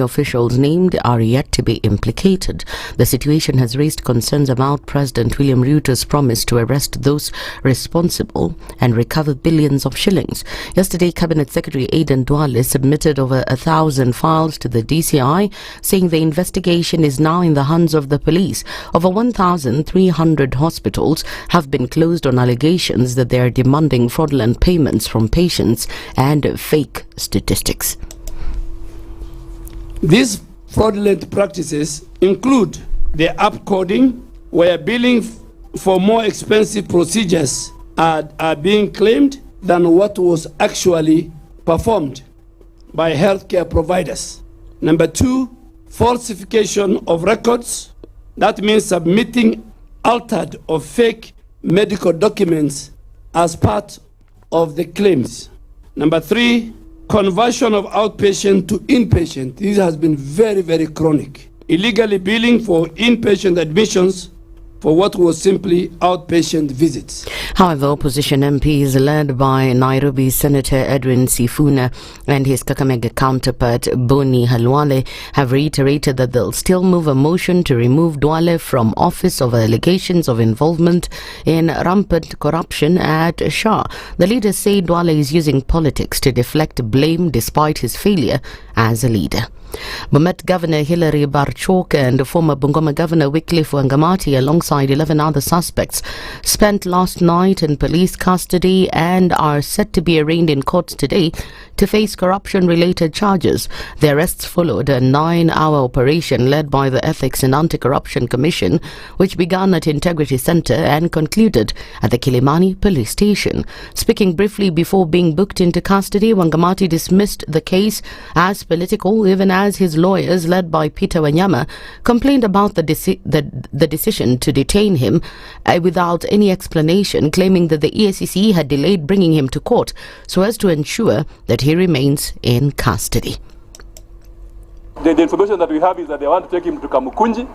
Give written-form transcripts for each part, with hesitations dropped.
Officials named are yet to be implicated. The situation has raised concerns about President William Ruto's promise to arrest those responsible and recover billions of shillings. Yesterday, Cabinet Secretary Aden Duale submitted over 1,000 files to the DCI, saying the investigation is now in the hands of the police. Over 1,300 hospitals have been closed on allegations that they are demanding fraudulent payments from patients and fake statistics. These fraudulent practices include the upcoding, where billing for more expensive procedures are being claimed than what was actually performed by healthcare providers. Number 2, falsification of records. That means submitting altered or fake medical documents as part of the claims. Number 3, conversion of outpatient to inpatient. This has been very, very chronic. Illegally billing for inpatient admissions for what was simply outpatient visits. However, opposition MPs led by Nairobi Senator Edwin Sifuna and his Kakamega counterpart Boni Halwale have reiterated that they'll still move a motion to remove Duale from office over allegations of involvement in rampant corruption at SHA. The leaders say Duale is using politics to deflect blame despite his failure as a leader. Bomet Governor Hilary Barchok and former Bungoma Governor Wycliffe Wangamati, alongside 11 other suspects, spent last night in police custody and are set to be arraigned in court today to face corruption-related charges. The arrests followed a 9-hour operation led by the Ethics and Anti-Corruption Commission, which began at Integrity Centre and concluded at the Kilimani police station. Speaking briefly before being booked into custody, Wangamati dismissed the case as political, even as his lawyers, led by Peter Wanyama, complained about the decision to detain him without any explanation, claiming that the EACC had delayed bringing him to court so as to ensure that he remains in custody. The information that we have is that they want to take him to Kamukunji,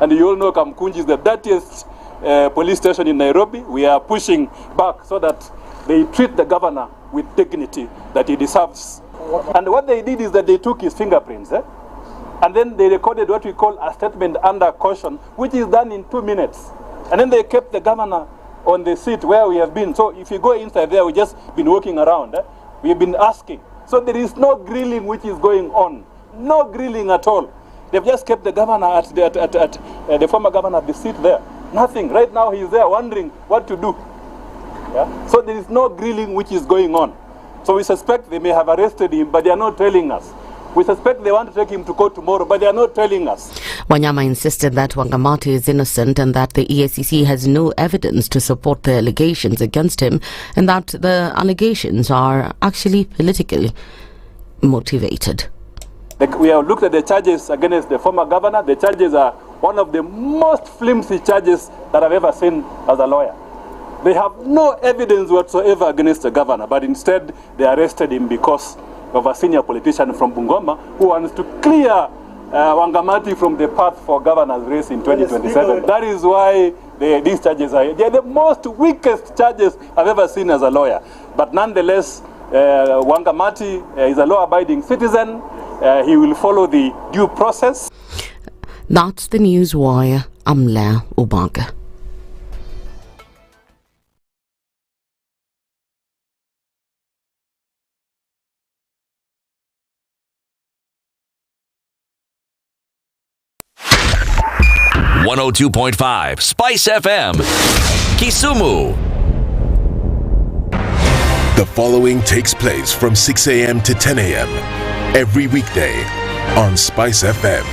and you all know Kamukunji is the dirtiest police station in Nairobi. We are pushing back so that they treat the governor with dignity that he deserves. And what they did is that they took his fingerprints, and then they recorded what we call a statement under caution, which is done in 2 minutes. And then they kept the governor on the seat where we have been. So if you go inside there, we've just been walking around. We've been asking. So there is no grilling which is going on. No grilling at all. They've just kept the governor at the former governor at the seat there. Nothing. Right now he's there wondering what to do. Yeah? So there is no grilling which is going on. So we suspect they may have arrested him, but they are not telling us. We suspect they want to take him to court tomorrow, but they are not telling us. Wanyama insisted that Wangamati is innocent and that the EACC has no evidence to support the allegations against him, and that the allegations are actually politically motivated. We have looked at the charges against the former governor. The charges are one of the most flimsy charges that I've ever seen as a lawyer. They have no evidence whatsoever against the governor, but instead they arrested him because of a senior politician from Bungoma who wants to clear Wangamati from the path for governor's race in 2027. That is why these charges are the most weakest charges I've ever seen as a lawyer. But nonetheless, Wangamati is a law-abiding citizen. He will follow the due process. That's the news wire. I'm Lea Ubaga. .5 SpiceFM, Kisumu. The following takes place from 6 a.m. to 10 a.m. every weekday on SpiceFM.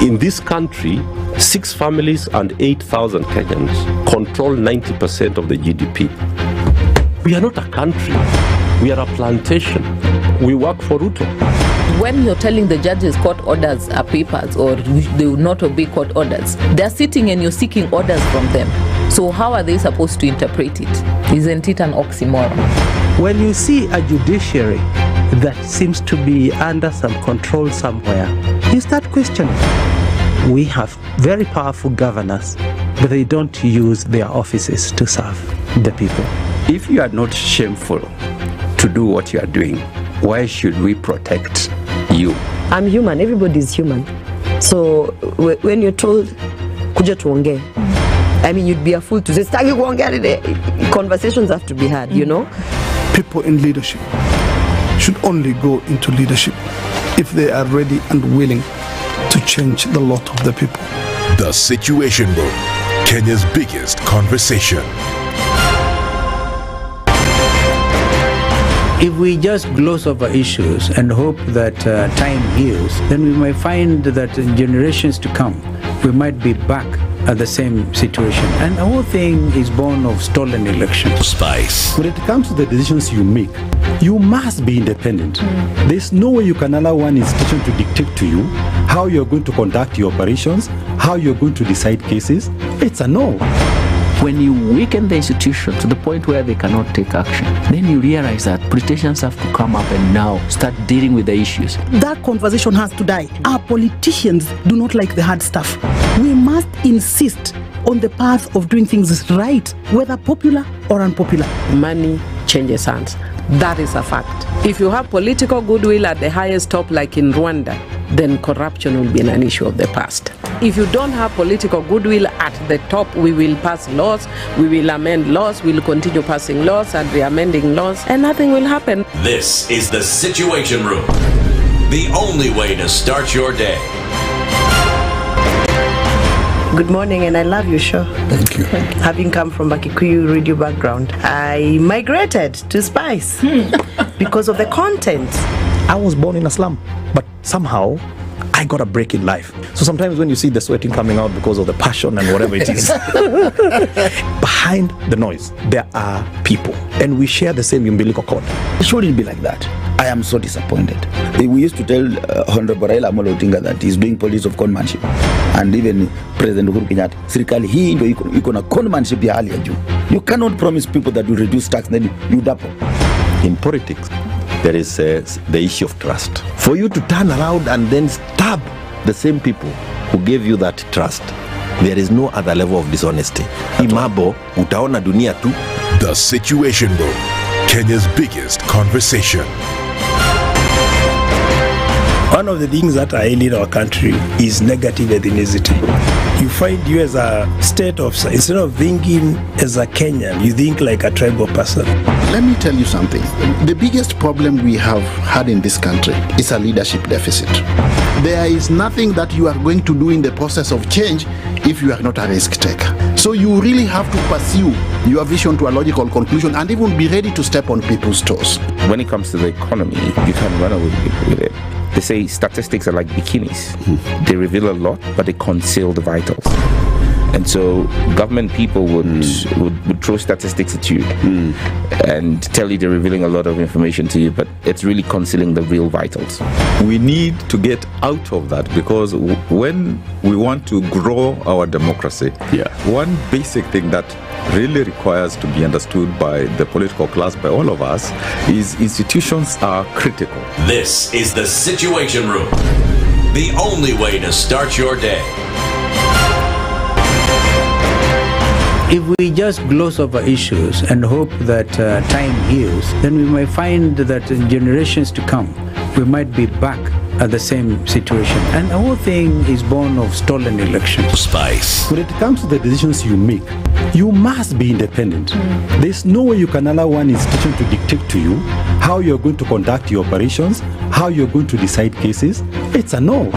In this country, 6 families and 8,000 Kenyans control 90% of the GDP. We are not a country. We are a plantation. We work for Ruto. When you're telling the judges court orders are papers or they will not obey court orders, they're sitting and you're seeking orders from them. So how are they supposed to interpret it? Isn't it an oxymoron? When you see a judiciary that seems to be under some control somewhere, you start questioning. We have very powerful governors, but they don't use their offices to serve the people. If you are not shameful to do what you are doing, why should we protect you? I'm human. Everybody's human. So when you're told, kuja tuongee, I mean, you'd be a fool to say, stagi kuongea today. Conversations have to be had, you know? People in leadership should only go into leadership if they are ready and willing to change the lot of the people. The Situation Room, Kenya's biggest conversation. If we just gloss over issues and hope that time heals, then we might find that in generations to come, we might be back at the same situation. And the whole thing is born of stolen elections. Spice. When it comes to the decisions you make, you must be independent. There's no way you can allow one institution to dictate to you how you're going to conduct your operations, how you're going to decide cases. It's a no. When you weaken the institution to the point where they cannot take action, then you realize that politicians have to come up and now start dealing with the issues. That conversation has to die. Our politicians do not like the hard stuff. We must insist on the path of doing things right, whether popular or unpopular. Money changes hands. That is a fact. If you have political goodwill at the highest top, like in Rwanda, then corruption will be an issue of the past. If you don't have political goodwill at the top, we will pass laws, we will amend laws, we will continue passing laws and re-amending laws, and nothing will happen. This is the Situation Room, the only way to start your day. Good morning, and I love your show. Thank you. Having come from a Kikuyu radio background, I migrated to Spice because of the content. I was born in a slum, but somehow I got a break in life. So sometimes when you see the sweating coming out because of the passion and whatever it is, behind the noise, there are people, and we share the same umbilical cord. It shouldn't be like that. I am so disappointed. We used to tell Honorable Raila Amolo Odinga that he's doing politics of conmanship, and even President Uhuru Kenyatta, serikali hii ndio iko na conmanship ya hali ya juu. You cannot promise people that you reduce tax, then you double. In politics, there is the issue of trust. For you to turn around and then stab the same people who gave you that trust, there is no other level of dishonesty. Imabo, utaona dunia tu. The Situation Room, Kenya's biggest conversation. One of the things that are ailing our country is negative ethnicity. You find you as a state officer, instead of thinking as a Kenyan, you think like a tribal person. Let me tell you something. The biggest problem we have had in this country is a leadership deficit. There is nothing that you are going to do in the process of change if you are not a risk taker. So you really have to pursue your vision to a logical conclusion and even be ready to step on people's toes. When it comes to the economy, you can run away with it. They say statistics are like bikinis. They reveal a lot, but they conceal the vitals. And so government people would throw statistics at you and tell you they're revealing a lot of information to you, but it's really concealing the real vitals. We need to get out of that, because when we want to grow our democracy, one basic thing that really requires to be understood by the political class, by all of us, is institutions are critical. This is the Situation Room, the only way to start your day. If we just gloss over issues and hope that time heals, then we might find that in generations to come, we might be back at the same situation. And the whole thing is born of stolen elections. Spice. When it comes to the decisions you make, you must be independent. There's no way you can allow one institution to dictate to you how you're going to conduct your operations, how you're going to decide cases. It's a no.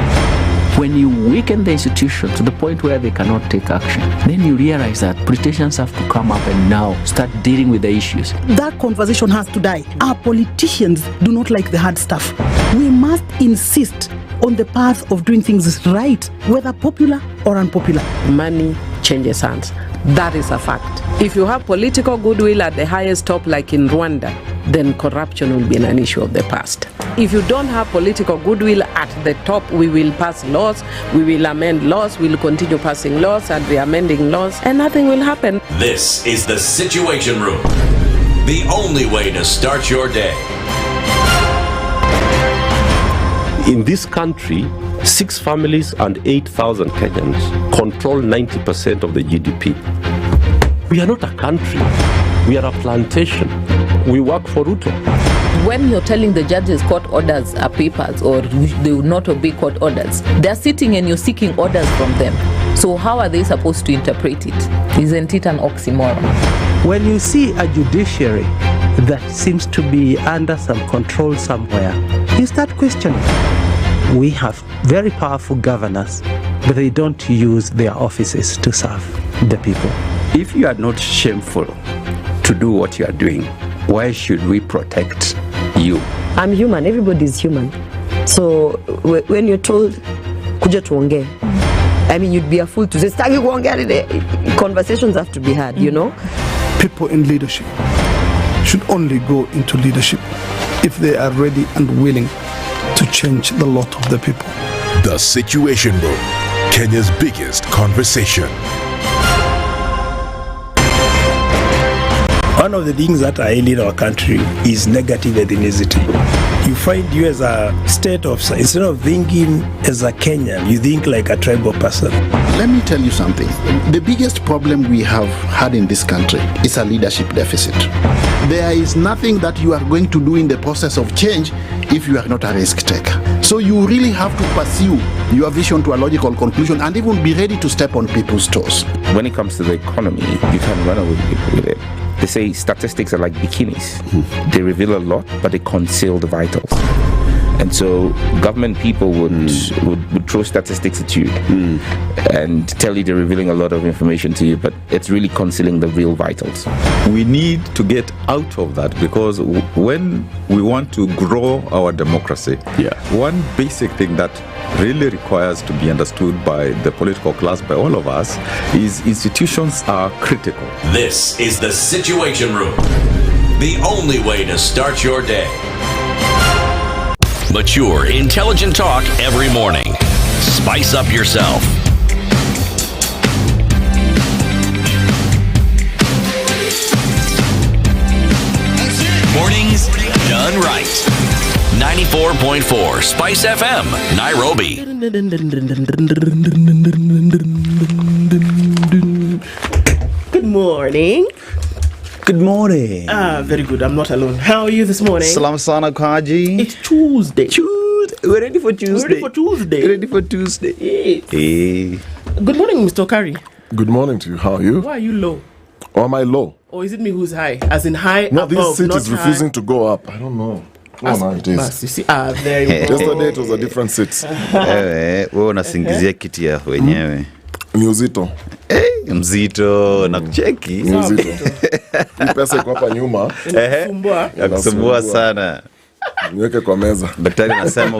When you weaken the institution to the point where they cannot take action, then you realize that politicians have to come up and now start dealing with the issues. That conversation has to die. Our politicians do not like the hard stuff. We must insist on the path of doing things right, whether popular or unpopular. Money changes hands. That is a fact. If you have political goodwill at the highest top, like in Rwanda, then corruption will be an issue of the past. If you don't have political goodwill at the top, we will pass laws, we will amend laws, we will continue passing laws and re-amending laws, and nothing will happen. This is the Situation Room, the only way to start your day. In this country, 6 families and 8,000 Kenyans control 90% of the GDP. We are not a country. We are a plantation. We work for Ruth. when you're telling the judges court orders are papers or they will not obey court orders, they're sitting and you're seeking orders from them. So how are they supposed to interpret it? Isn't it an oxymoron? When you see a judiciary that seems to be under some control somewhere, you start questioning. We have very powerful governors, but they don't use their offices to serve the people. If you are not shameful to do what you are doing, why should we protect you? I'm human, everybody's human. So when you're told, kuja tuongee, I mean, you'd be a fool to say, "Sitaki kuongea today." Conversations have to be had, you know? People in leadership should only go into leadership if they are ready and willing to change the lot of the people. The Situation Room, Kenya's biggest conversation. One of the things that I hate in our country is negative ethnicity. You find you as a state officer, instead of thinking as a Kenyan, you think like a tribal person. Let me tell you something. The biggest problem we have had in this country is a leadership deficit. There is nothing that you are going to do in the process of change if you are not a risk taker. So you really have to pursue your vision to a logical conclusion and even be ready to step on people's toes. When it comes to the economy, you can run away with it. They say statistics are like bikinis. They reveal a lot, but they conceal the vitals. And so government people would throw statistics at you and tell you they're revealing a lot of information to you, but it's really concealing the real vitals. We need to get out of that, because when we want to grow our democracy, one basic thing that really requires to be understood by the political class, by all of us, is institutions are critical. This is the Situation Room, the only way to start your day. Mature, intelligent talk every morning. Spice up yourself. Mornings done right. 94.4 Spice FM, Nairobi. Good morning. Good morning. Very good. I'm not alone. How are you this morning? Salam sana Kaji. It's Tuesday. We're ready for Tuesday. Ready for Tuesday. Ready for Tuesday. Yes. Hey. Good morning, Mr. Okari. Good morning to you. How are you? Why are you low? Or am I low? Or is it me who's high? As in high, no, above, this seat not is high. refusing to go up. I don't know. Oh, no, it is. You see, very good. Yesterday it was a different seat. Wewe unasingizia kiti ya wenyewe. Ni uzito. Mzito na kucheki. Ni uzito. Hii pesa iko hapa nyuma. Yakusumbua sana. Niweke kwa meza. Daktari anasema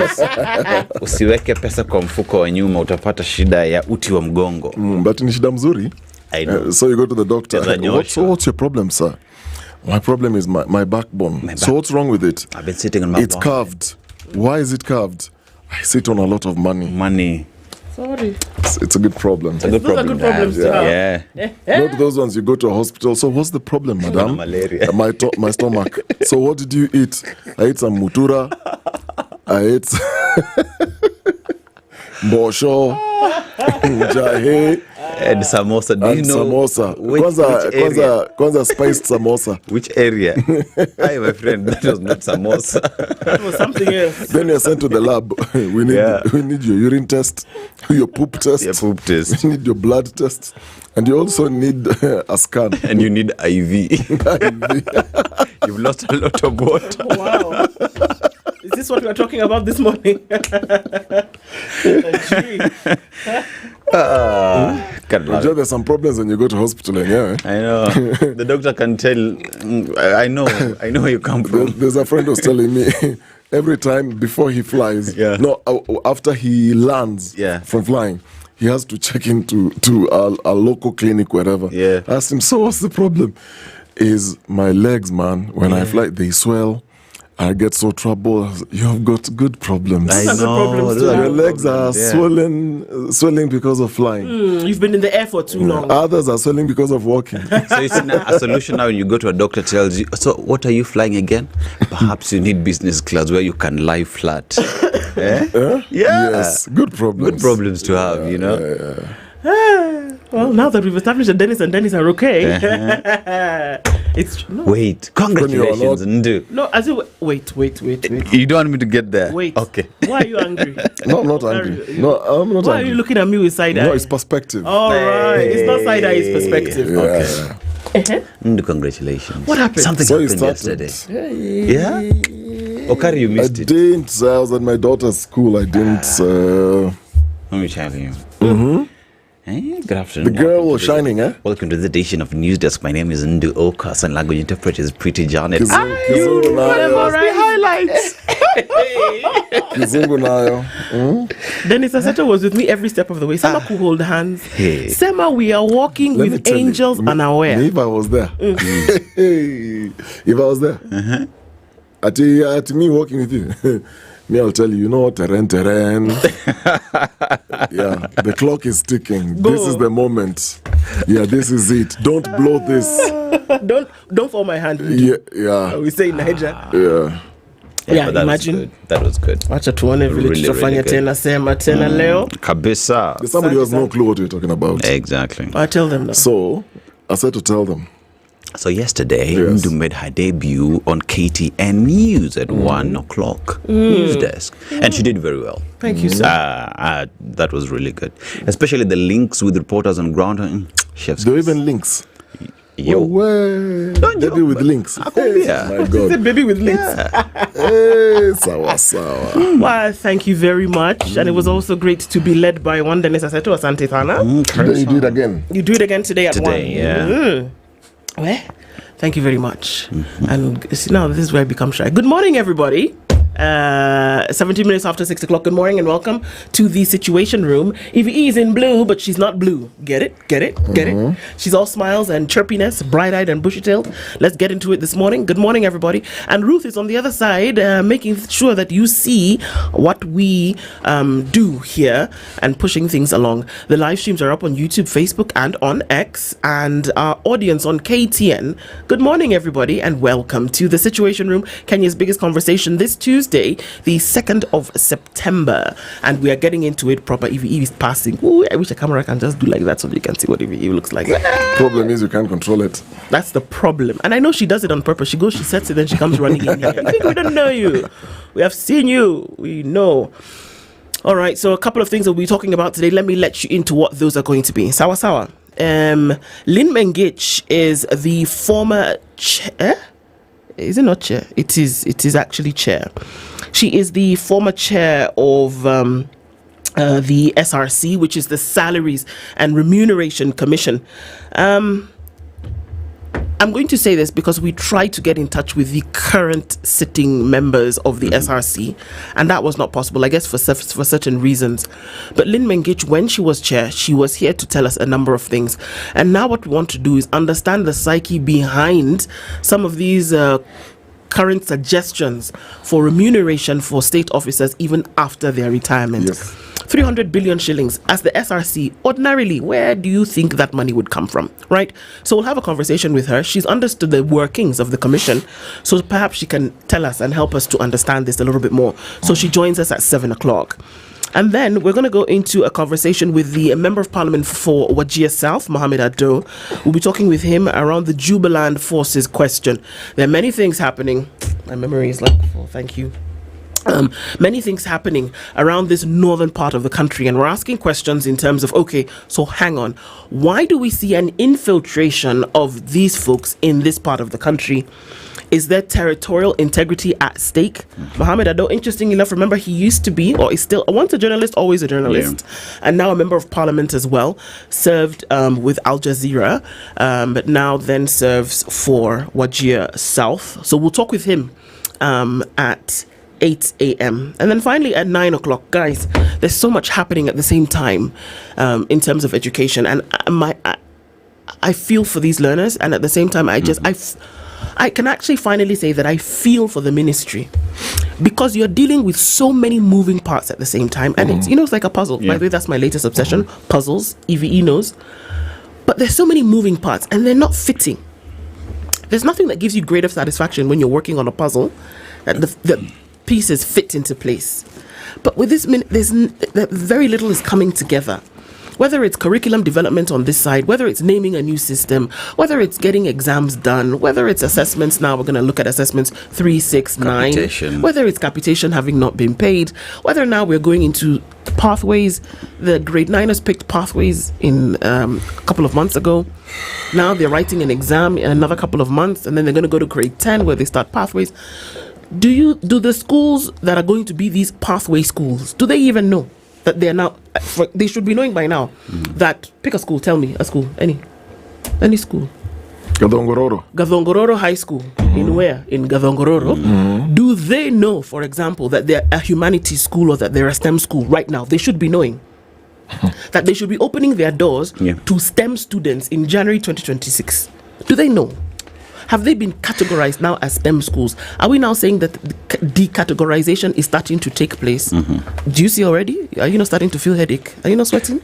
usiweke pesa kwa mfuko wa nyuma, utapata shida ya uti wa mgongo. But ni shida mzuri. I know. So you go to the doctor. What's your problem, sir? My problem is my backbone. So what's wrong with it? I've been sitting on my It's carved. Why is it carved? I sit on a lot of money. Sorry. It's a good problem. It's a good problem. Those are good problems to have. Not those ones you go to a hospital. So what's the problem, madam? Malaria. My stomach. So what did you eat? I ate some mutura. I ate bosho, jahe, and samosa. Do you know samosa? Which Kwanza spiced samosa. Which area? Hi, my friend. That was not samosa. That was something else. Then you're sent to the lab. We need your urine test, your poop test. We need your blood test, and you also need a scan. And you need IV. You've lost a lot of water. Wow. Is this what we are talking about this morning? There's some problems when you go to hospital. I know. The doctor can tell. I know where you come from. There's a friend who's telling me every time before he flies, after he lands from flying, he has to check into a local clinic, wherever. Yeah. I asked him, so what's the problem? Is my legs, man, when I fly, they swell. I get so troubled. You've got good problems. I know. Your legs are swelling because of flying. You've been in the air for too long. Others are swelling because of walking. So it's a solution now when you go to a doctor tells you, so what are you flying again? Perhaps you need business class where you can lie flat. Yes, good problems. Good problems to have, you know. Well, now that we've established that Dennis and Dennis are okay, It's no. Wait, congratulations, Ndu. No, as in, wait. You don't want me to get there? Wait. Okay. Why are you angry? No, I'm not angry. No, I'm not Why angry. are you looking at me with side eye? No, it's perspective. All right. It's not side eye, it's perspective. Yeah. Okay. Ndu, congratulations. What happened? Something So it happened started. yesterday. Yeah? Okari, you missed it. I was at my daughter's school. I didn't. Let me tell you. Mm-hmm. Hey, good afternoon. The girl was shining, eh? Welcome to the edition of News Desk. My name is Ndu Okoh, and language interpreter is Pretty Janet. Kizungu nayo. Highlights. Kizungu nayo. Dennis Aseto was with me every step of the way. Sema could hold hands. Hey. Sema, we are walking Let me with tell you, angels unaware. If I was there. If I was there. At me walking with you. Me, I'll tell you, terrain. Yeah, the clock is ticking. Go. This is the moment. Yeah, this is it. Don't blow this. Don't fall my hand. Yeah. We say in Niger. Yeah. Yeah, that imagine. Was good. That was good. Wacha tuone vile tutafanya tena sema tena leo. Kabisa. Somebody has no clue what you're talking about. Exactly. I tell them now. So, I said to tell them. So yesterday, Ndu made her debut on KTN News at 1 o'clock news desk, and she did very well. Thank you, sir. That was really good, especially the links with reporters on ground. Chefs. There were even links. Yo, baby with links. Hey, my God. Is it baby with links? Hey, sawa. Well, thank you very much, and it was also great to be led by one Dennis Aseto. Asante Thana. Then you do it again. You do it again today at 1. Yeah. Well, thank you very much. And see, now this is where I become shy. Good morning, everybody. 17 minutes after 6 o'clock. Good morning and welcome to the Situation Room. Evie is in blue, but she's not blue. Get it? Get it? She's all smiles and chirpiness, bright-eyed and bushy-tailed. Let's get into it this morning. Good morning, everybody. And Ruth is on the other side, making sure that you see what we do here and pushing things along. The live streams are up on YouTube, Facebook, and on X. And our audience on KTN. Good morning, everybody, and welcome to the Situation Room, Kenya's biggest conversation this Tuesday, the 2nd of September, and we are getting into it proper. Evie is passing. Ooh, I wish a camera can just do like that so you can see what Evie looks like. Problem is you can't control it. That's the problem, and I know she does it on purpose. She goes, she sets it, then she comes running in here. I think we don't know you. We have seen you. We know. All right, so a couple of things that we'll be talking about today. Let me let you into what those are going to be. Sawa. Lynn Mengich is the former chair. Is it not chair? It is actually chair. She is the former chair of the SRC, which is the Salaries and Remuneration Commission. I'm going to say this because we tried to get in touch with the current sitting members of the SRC, and that was not possible, I guess, for certain reasons. But Lynn Mengich, when she was chair, she was here to tell us a number of things. And now what we want to do is understand the psyche behind some of these current suggestions for remuneration for state officers even after their retirement. Yes. 300 billion shillings as the SRC. Ordinarily, where do you think that money would come from, right? So we'll have a conversation with her. She's understood the workings of the commission, so perhaps she can tell us and help us to understand this a little bit more. So she joins us at 7 o'clock. And then we're going to go into a conversation with the Member of Parliament for Wajir South, Mohammed Ado. We'll be talking with him around the Jubaland Forces question. There are many things happening. My memory is like, oh, thank you. Many things happening around this northern part of the country, and we're asking questions in terms of, okay, so hang on, why do we see an infiltration of these folks in this part of the country? Is there territorial integrity at stake? Mohammed Ado, interesting enough, remember he used to be, or is still, once a journalist, always a journalist, and now a member of parliament as well, served with Al Jazeera, but now then serves for Wajir South. So we'll talk with him at 8 a.m. And then finally at 9 o'clock, guys, there's so much happening at the same time in terms of education. And I feel for these learners. And at the same time, I can actually finally say that I feel for the ministry, because you're dealing with so many moving parts at the same time. And it's, it's like a puzzle. By the way, that's my latest obsession, puzzles, EVE knows. But there's so many moving parts and they're not fitting. There's nothing that gives you greater satisfaction when you're working on a puzzle that the pieces fit into place. But with this, there's very little is coming together. whether it's curriculum development on this side, whether it's naming a new system, whether it's getting exams done, whether it's assessments. Now we're going to look at assessments 3, 6, 9, Capitation. whether it's capitation having not been paid, whether now we're going into pathways. The grade 9ers picked pathways in a couple of months ago. Now they're writing an exam in another couple of months, and then they're going to go to grade 10 where they start pathways. Do the schools that are going to be these pathway schools, do they even know that they're now, they should be knowing by now that, pick a school, tell me a school, any school. Gadongororo High School. In where? In Gadongororo. Do they know, for example, that they're a humanities school or that they're a STEM school right now? They should be knowing that they should be opening their doors to STEM students in January 2026. Do they know? Have they been categorized now as STEM schools? Are we now saying that decategorization is starting to take place? Do you see already? Are you not starting to feel headache? Are you not sweating?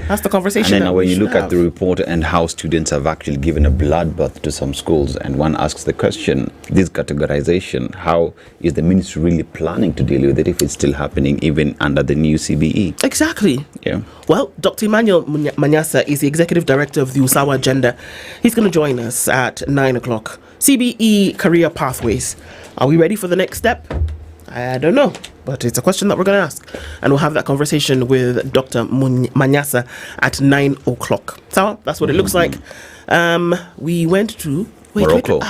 That's the conversation. And then when you look at the report and how students have actually given a bloodbath to some schools, and one asks the question, this categorization, how is the ministry really planning to deal with it if it's still happening even under the new CBE? Exactly. Yeah. Well, Dr. Emmanuel Manyasa is the executive director of the Usawa Agenda. He's going to join us at 9 o'clock. CBE career pathways. Are we ready for the next step? I don't know, but it's a question that we're going to ask. And we'll have that conversation with Dr. Manyasa at 9 o'clock. So that's what it looks like. We went to... Morocco.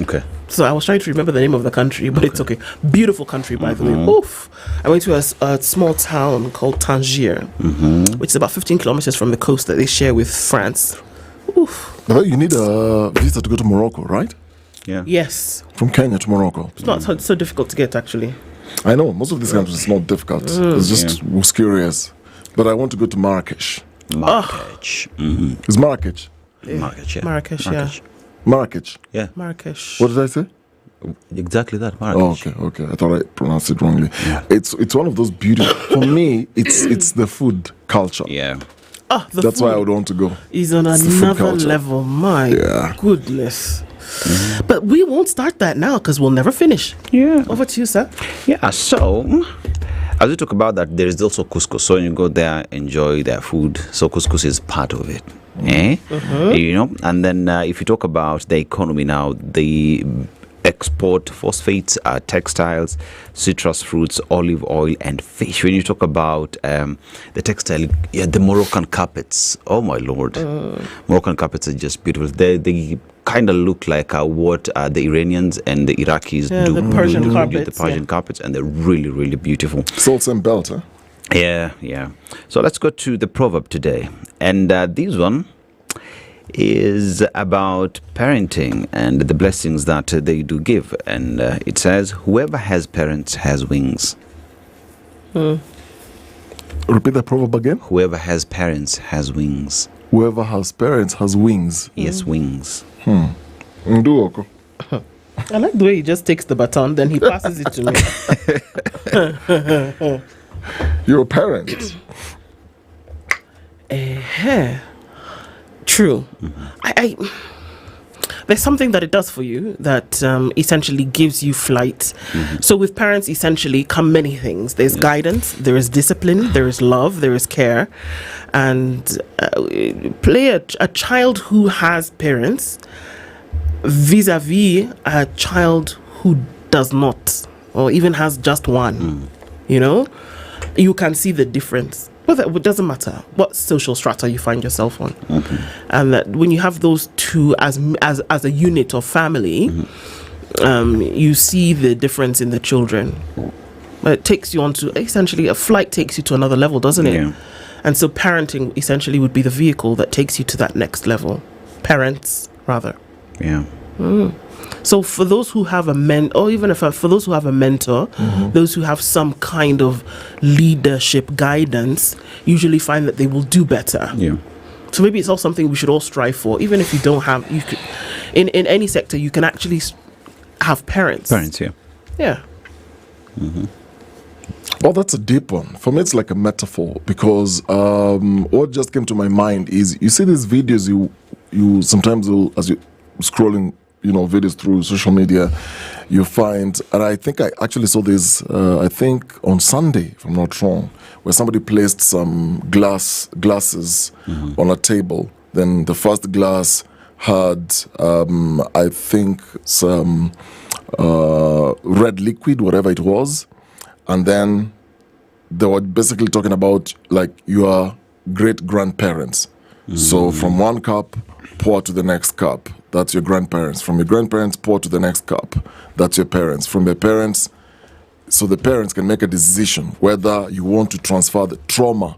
Okay. So I was trying to remember the name of the country, but it's okay. Beautiful country, by the way. Oof. I went to a small town called Tangier, which is about 15 kilometers from the coast that they share with France. Oof. Now, you need a visa to go to Morocco, right? Yeah. Yes. From Kenya to Morocco. It's not so difficult to get, actually. I know. Most of these countries, it's not difficult. It's just was curious. But I want to go to Marrakesh. Marrakesh. It's Marrakesh. Marrakesh, yeah. Marrakesh. Yeah. Marrakesh. What did I say? Exactly that, Marrakesh. Oh, okay. I thought I pronounced it wrongly. It's one of those beautiful... For me, it's the food culture. Yeah. That's why I would want to go. Is on another level. My goodness. But we won't start that now because we'll never finish. Yeah. Over to you, sir. Yeah, so as we talk about that, there is also couscous. So you go there, enjoy their food. So couscous is part of it. You know, and then if you talk about the economy now, the export phosphates, textiles, citrus fruits, olive oil, and fish. When you talk about the textile, the Moroccan carpets. Oh my lord, Moroccan carpets are just beautiful. They kind of look like what the Iranians and the Iraqis do. The Persian carpets. The Persian carpets, and they're really, really beautiful. Salt and belt, huh? Yeah. So let's go to the proverb today, and this one is about parenting and the blessings that they do give, and it says, whoever has parents has wings. Repeat the proverb again. Whoever has parents has wings. Whoever has parents has wings. Yes, wings. Okoh. I like the way he just takes the baton, then he passes it to me. You're a parent. True. I there's something that it does for you that essentially gives you flight. So with parents, essentially come many things. There's guidance, there is discipline, there is love, there is care, and a child who has parents vis-a-vis a child who does not, or even has just one. You know, you can see the difference. But it doesn't matter what social strata you find yourself on, and that when you have those two as a unit of family, you see the difference in the children. It takes you on to essentially a flight takes you to another level, doesn't it? Yeah. And so parenting essentially would be the vehicle that takes you to that next level. Parents, rather. Yeah. So for those who have for those who have a mentor, those who have some kind of leadership guidance, usually find that they will do better. Yeah. So maybe it's all something we should all strive for. Even if you don't have, you could, in any sector, you can actually have parents. Parents, yeah. Yeah. Well, that's a deep one. For me, it's like a metaphor because what just came to my mind is you see these videos you sometimes will, as you scrolling videos through social media, you find, and I think I actually saw this, I think on Sunday, if I'm not wrong, where somebody placed some glasses on a table. Then the first glass had, I think, some red liquid, whatever it was. And then they were basically talking about like your great-grandparents. So from one cup, pour to the next cup. That's your grandparents. From your grandparents, pour to the next cup. That's your parents. From their parents, so the parents can make a decision whether you want to transfer the trauma.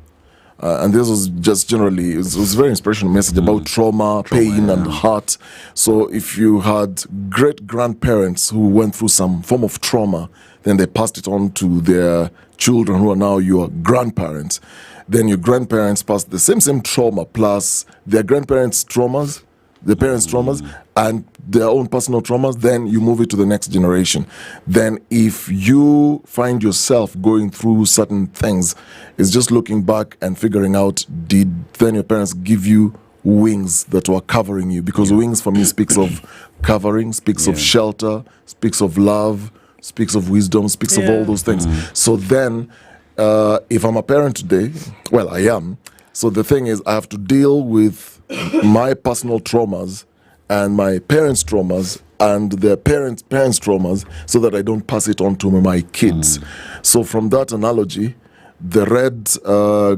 And this was just generally, it was a very inspirational message about trauma, pain, and hurt. So if you had great-grandparents who went through some form of trauma, then they passed it on to their children who are now your grandparents. Then your grandparents passed the same trauma plus their grandparents' traumas, their parents' traumas, and their own personal traumas. Then you move it to the next generation. Then if you find yourself going through certain things, it's just looking back and figuring out, did then your parents give you wings that were covering you? Because wings for me speaks of covering, speaks of shelter, speaks of love, speaks of wisdom, speaks of all those things. So then, if I'm a parent today, well, I am. So the thing is, I have to deal with my personal traumas and my parents' traumas and their parents' traumas so that I don't pass it on to my kids. So from that analogy, the red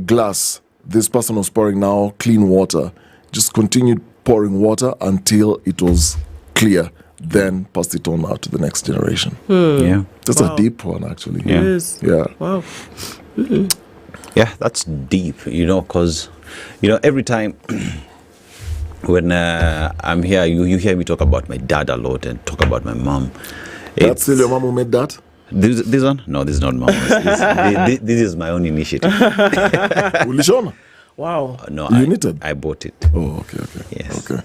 glass, this person was pouring now clean water, just continued pouring water until it was clear, then passed it on out to the next generation. Yeah. That's a deep one, actually. Yeah. It is. Yeah. Wow. Yeah, that's deep, because, every time when I'm here, you hear me talk about my dad a lot and talk about my mom. That's still your mom who made that? This one? No, this is not mom. This is my own initiative. Ulishona? Wow. No, You knitted? I bought it. Oh, okay. Yes. Okay.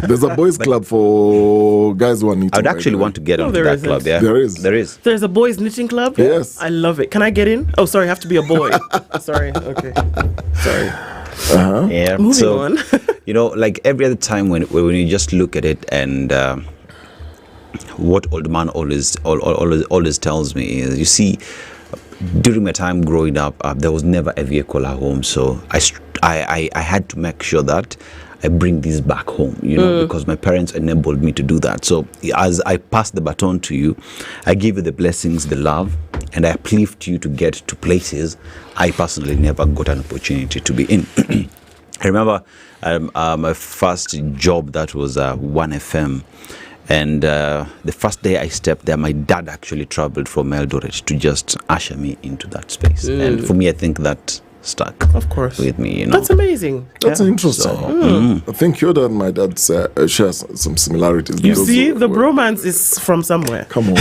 There's a boys' club for guys who are knitting. I'd actually want to get onto there that isn't. club. Yeah, There is. There is. There's a boys' knitting club? Yes. I love it. Can I get in? Oh, sorry, I have to be a boy. Sorry. Okay. Sorry. Yeah. Moving on. Like every other time when you just look at it, and what old man always tells me is, you see, during my time growing up, there was never a vehicle at home, so I had to make sure that I bring this back home, because my parents enabled me to do that. So as I pass the baton to you, I give you the blessings, the love, and I uplift you to get to places I personally never got an opportunity to be in. I remember my first job, that was 1FM. And the first day I stepped there, my dad actually traveled from Eldoret to just usher me into that space. And for me, I think that stuck with me, That's amazing. That's interesting. So, I think your dad and my dad share some similarities. You see, the bromance is from somewhere. Come on.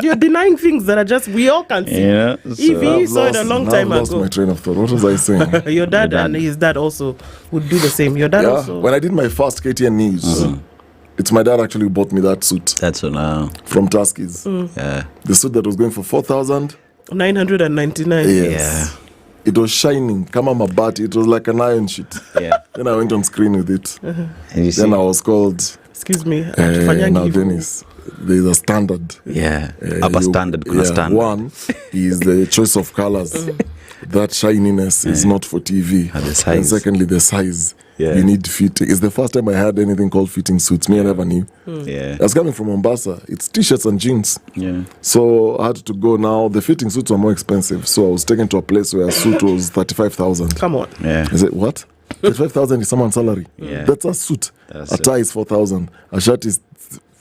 You're denying things that are just, we all can see. Yeah, Evie saw it a long time I've lost ago. my train of thought. What was I saying? Your dad and his dad also would do the same. Your dad also. When I did my first KTN news, it's my dad actually who bought me that suit. That's now. From Tuskies. Yeah. The suit that was going for 4,000. 999. Yes. It was shining. Kama mabati. It was like an iron sheet. Yeah. Then I went on screen with it. And you Then I was called. Excuse me. Now Dennis. There's a standard. Yeah. Upper standard. Standard. One is the choice of colors. That shininess is not for TV. And the size. And secondly, the size. Yeah. You need fitting. It's the first time I had anything called fitting suits. Me, I never knew. Yeah. I was coming from Mombasa. It's t-shirts and jeans. Yeah. So I had to go now. The fitting suits were more expensive. So I was taken to a place where a suit was 35,000. Come on. Yeah. I said, what? 35,000 is someone's salary. Yeah. That's a suit. That's a tie is 4,000. A shirt is,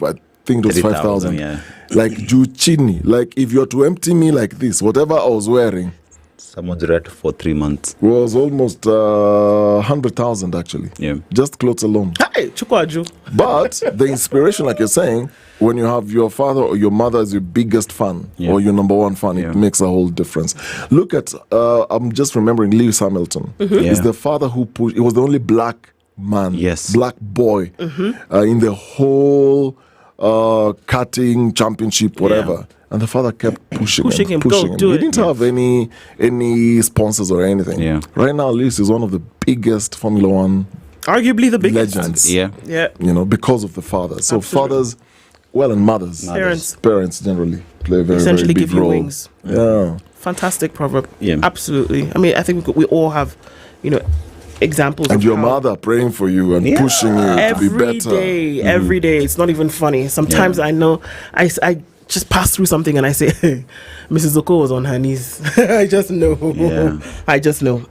I think it was 5,000. Yeah. Like Juchini. Like if you were to empty me like this, whatever I was wearing, someone's read for 3 months. Was almost 100,000 actually. Yeah. Just clothes alone. Hey, Chukwaju. But the inspiration, like you're saying, when you have your father or your mother as your biggest fan or your number one fan, it makes a whole difference. Look at, I'm just remembering Lewis Hamilton. He's the father who pushed, he was the only black man, black boy in the whole karting championship, whatever. And the father kept pushing him. He didn't have any sponsors or anything. Right now, Lewis is one of the biggest Formula One Arguably the biggest. Legends. Yeah. You know, because of the fathers. So fathers, well, and mothers. Parents generally play a very, essentially very big give you role. wings. Yeah. Fantastic proverb. Yeah. Absolutely. I mean, I think we all have, examples And of your how mother praying for you and pushing you to be better. Every day. It's not even funny. Sometimes I know I just pass through something and I say, hey, Mrs. Okoh was on her knees. I just know. I just know.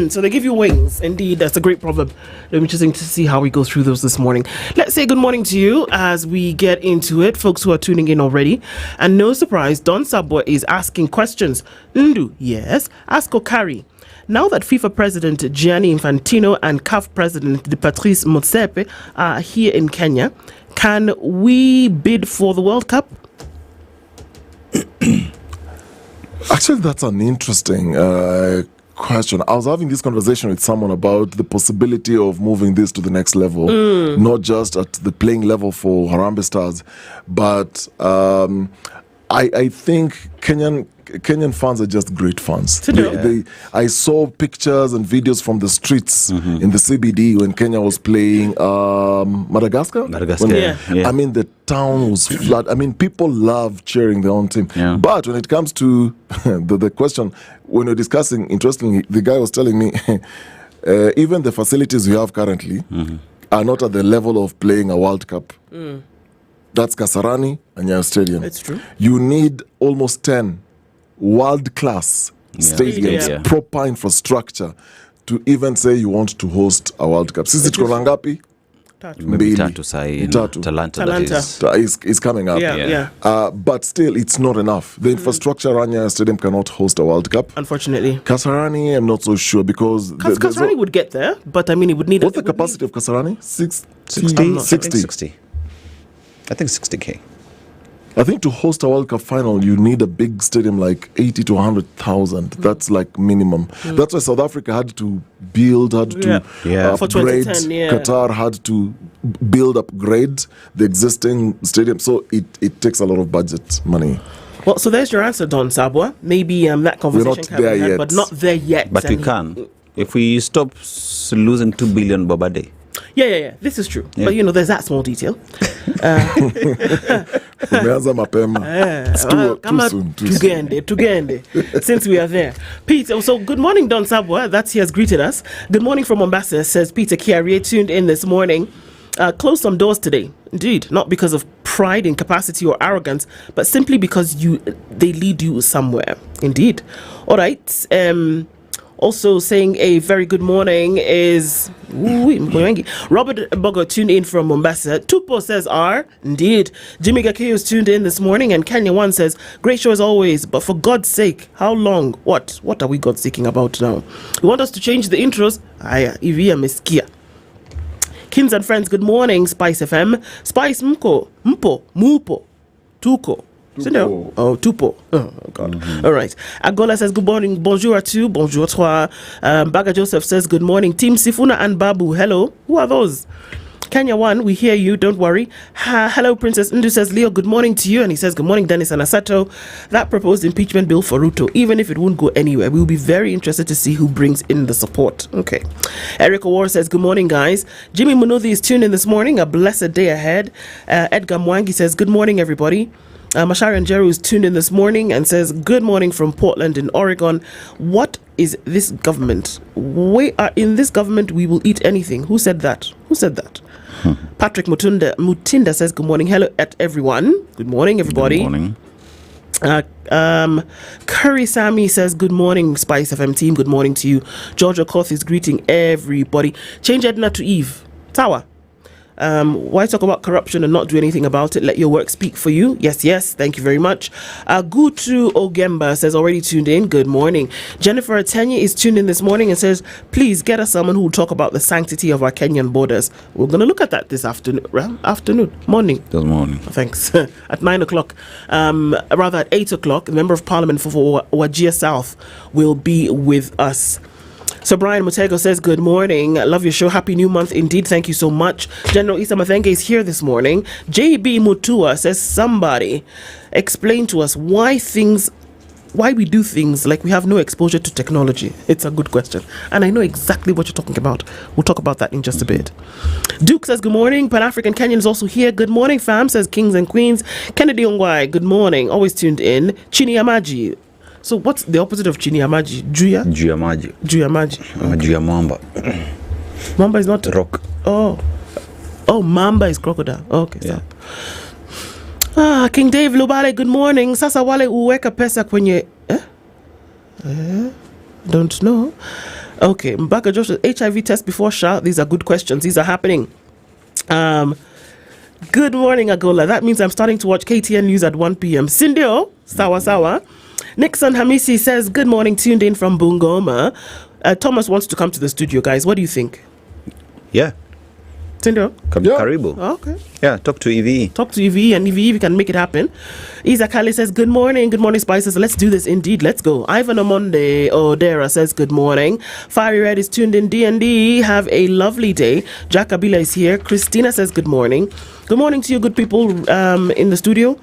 So they give you wings. Indeed, that's a great proverb. It'll be interesting to see how we go through those this morning. Let's say good morning to you as we get into it, folks who are tuning in already. And no surprise, Don Sabo is asking questions. Ndu, yes. Ask Okari. Now that FIFA President Gianni Infantino and CAF President Patrice Motsepe are here in Kenya, can we bid for the World Cup? Actually, that's an interesting question. I was having this conversation with someone about the possibility of moving this to the next level, not just at the playing level for Harambee Stars, but I think Kenyan fans are just great fans. I saw pictures and videos from the streets in the CBD when Kenya was playing Madagascar. I mean, the town was flooded. I mean, people love cheering their own team. But when it comes to the question, when we're discussing, interestingly, the guy was telling me, even the facilities we have currently are not at the level of playing a World Cup. That's Kasarani and Nyayo Stadium. It's true. You need almost 10 world-class stadiums, proper infrastructure to even say you want to host a World Cup. Sisi tuko na ngapi? Maybe Tatu sai. Talanta is coming up. But still, it's not enough. The infrastructure around Nyayo Stadium cannot host a World Cup. Unfortunately. Kasarani, I'm not so sure because... Kasarani would get there, but I mean, it would need... What's the capacity of Kasarani? 60. I think 60K. I think to host a World Cup final, you need a big stadium like 80 to 100,000. That's like minimum. That's why South Africa had to build, for upgrade. Qatar had to upgrade the existing stadium. So it takes a lot of budget money. Well, so there's your answer, Don Sabwa. Maybe that conversation can be had, but not there yet. But we can. If we stop losing 2 billion bob a day. Yeah. This is true. But, there's that small detail. Tugende. Since we are there. Peter, so good morning, Don Sabwa. He has greeted us. Good morning from Mombasa, says Peter Kiarie, tuned in this morning. Close some doors today. Indeed, not because of pride, incapacity, or arrogance, but simply because they lead you somewhere. Indeed. All right. Also saying a very good morning is Robert Bogo, tuned in from Mombasa. Tupo says R. Indeed. Jimmy Gakeo is tuned in this morning, and Kenya One says, great show as always, but for God's sake, how long? What are we God seeking about now? You want us to change the intros? Aya, Ivia Meskia. Kins and friends, good morning, Spice FM. Spice Mpo, Mupo, Tuko. Tupo. Oh, God. All right. Agola says, good morning. Bonjour à tous. Bonjour toi. Baga Joseph says, good morning. Team Sifuna and Babu. Hello. Who are those? Kenya One, we hear you. Don't worry. Hello, Princess Ndu says, Leo, good morning to you. And he says, good morning, Dennis and Aseto. That proposed impeachment bill for Ruto, even if it won't go anywhere, we'll be very interested to see who brings in the support. Okay. Eric Awar says, good morning, guys. Jimmy Munuthi is tuned in this morning. A blessed day ahead. Edgar Mwangi says, good morning, everybody. Mashari Njeri is tuned in this morning and says, good morning from Portland in Oregon. What is this government? We are in this government, we will eat anything. Who said that? Patrick Mutinda says, good morning. Hello at everyone. Good morning, everybody. Good morning. Curry Sammy says, good morning, Spice FM team. Good morning to you. George Okoh is greeting everybody. Change Edna to Eve. Tower. Why talk about corruption and not do anything about it? Let your work speak for you. Yes. Thank you very much. Gutu Ogemba says, already tuned in. Good morning. Jennifer Atenya is tuned in this morning and says, please get us someone who will talk about the sanctity of our Kenyan borders. We're going to look at that this afternoon. Morning. Good morning. Thanks. At 9 o'clock. Rather at 8 o'clock, the Member of Parliament for Wajir South will be with us. So Brian Mutego says, good morning. I love your show. Happy new month indeed. Thank you so much. General Isa Mathenge is here this morning. JB Mutua says, somebody explain to us why things why we do things like we have no exposure to technology. It's a good question. And I know exactly what you're talking about. We'll talk about that in just a bit. Duke says, good morning. Pan-African Kenyan is also here. Good morning, fam, says Kings and Queens. Kennedy Ongwai, good morning. Always tuned in. Chini Amaji. So what's the opposite of Chini Amaji? Juya? Juyamaji. Juyamaji. Juyamamba. Mamba is not rock. Oh, Mamba is crocodile. Okay, yeah. King Dave Lubale, good morning. Sasa wale uweka pesa kwenye don't know. Okay, Mbaka Joshua, HIV test before SHA. These are good questions. These are happening. Good morning, Agola. That means I'm starting to watch KTN News at 1 p.m. Sindio, sawa sawa. Nixon Hamisi says, good morning, tuned in from Bungoma. Thomas wants to come to the studio, guys. What do you think? Yeah. Sindio? Karibu. Okay. Yeah, talk to EVE. Talk to EVE, and EVE can make it happen. Isa Kali says, good morning. Good morning, Spices. Let's do this indeed. Let's go. Ivan Omonde Odera says, good morning. Fiery Red is tuned in. D&D. Have a lovely day. Jack Kabila is here. Christina says, good morning. Good morning to you, good people in the studio.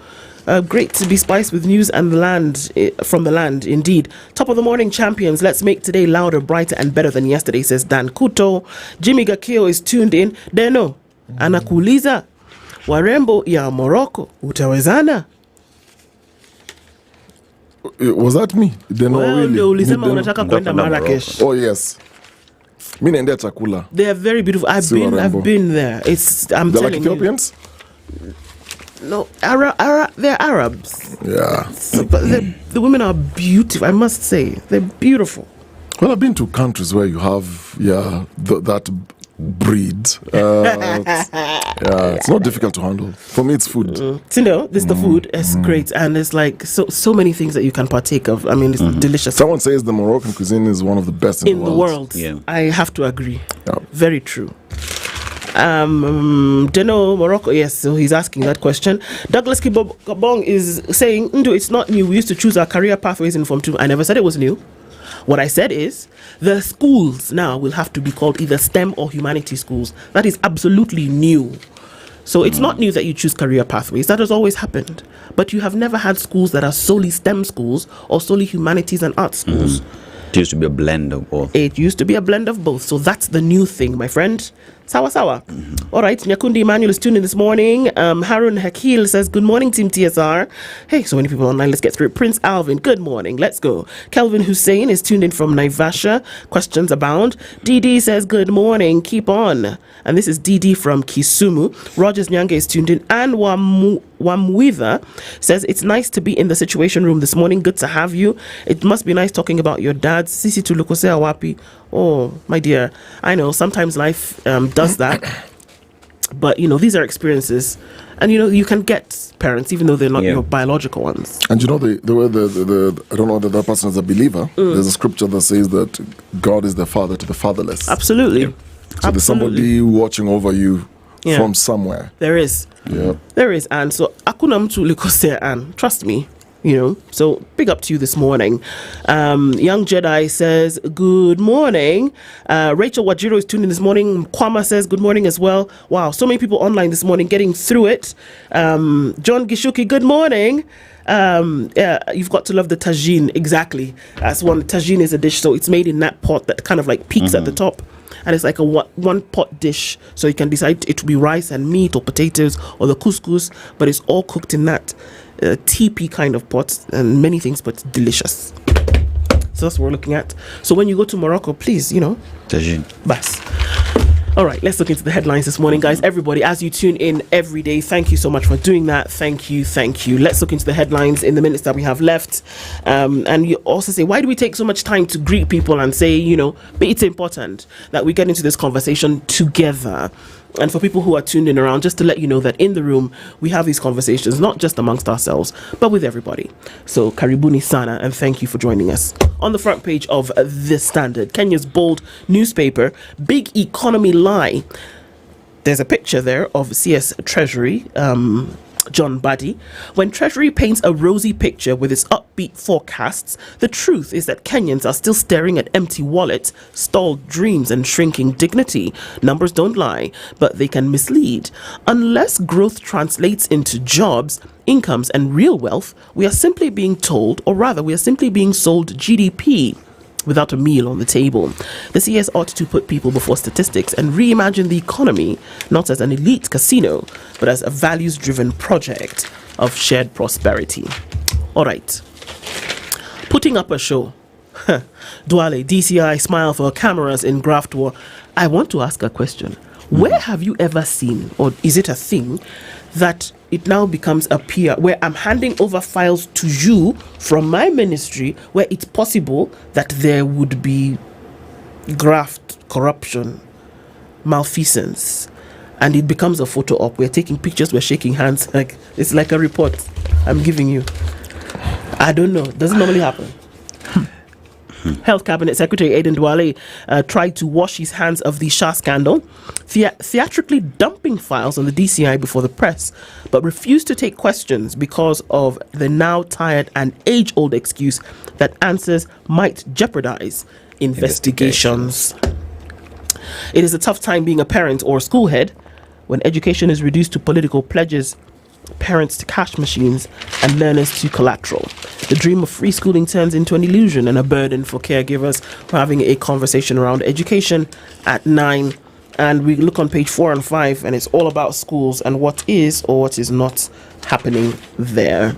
Great to be spiced with news and the land from the land, indeed. Top of the morning, champions. Let's make today louder, brighter, and better than yesterday, says Dan Kuto. Jimmy Gakio is tuned in. Deno, anakuuliza, warembo ya Morocco, utawezana? Was that me? Deno, really? Ulisema unataka kwenda Marrakesh. Oh, yes. Mi naendea chakula. They are very beautiful. I've been there. I'm They're telling like Ethiopians? you. No, they're Arabs. Yeah. But the women are beautiful, I must say. They're beautiful. Well, I've been to countries where you have, that breed. It's not difficult to handle. For me, it's food. So, this the food. It's great. And it's like so many things that you can partake of. I mean, it's delicious. Someone says the Moroccan cuisine is one of the best in the world. Yeah. I have to agree. Yeah. Very true. Deno Morocco, yes, so he's asking that question. Douglas Kibong is saying, Ndo, it's not new. We used to choose our career pathways in Form 2. I never said it was new. What I said is the schools now will have to be called either STEM or humanities schools. That is absolutely new. So it's not new that you choose career pathways. That has always happened. But you have never had schools that are solely STEM schools or solely humanities and arts schools. It used to be a blend of both. It used to be a blend of both. So that's the new thing, my friend. Sawa sawa. All right. Nyakundi Emmanuel is tuned in this morning. Harun Hakil says, good morning, Team TSR. Hey, so many people online. Let's get through it. Prince Alvin, good morning. Let's go. Kelvin Hussein is tuned in from Naivasha. Questions abound. DD says, good morning. Keep on. And this is DD from Kisumu. Rogers Nyange is tuned in. And Wamwitha says, it's nice to be in the Situation Room this morning. Good to have you. It must be nice talking about your dad. Sisi tulukosea wapi. Oh, my dear. I know sometimes life does that. But, these are experiences. And, you can get parents, even though they're not your biological ones. And, the way I don't know that that person is a believer. There's a scripture that says that God is the father to the fatherless. Absolutely. Yeah. So there's somebody watching over you from somewhere. There is. Yeah. There is. And so, akuna mtu likosea, and trust me. So big up to you this morning. Young Jedi says, good morning. Rachel Wajiro is tuned in this morning. Kwama says, good morning as well. Wow, so many people online this morning getting through it. John Gishuki, good morning. You've got to love the tagine. Exactly. That's one. Tagine is a dish, so it's made in that pot that kind of like peaks at the top. And it's like a one pot dish. So you can decide it to be rice and meat or potatoes or the couscous, but it's all cooked in that teepee kind of pot and many things, but delicious. So that's what we're looking at. So when you go to Morocco, please, Tagine. Bas. All right, let's look into the headlines this morning, guys. Everybody, as you tune in every day, thank you so much for doing that. Thank you. Let's look into the headlines in the minutes that we have left. And you also say, why do we take so much time to greet people and say, but it's important that we get into this conversation together. And for people who are tuned in around, just to let you know that in the room, we have these conversations, not just amongst ourselves, but with everybody. So, karibuni sana, and thank you for joining us. On the front page of The Standard, Kenya's bold newspaper, big economy lie. There's a picture there of CS Treasury John Buddy, when Treasury paints a rosy picture with its upbeat forecasts, the truth is that Kenyans are still staring at empty wallets, stalled dreams, and shrinking dignity. Numbers don't lie, but they can mislead. Unless growth translates into jobs, incomes, and real wealth, we are simply being told, or rather, we are simply being sold GDP without a meal on the table. The CS ought to put people before statistics and reimagine the economy not as an elite casino, but as a values-driven project of shared prosperity. All right. Putting up a show. Duale, DCI, smile for cameras in graft war. I want to ask a question. Where have you ever seen, or is it a thing, that it now becomes a peer where I'm handing over files to you from my ministry where it's possible that there would be graft, corruption, malfeasance, and it becomes a photo op. We're taking pictures, we're shaking hands, like it's like a report I'm giving you. I don't know. Doesn't normally happen. Health Cabinet Secretary Aden Duale tried to wash his hands of the Shah scandal, theatrically dumping files on the DCI before the press, but refused to take questions because of the now tired and age-old excuse that answers might jeopardize investigations. It is a tough time being a parent or a school head when education is reduced to political pledges, parents to cash machines, and learners to collateral. The dream of free schooling turns into an illusion and a burden for caregivers. We're having a conversation around education at 9, and we look on page 4 and 5, and it's all about schools and what is or what is not happening there.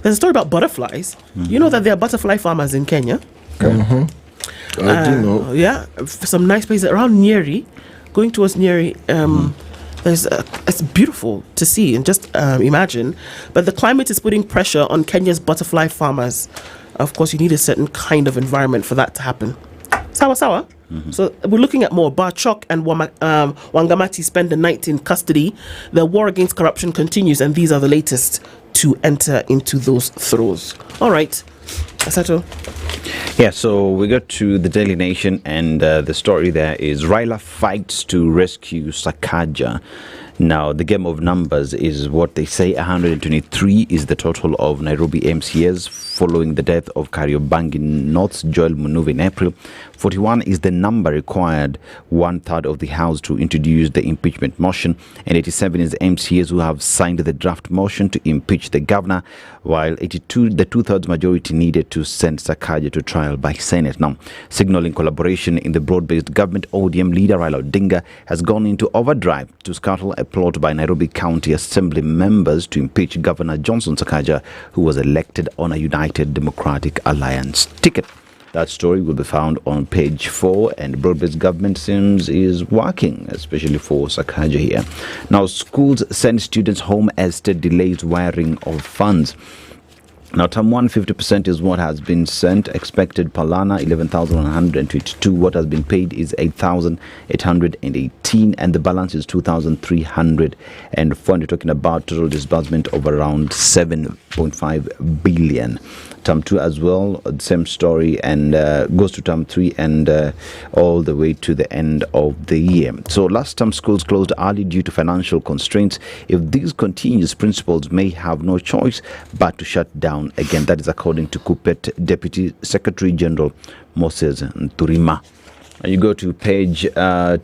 There's a story about butterflies. You know that there are butterfly farmers in Kenya? I do know. Yeah, some nice places around Njeri, going towards Njeri. It's beautiful to see and just imagine. But the climate is putting pressure on Kenya's butterfly farmers. Of course, you need a certain kind of environment for that to happen. Sawa. So we're looking at more. Barchok and Wangamati spend the night in custody. The war against corruption continues, and these are the latest to enter into those throes. All right, Aseto. Yeah, so we go to the Daily Nation, and the story there is Raila fights to rescue Sakaja. Now, the game of numbers is what they say. 123 is the total of Nairobi MCAs following the death of Kariobangi North's Joel Munuvi in April. 41 is the number required, 1/3 of the House to introduce the impeachment motion, and 87 is the MCAs who have signed the draft motion to impeach the governor, while 82, the 2/3 majority needed to send Sakaja to trial by Senate. Now, signaling collaboration in the broad-based government, ODM leader Raila Odinga has gone into overdrive to scuttle a plot by Nairobi County Assembly members to impeach Governor Johnson Sakaja, who was elected on a United Democratic Alliance ticket. That story will be found on page 4, and broad-based government seems is working, especially for Sakaja here. Now, schools send students home as state delays wiring of funds. Now, term 1, 50% is what has been sent. Expected Palana, 11,122. What has been paid is 8,818, and the balance is 2,304. We're talking about total disbursement of around 7.5 billion. Term 2 as well, same story, and goes to term 3 and all the way to the end of the year. So last term schools closed early due to financial constraints. If this continues, principals may have no choice but to shut down again. That is according to KUPPET Deputy Secretary General Moses Nturima. And you go to page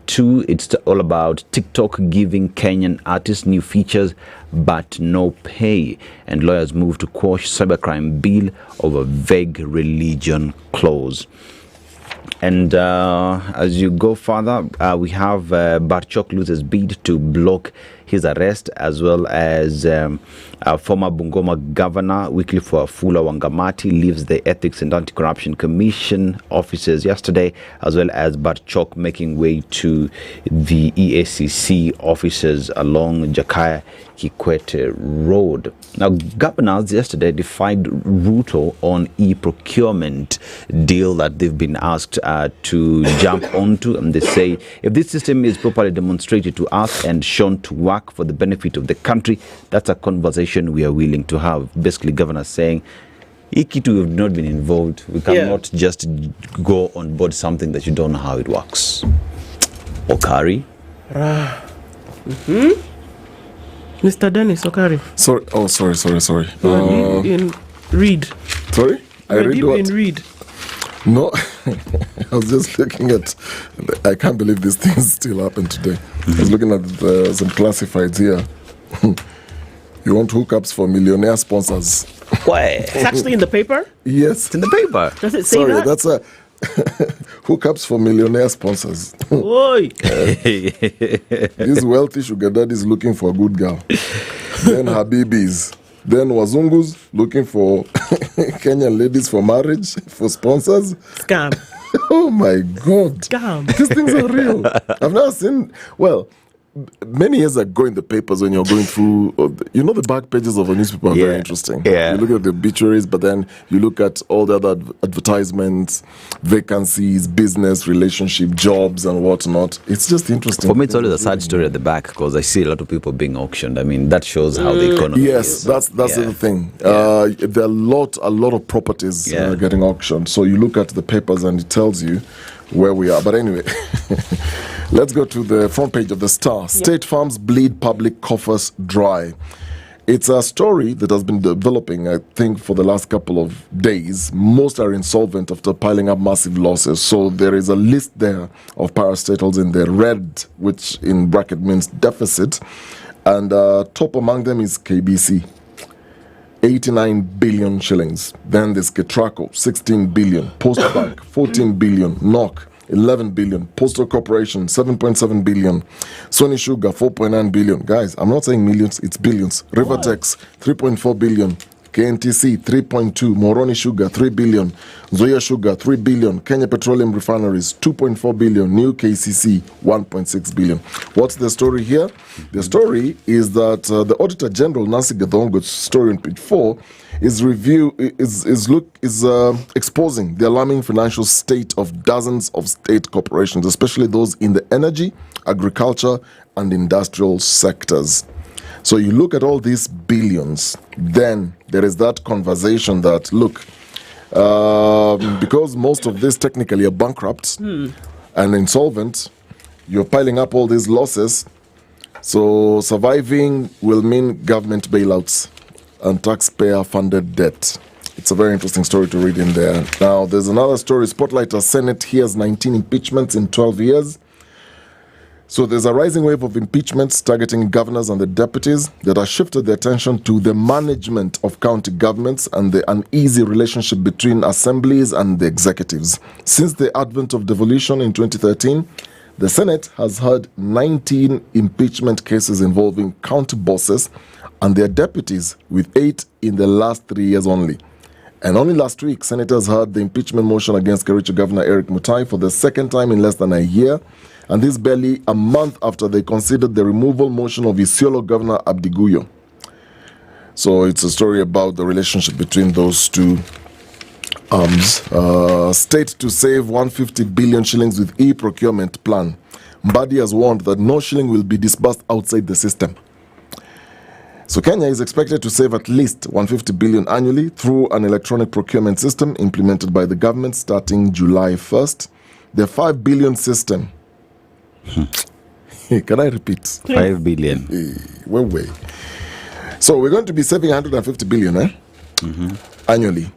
2, it's all about TikTok giving Kenyan artists new features but no pay, and lawyers move to quash cybercrime bill over vague religion clause. And as you go further, we have Barchok loses bid to block his arrest, as well as former Bungoma governor Wycliffe Wafula Wangamati leaves the Ethics and Anti-Corruption Commission offices yesterday, as well as Barchok making way to the EACC offices along Jakaya Kikwete Road. Now, governors yesterday defied Ruto on e-procurement deal that they've been asked to jump onto, and they say if this system is properly demonstrated to us and shown to work for the benefit of the country, that's a conversation we are willing to have. Basically, governors saying, Ikitu, we've not been involved. We cannot just go on board something that you don't know how it works. Okari. Mr. Dennis Okari. Sorry. Oh, sorry. Read. Sorry? I read what? Read. No, I was just looking at. I can't believe these things still happen today. I was looking at some classifieds here. You want hookups for millionaire sponsors? Why? It's actually in the paper? Yes. It's in the paper. Does it say Sorry, that? that's a hookups for millionaire sponsors. Oi. This wealthy sugar daddy is looking for a good girl. Then Habibis. Then Wazungus looking for Kenyan ladies for marriage, for sponsors. Scam. Oh my God. Scam. These things are real. I've never seen, well, many years ago in the papers when you're going through, the back pages of a newspaper are very interesting. Yeah. You look at the obituaries, but then you look at all the other advertisements, vacancies, business, relationship, jobs, and whatnot. It's just interesting. For me, it's always a sad story at the back because I see a lot of people being auctioned. I mean, that shows how the economy is. Yes, that's the thing. There are a lot of properties getting auctioned. So you look at the papers and it tells you where we are. But anyway, let's go to the front page of the Star. State farms bleed public coffers dry. It's a story that has been developing, I think, for the last couple of days. Most are insolvent after piling up massive losses. So there is a list there of parastatals in the red, which in bracket means deficit. And top among them is KBC. 89 billion shillings. Then there's Ketraco, 16 billion. Post Bank, 14 billion. NOC, 11 billion. Postal Corporation, 7.7 billion. Sony Sugar, 4.9 billion. Guys, I'm not saying millions, it's billions. Rivertex, 3.4 billion. KNTC, 3.2. Moroni Sugar, 3 billion. Zoya Sugar, 3 billion. Kenya Petroleum Refineries, 2.4 billion. New KCC, 1.6 billion. What's the story here? The story is that the Auditor General, Nancy Gathongo's story on page 4, is exposing the alarming financial state of dozens of state corporations, especially those in the energy, agriculture, and industrial sectors. So you look at all these billions, then there is that conversation that, look, because most of this technically are bankrupt and insolvent, you're piling up all these losses. So surviving will mean government bailouts and taxpayer-funded debt. It's a very interesting story to read in there. Now, there's another story. Spotlight, a Senate hears 19 impeachments in 12 years. So there's a rising wave of impeachments targeting governors and the deputies that have shifted their attention to the management of county governments and the uneasy relationship between assemblies and the executives. Since the advent of devolution in 2013, the Senate has heard 19 impeachment cases involving county bosses and their deputies, with 8 in the last 3 years only. And only last week, senators heard the impeachment motion against Kericho Governor Eric Mutai for the second time in less than a year, and this barely a month after they considered the removal motion of Isiolo Governor Abdi Guyo. So it's a story about the relationship between those two arms. State to save 150 billion shillings with e-procurement plan. Mbadi has warned that no shilling will be disbursed outside the system. So Kenya is expected to save at least 150 billion annually through an electronic procurement system implemented by the government starting July 1st. The 5 billion system. Can I repeat? 5 billion. Way. So we're going to be saving 150 billion annually.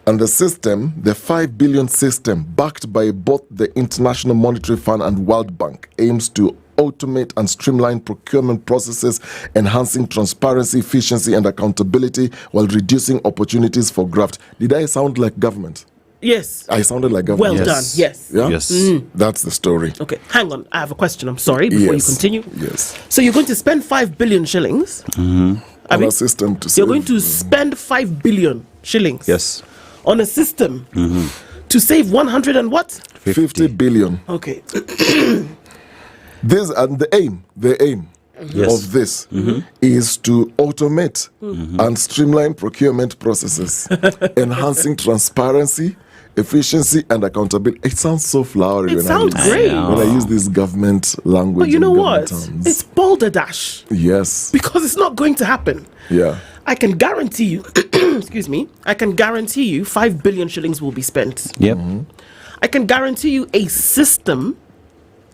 And the system, the 5 billion system, backed by both the International Monetary Fund and World Bank, aims to automate and streamline procurement processes, enhancing transparency, efficiency, and accountability while reducing opportunities for graft. Did I sound like government? Yes. I sounded like government. Well done. Yes. Yeah? Yes. That's the story. Okay, hang on. I have a question. I'm sorry, before you continue. Yes. So you're going to spend 5 billion shillings. On a system to save. You're going to spend 5 billion shillings. Yes. On a system to save 100 and what? 50 billion. Okay. This and the aim of this is to automate and streamline procurement processes, enhancing transparency, efficiency, and accountability. It sounds so flowery. It sounds great. When I use this government language. But you know what? Terms. It's balderdash. Yes. Because it's not going to happen. Yeah. I can guarantee you, excuse me, I can guarantee you 5 billion shillings will be spent. Yep. I can guarantee you a system,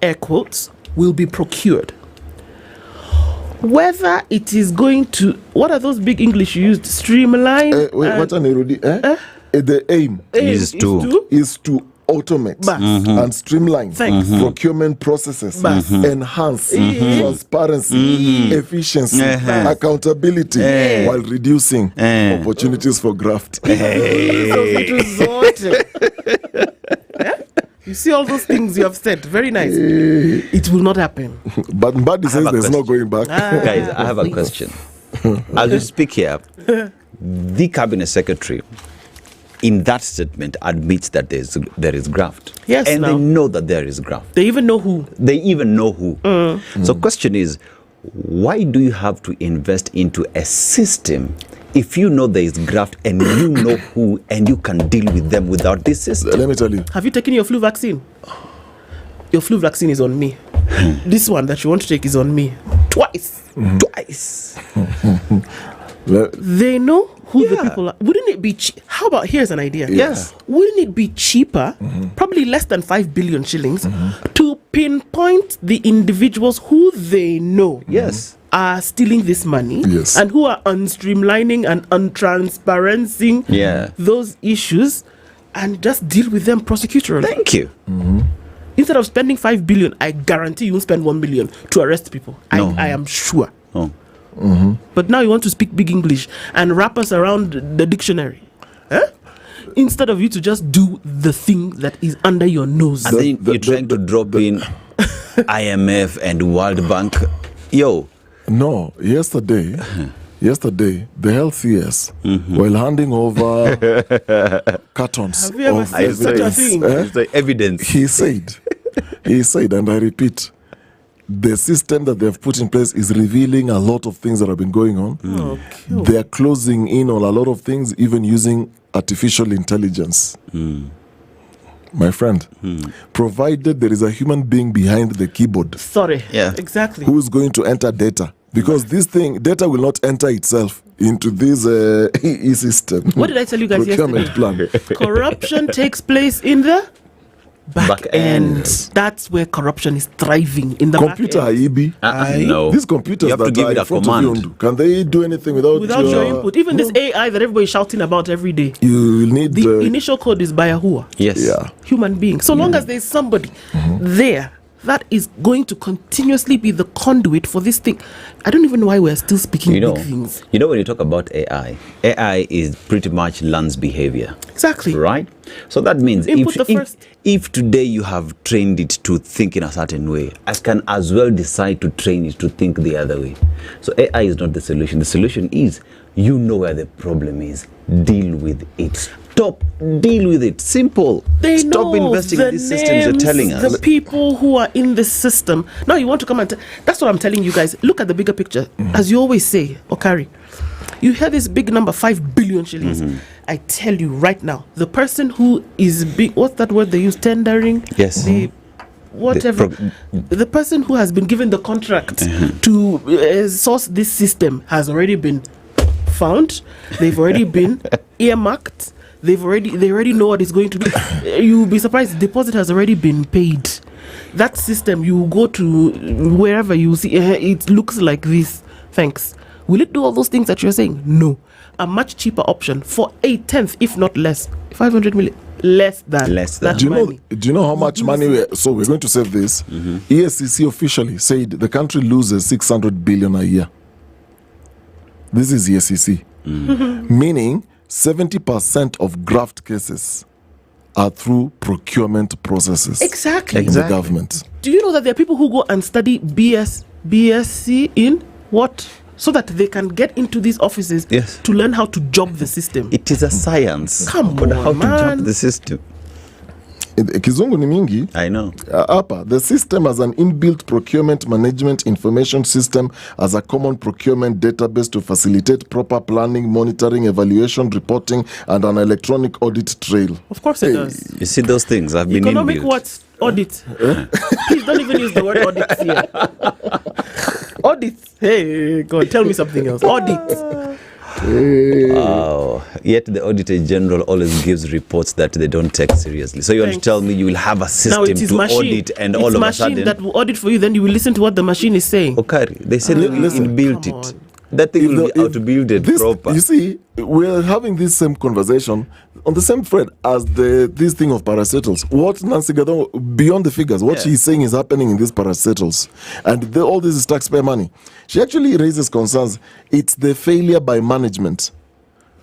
air quotes, will be procured. whether it is going to, what are those big English you used? Streamline. The aim is to automate and streamline procurement processes, enhance transparency, efficiency, accountability, while reducing opportunities for graft. You see all those things you have said. Very nice. It will not happen. But Mbadi says there's no going back. Guys, I have a question. As we speak here, the cabinet secretary in that statement admits that there is graft. Yes, and they know that there is graft. They even know who. So question is, why do you have to invest into a system if you know there is graft and you know who and you can deal with them without this system? Let me tell you. Have you taken your flu vaccine? Your flu vaccine is on me. This one that you want to take is on me. Twice. They know who the people are. Wouldn't it be how about, here's an idea. Yes. Wouldn't it be cheaper, probably less than 5 billion shillings, to pinpoint the individuals who they know are stealing this money and who are unstreamlining and untransparencing those issues, and just deal with them prosecutorially? Thank you. Instead of spending 5 billion, I guarantee you won't spend 1 million to arrest people. I am sure. But now you want to speak big English and wrap us around the dictionary. Instead of you to just do the thing that is under your nose. And then you're trying to drop in IMF and World Bank. No, yesterday, the health CS, while handing over cartons Have you ever seen such a thing? The evidence. He said, and I repeat, the system that they've put in place is revealing a lot of things that have been going on. They are closing in on a lot of things, even using artificial intelligence. My friend, provided there is a human being behind the keyboard. Exactly. Who is going to enter data? Because data will not enter itself into this e-system. What did I tell you guys procurement yesterday? plan. Corruption takes place in the back end. That's where corruption is thriving, in the computer back end. No. These computers you have to give it a command. Can they do anything without your input? Even this AI that everybody's shouting about every day. You will need the initial code is by a who? Human being. So long as there's somebody there that is going to continuously be the conduit for this thing. I don't even know why we're still speaking big things. You know, when you talk about AI is pretty much learns behavior. Exactly. Right? So that means if today you have trained it to think in a certain way, I can as well decide to train it to think the other way. So AI is not the solution. The solution is, you know where the problem is. Deal with it. Deal with it. Simple. Stop investing in these systems you're telling us. The people who are in the system. Now you want to come and that's what I'm telling you guys. Look at the bigger picture. As you always say, Okari, you hear this big number, 5 billion shillings. I tell you right now, the person who is big, what's that word they use? Tendering? Yes. The person who has been given the contract to source this system has already been found. They've already been earmarked. They already know what it's going to do. You'll be surprised. Deposit has already been paid. That system, you go to wherever you see it looks like this. Thanks. Will it do all those things that you're saying? No. A much cheaper option for a tenth, if not less, 500 million. Less than. Do you know how much money? So we're going to save this. ESCC officially said the country loses 600 billion a year. This is ESCC, meaning 70% of graft cases are through procurement processes. Exactly. In the government. Do you know that there are people who go and study BSc in what? So that they can get into these offices to learn how to job the system. It is a science. Come on, how to job the system. Kizungu ni mingi. I know. The system has an inbuilt procurement management information system as a common procurement database to facilitate proper planning, monitoring, evaluation, reporting, and an electronic audit trail. Of course it does. You see those things have been economic inbuilt. What? Audit. Please don't even use the word audit here. Audit. Hey, God, tell me something else. Audit. Wow. Yet the Auditor General always gives reports that they don't take seriously. So you want to tell me you will have a system to audit and all of a sudden... It's machine that will audit for you, then you will listen to what the machine is saying. Okari, they said inbuilt it. That thing will be out-built proper. You see, we're having this same conversation on the same thread as this thing of parastatals. What Nancy Gadon, beyond the figures, what she's saying is happening in these parastatals. And all this is taxpayer money. She actually raises concerns. It's the failure by management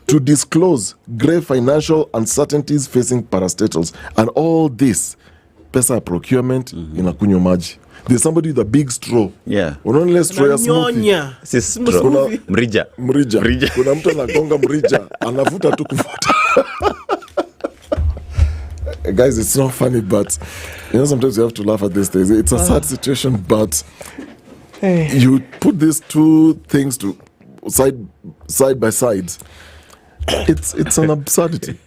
to disclose grave financial uncertainties facing parastatals. And all this, pesa procurement in Akunyo Maji. There's somebody with a big straw. Yeah. Unaona straw ya smoothie. Si straw. Mrija. Kuna mtu anagonga mrija, anavuta tu kuvuta. Guys, it's not funny, but sometimes you have to laugh at these things. It's a sad situation, but you put these two things to side by side. It's an absurdity.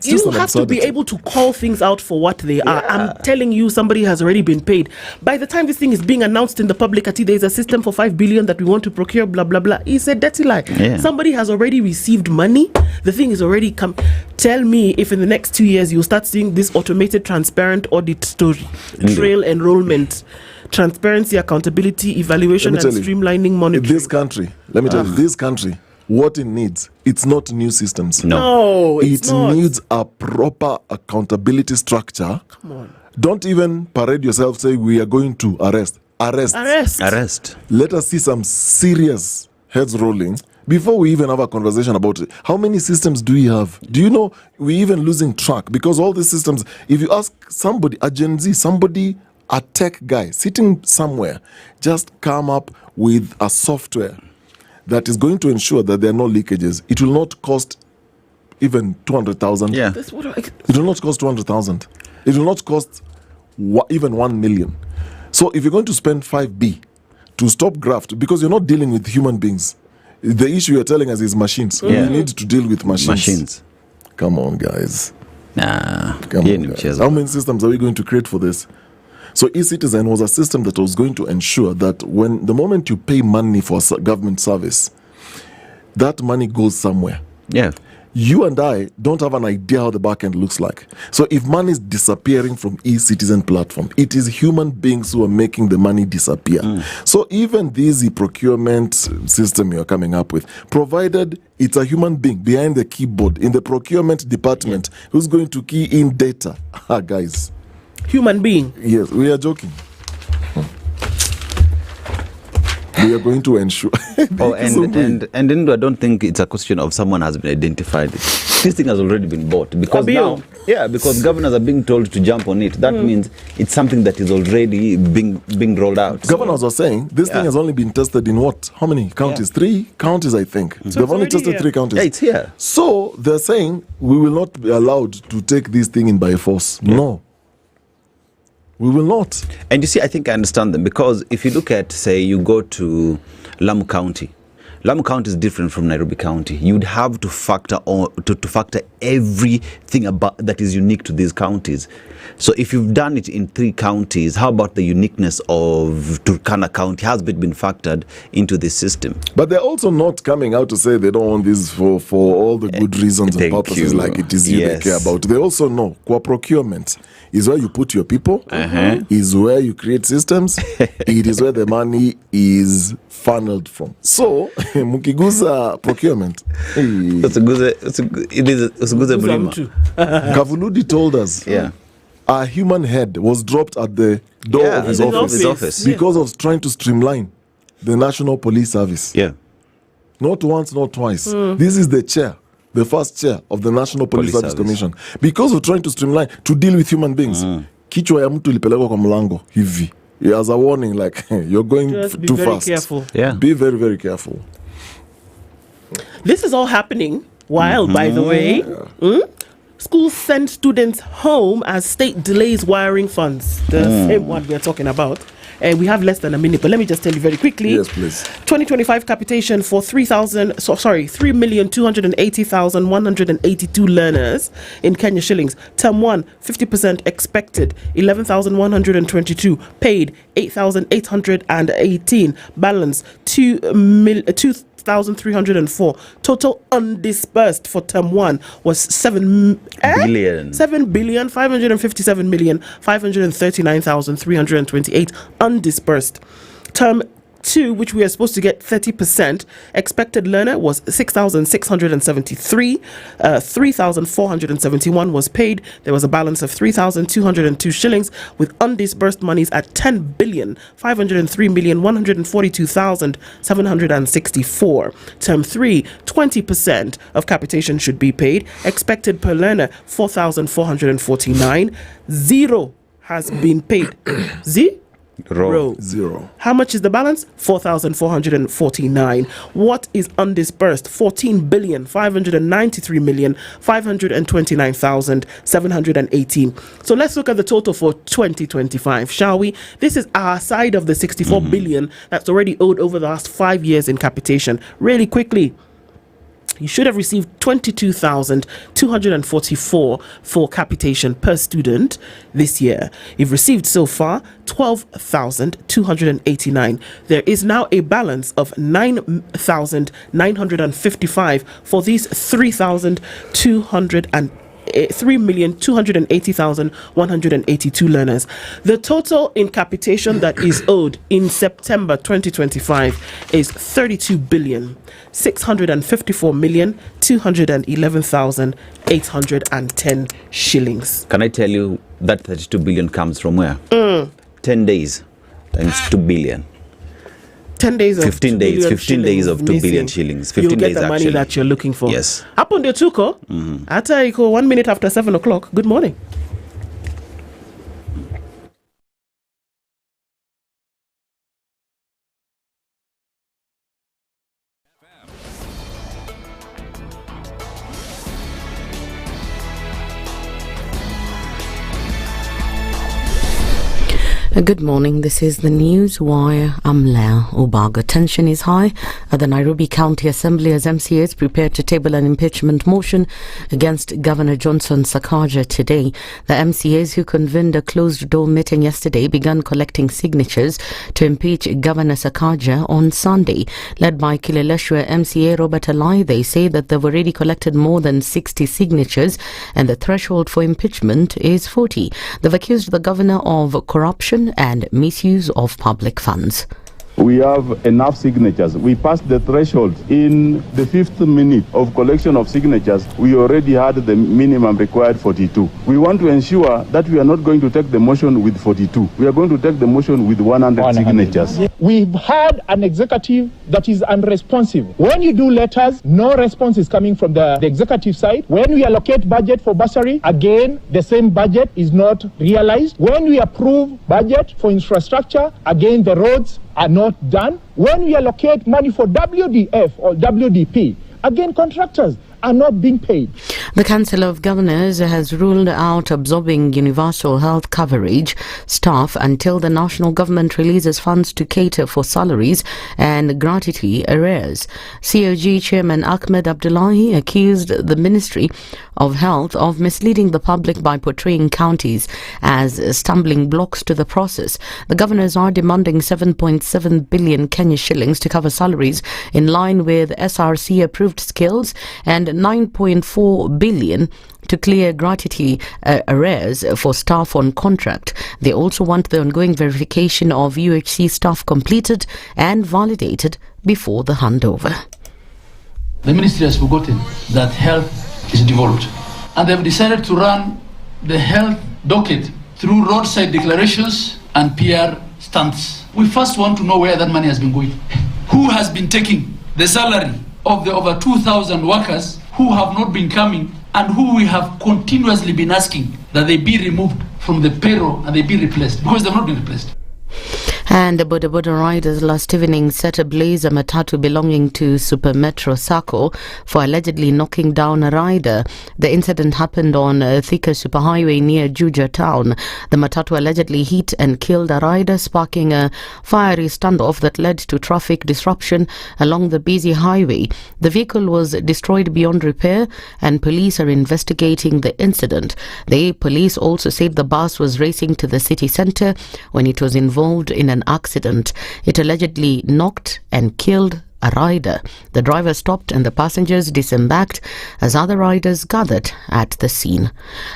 You have to be able to call things out for what they are. I'm telling you, somebody has already been paid. By the time this thing is being announced in the public, there's a system for 5 billion that we want to procure, blah, blah, blah. It's a dirty lie. Yeah. Somebody has already received money. The thing is already come. Tell me if in the next 2 years you'll start seeing this automated, transparent audit story, trail enrollment, transparency, accountability, evaluation, and streamlining monitoring. This country, let me tell you, this country, what it needs, it's not new systems. No, it needs a proper accountability structure. Come on. Don't even parade yourself, say we are going to arrest. Let us see some serious heads rolling before we even have a conversation about it. How many systems do we have? Do you know we're even losing track? Because all these systems, if you ask somebody, a Gen Z, somebody, a tech guy sitting somewhere, just come up with a software that is going to ensure that there are no leakages. It will not cost even 200,000. Yeah. It will not cost 200,000. It will not cost even 1 million. So if you're going to spend 5B to stop graft, because you're not dealing with human beings, the issue you're telling us is machines. You need to deal with machines. Come on, guys. Come on, guys. How many systems are we going to create for this? So eCitizen was a system that was going to ensure that when the moment you pay money for a government service, that money goes somewhere. Yeah. You and I don't have an idea how the back end looks like. So if money is disappearing from eCitizen platform, it is human beings who are making the money disappear. So even this e-procurement system you're coming up with, provided it's a human being behind the keyboard in the procurement department who's going to key in data. Guys. Human being. Yes, we are joking. We are going to ensure. and I don't think it's a question of someone has been identified. This thing has already been bought because because governors are being told to jump on it. That means it's something that is already being rolled out. Governors are saying this thing has only been tested in what? How many counties? 3 counties, I think. So they've only tested 3 counties. Yeah, it's here. So they're saying we will not be allowed to take this thing in by force. No. We will not. And you see, I think I understand them because if you look at, say, you go to Lamu County. Lamu County is different from Nairobi County. You'd have to factor everything about that is unique to these counties. So if you've done it in 3 counties, how about the uniqueness of Turkana County? Has it been factored into this system? But they're also not coming out to say they don't want this for all the good reasons and purposes like it is you they care about. They also know procurement is where you put your people, is where you create systems, it is where the money is funneled from. So, mukiguza procurement. Kavuludi told us a human head was dropped at the door of his office because of trying to streamline the National Police Service. Yeah. Not once, not twice. This is the chair, the first chair of the National Police Service Commission. Because of trying to streamline, to deal with human beings. Kichwa ya mtu ilipelekwa kwa mlango hivi. As a warning, like, you're going too fast. Careful. Yeah. Be very, very careful. This is all happening while, by the way, schools send students home as state delays wiring funds. The same one we're talking about. We have less than a minute, but let me just tell you very quickly. Yes, please. 2025 capitation for 3,380,182 learners in Kenya shillings. Term 1, 50% expected, 11,122. Paid, 8,818. Balance, 2,700,000. 6,304. Total undisbursed for term 1 was 7,557,539,328 undisbursed. Term 2, which we are supposed to get 30%, expected learner was 6,673. 3,471 was paid. There was a balance of 3,202 shillings, with undisbursed monies at 10,503,142,764. Term 3, 20% of capitation should be paid. Expected per learner 4,449. Zero has been paid. Zero. How much is the balance? 4,449. What is undisbursed? 14,593,529,718. So let's look at the total for 2025, shall we? This is our side of the 64 billion that's already owed over the last 5 years in capitation. Really quickly, you should have received 22,244 for capitation per student this year. You've received so far 12,289. There is now a balance of 9,955 for these 3,280,182 learners. The total in capitation that is owed in September 2025 is 32,654,211,810 shillings. Can I tell you that 32 billion comes from where? 10 days times 2 billion. 10 days of 15 days, 15 days of 2 billion missing. shillings. 15 You'll get days the money actually. that you're looking for. Yes. Up on the Tuko, Ata iko 1 minute after 7 o'clock. Good morning. Good morning. This is the News Wire. I'm Lao Obaga. Tension is high at the Nairobi County Assembly as MCAs prepare to table an impeachment motion against Governor Johnson Sakaja today. The MCAs who convened a closed-door meeting yesterday began collecting signatures to impeach Governor Sakaja on Sunday. Led by Kileleshwa MCA Robert Alai, they say that they've already collected more than 60 signatures and the threshold for impeachment is 40. They've accused the governor of corruption and misuse of public funds. We have enough signatures. We passed the threshold. In the 5th minute of collection of signatures, we already had the minimum required 42. We want to ensure that we are not going to take the motion with 42. We are going to take the motion with 100 signatures. We've had an executive that is unresponsive. When you do letters, no response is coming from the executive side. When we allocate budget for bursary, again, the same budget is not realized. When we approve budget for infrastructure, again, the roads are not done. When we allocate money for WDF or WDP, again, contractors are not being paid. The Council of Governors has ruled out absorbing universal health coverage staff until the national government releases funds to cater for salaries and gratuity arrears. COG Chairman Ahmed Abdullahi accused the Ministry of Health of misleading the public by portraying counties as stumbling blocks to the process. The governors are demanding 7.7 billion Kenya shillings to cover salaries in line with SRC approved skills and 9.4 billion to clear gratuity arrears for staff on contract. They also want the ongoing verification of UHC staff completed and validated before the handover. The ministry has forgotten that health is devolved, and they've decided to run the health docket through roadside declarations and PR stunts. We first want to know where that money has been going. Who has been taking the salary of the over 2,000 workers who have not been coming and who we have continuously been asking that they be removed from the payroll and they be replaced, because they've not been replaced. And the Boda riders last evening set ablaze a matatu belonging to Super Metro Sacco for allegedly knocking down a rider. The incident happened on Thika Superhighway near Juja town. The matatu allegedly hit and killed a rider, sparking a fiery standoff that led to traffic disruption along the busy highway. The vehicle was destroyed beyond repair and police are investigating the incident. The police also said the bus was racing to the city centre when it was involved in an accident. It allegedly knocked and killed a rider. The driver stopped and the passengers disembarked as other riders gathered at the scene.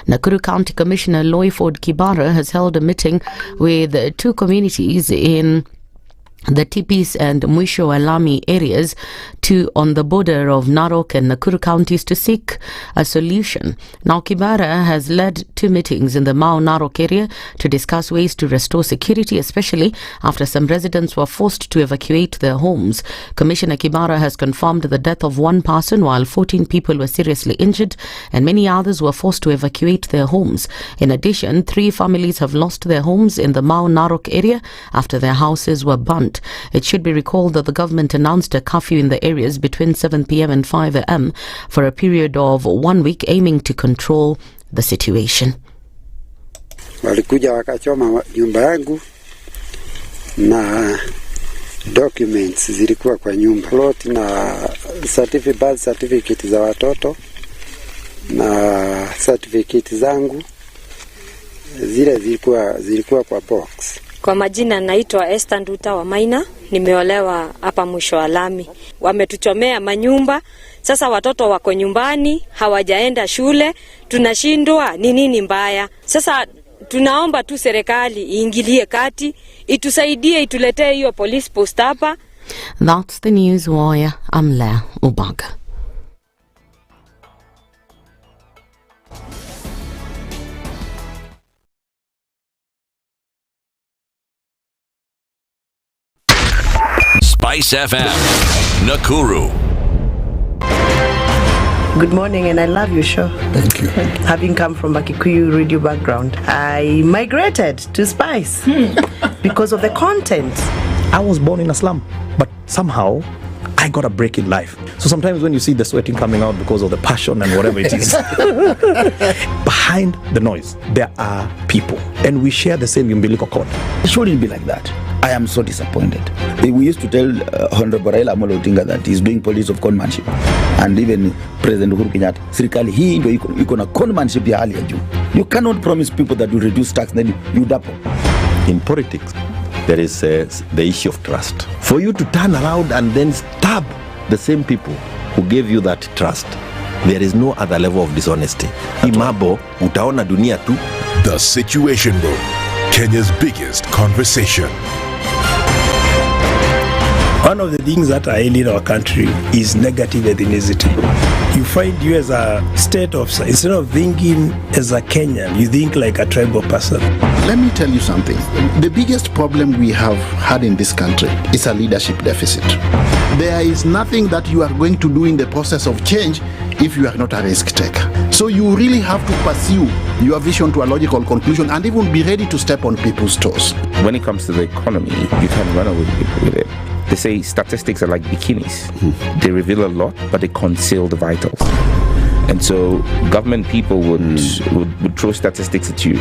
Nakuru County Commissioner Loyford Kibara has held a meeting with two communities in the Tipis and Mwisho Alami areas on the border of Narok and Nakuru counties to seek a solution. Now, Kibara has led two meetings in the Mau Narok area to discuss ways to restore security, especially after some residents were forced to evacuate their homes. Commissioner Kibara has confirmed the death of one person while 14 people were seriously injured and many others were forced to evacuate their homes. In addition, 3 families have lost their homes in the Mau Narok area after their houses were burnt. It should be recalled that the government announced a curfew in the areas between 7 p.m. and 5 a.m. for a period of 1 week, aiming to control the situation. Walikuja wakachoma nyumba yangu na documents zilikuwa kwa nyumba, plot na birth certificate za watoto na certificate zangu zile zilikuwa kwa box. Kwa majina naitwa Esther Nduta wa Maina, nimeolewa hapa Mwisho Alami. Wametuchomea manyumba, sasa watoto wako nyumbani, hawajaenda shule, tunashindwa ni nini mbaya. Sasa tunaomba tu serikali iingilie kati, itusaidie, ituletee hiyo police post hapa. That's the news wire. I'm Lea Ubaga. SpiceFM, Nakuru. Good morning, and I love your show. Thank you. Having come from a Kikuyu radio background, I migrated to Spice because of the content. I was born in a slum, but somehow I got a break in life. So sometimes when you see the sweating coming out because of the passion and whatever it is, behind the noise, there are people, and we share the same umbilical cord. It shouldn't be like that. I am so disappointed. We used to tell Honorable Raila Amolo Odinga that he's doing politics of conmanship, and even President Uhuru Kenyatta, serikali hii ndio iko na conmanship ya hali ya juu. You cannot promise people that you reduce tax then you double. In politics, there is the issue of trust. For you to turn around and then stab the same people who gave you that trust, there is no other level of dishonesty. Imabo, utaona dunia tu. The Situation Room, Kenya's biggest conversation. One of the things that are ailing our country is negative ethnicity. You find you as a state officer, instead of thinking as a Kenyan, you think like a tribal person. Let me tell you something. The biggest problem we have had in this country is a leadership deficit. There is nothing that you are going to do in the process of change if you are not a risk taker. So you really have to pursue your vision to a logical conclusion and even be ready to step on people's toes. When it comes to the economy, you can run away with it. They say statistics are like bikinis. They reveal a lot, but they conceal the vitals. And so government people would throw statistics at you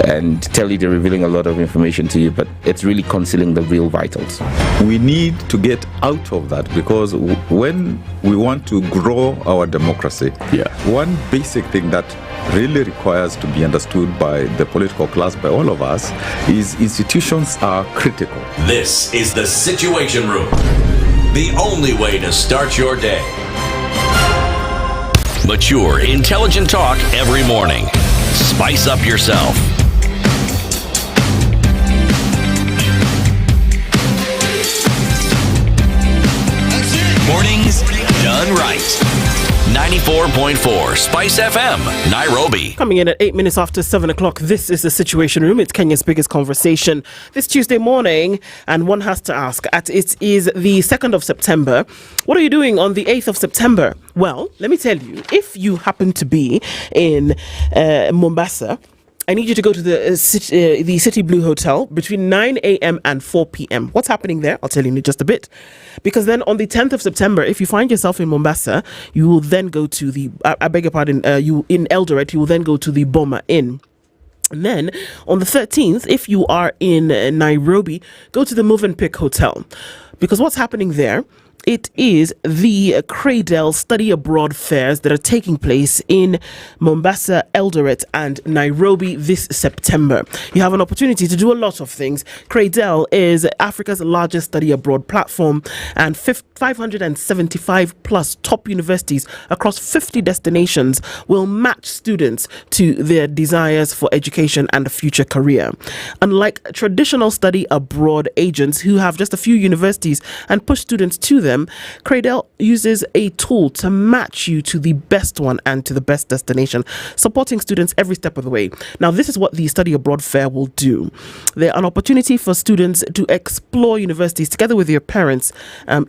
and tell you they're revealing a lot of information to you, but it's really concealing the real vitals. We need to get out of that, because when we want to grow our democracy, one basic thing that really requires to be understood by the political class, by all of us, is institutions are critical. This is the Situation Room, the only way to start your day. Mature, intelligent talk every morning. Spice up yourself. Mornings done right. 94.4 Spice FM, Nairobi. Coming in at 8 minutes after 7 o'clock, this is the Situation Room. It's Kenya's biggest conversation this Tuesday morning, and one has to ask, it is the 2nd of September. What are you doing on the 8th of September? Well, let me tell you, if you happen to be in Mombasa, I need you to go to the City Blue Hotel between 9 a.m. and 4 p.m. What's happening there? I'll tell you in just a bit. Because then on the 10th of September, if you find yourself in Mombasa, you will then go to the, I beg your pardon, you in Eldoret, you will then go to the Boma Inn. And then on the 13th, if you are in Nairobi, go to the Move and Pick Hotel. Because what's happening there it is the Cradle Study Abroad fairs that are taking place in Mombasa, Eldoret and Nairobi this September. You have an opportunity to do a lot of things. Cradle is Africa's largest study abroad platform, and 575 plus top universities across 50 destinations will match students to their desires for education and a future career. Unlike traditional study abroad agents who have just a few universities and push students to them, Cradle uses a tool to match you to the best one and to the best destination, supporting students every step of the way. Now, this is what the Study Abroad Fair will do. They're an opportunity for students to explore universities together with their parents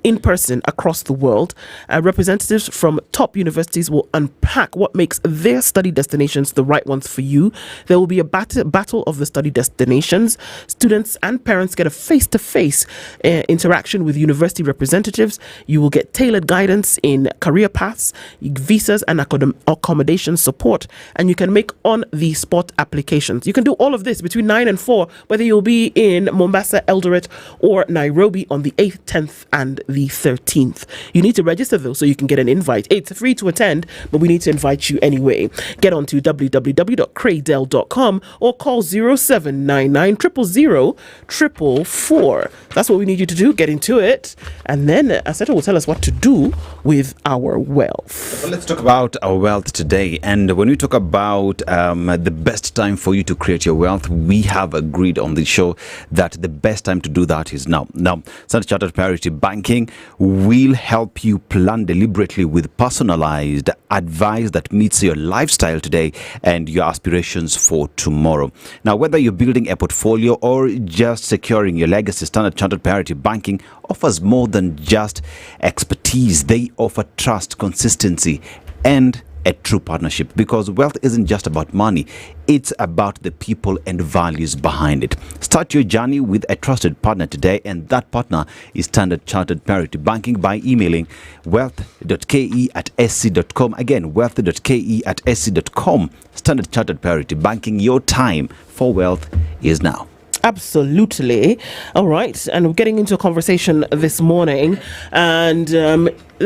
in person across the world. Representatives from top universities will unpack what makes their study destinations the right ones for you. There will be a battle of the study destinations. Students and parents get a face-to-face interaction with university representatives. You will get tailored guidance in career paths, visas and accommodation support, and you can make on-the-spot applications. You can do all of this between 9 and 4, whether you'll be in Mombasa, Eldoret or Nairobi on the 8th, 10th and the 13th. You need to register though so you can get an invite. It's free to attend, but we need to invite you anyway. Get on to www.cradle.com or call 0799 000 444. That's what we need you to do. Get into it, and then Aseto will tell us what to do with our wealth. Well, let's talk about our wealth today. And when we talk about the best time for you to create your wealth, we have agreed on the show that the best time to do that is now. Now, Standard Chartered Priority Banking will help you plan deliberately with personalized advice that meets your lifestyle today and your aspirations for tomorrow. Now, whether you're building a portfolio or just securing your legacy, Standard Chartered Priority Banking offers more than just expertise. They offer trust, consistency, and a true partnership, because wealth isn't just about money, it's about the people and values behind it. Start your journey with a trusted partner today, and that partner is Standard Chartered Priority Banking by emailing wealth.ke@sc.com. Again, wealth.ke@sc.com. Standard Chartered Priority Banking, your time for wealth is now. Absolutely. All right. And we're getting into a conversation this morning, and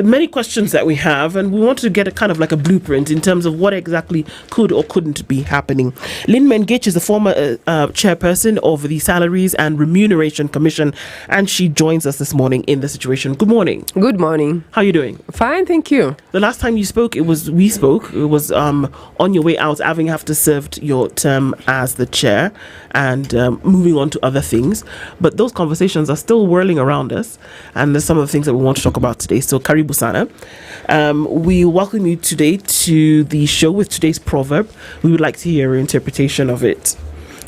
many questions that we have, and we want to get a kind of like a blueprint in terms of what exactly could or couldn't be happening. Lynn Mengich is the former chairperson of the Salaries and Remuneration Commission, and she joins us this morning in the situation. Good morning. Good morning. How are you doing? Fine, thank you. The last time we spoke, it was on your way out, having after served your term as the chair and moving on to other things. But those conversations are still whirling around us, and there's some of the things that we want to talk about today. So, Karibu Sana. We welcome you today to the show with today's proverb. We would like to hear your interpretation of it.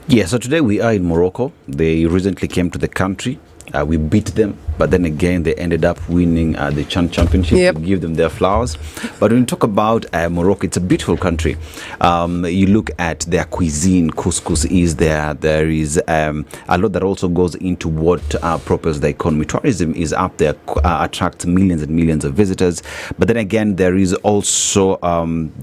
Yeah, so today we are in Morocco. They recently came to the country. We beat them, but then again they ended up winning the Chan Championship. Yep. We give them their flowers. But when you talk about Morocco, it's a beautiful country. You look at their cuisine, couscous is there. There is a lot that also goes into what propels the economy. Tourism is up there, attracts millions and millions of visitors. But then again, there is also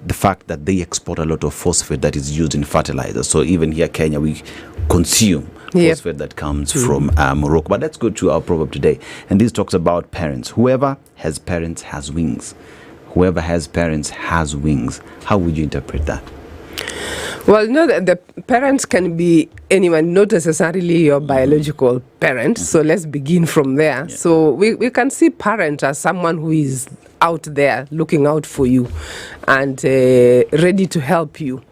the fact that they export a lot of phosphate that is used in fertilizer. So even here, Kenya, we consume phosphate that comes from Morocco. But let's go to our proverb today. And this talks about parents. Whoever has parents has wings. Whoever has parents has wings. How would you interpret that? Well, no, the parents can be anyone, not necessarily your biological parents. So let's begin from there. Yeah. So we can see parent as someone who is out there looking out for you and ready to help you.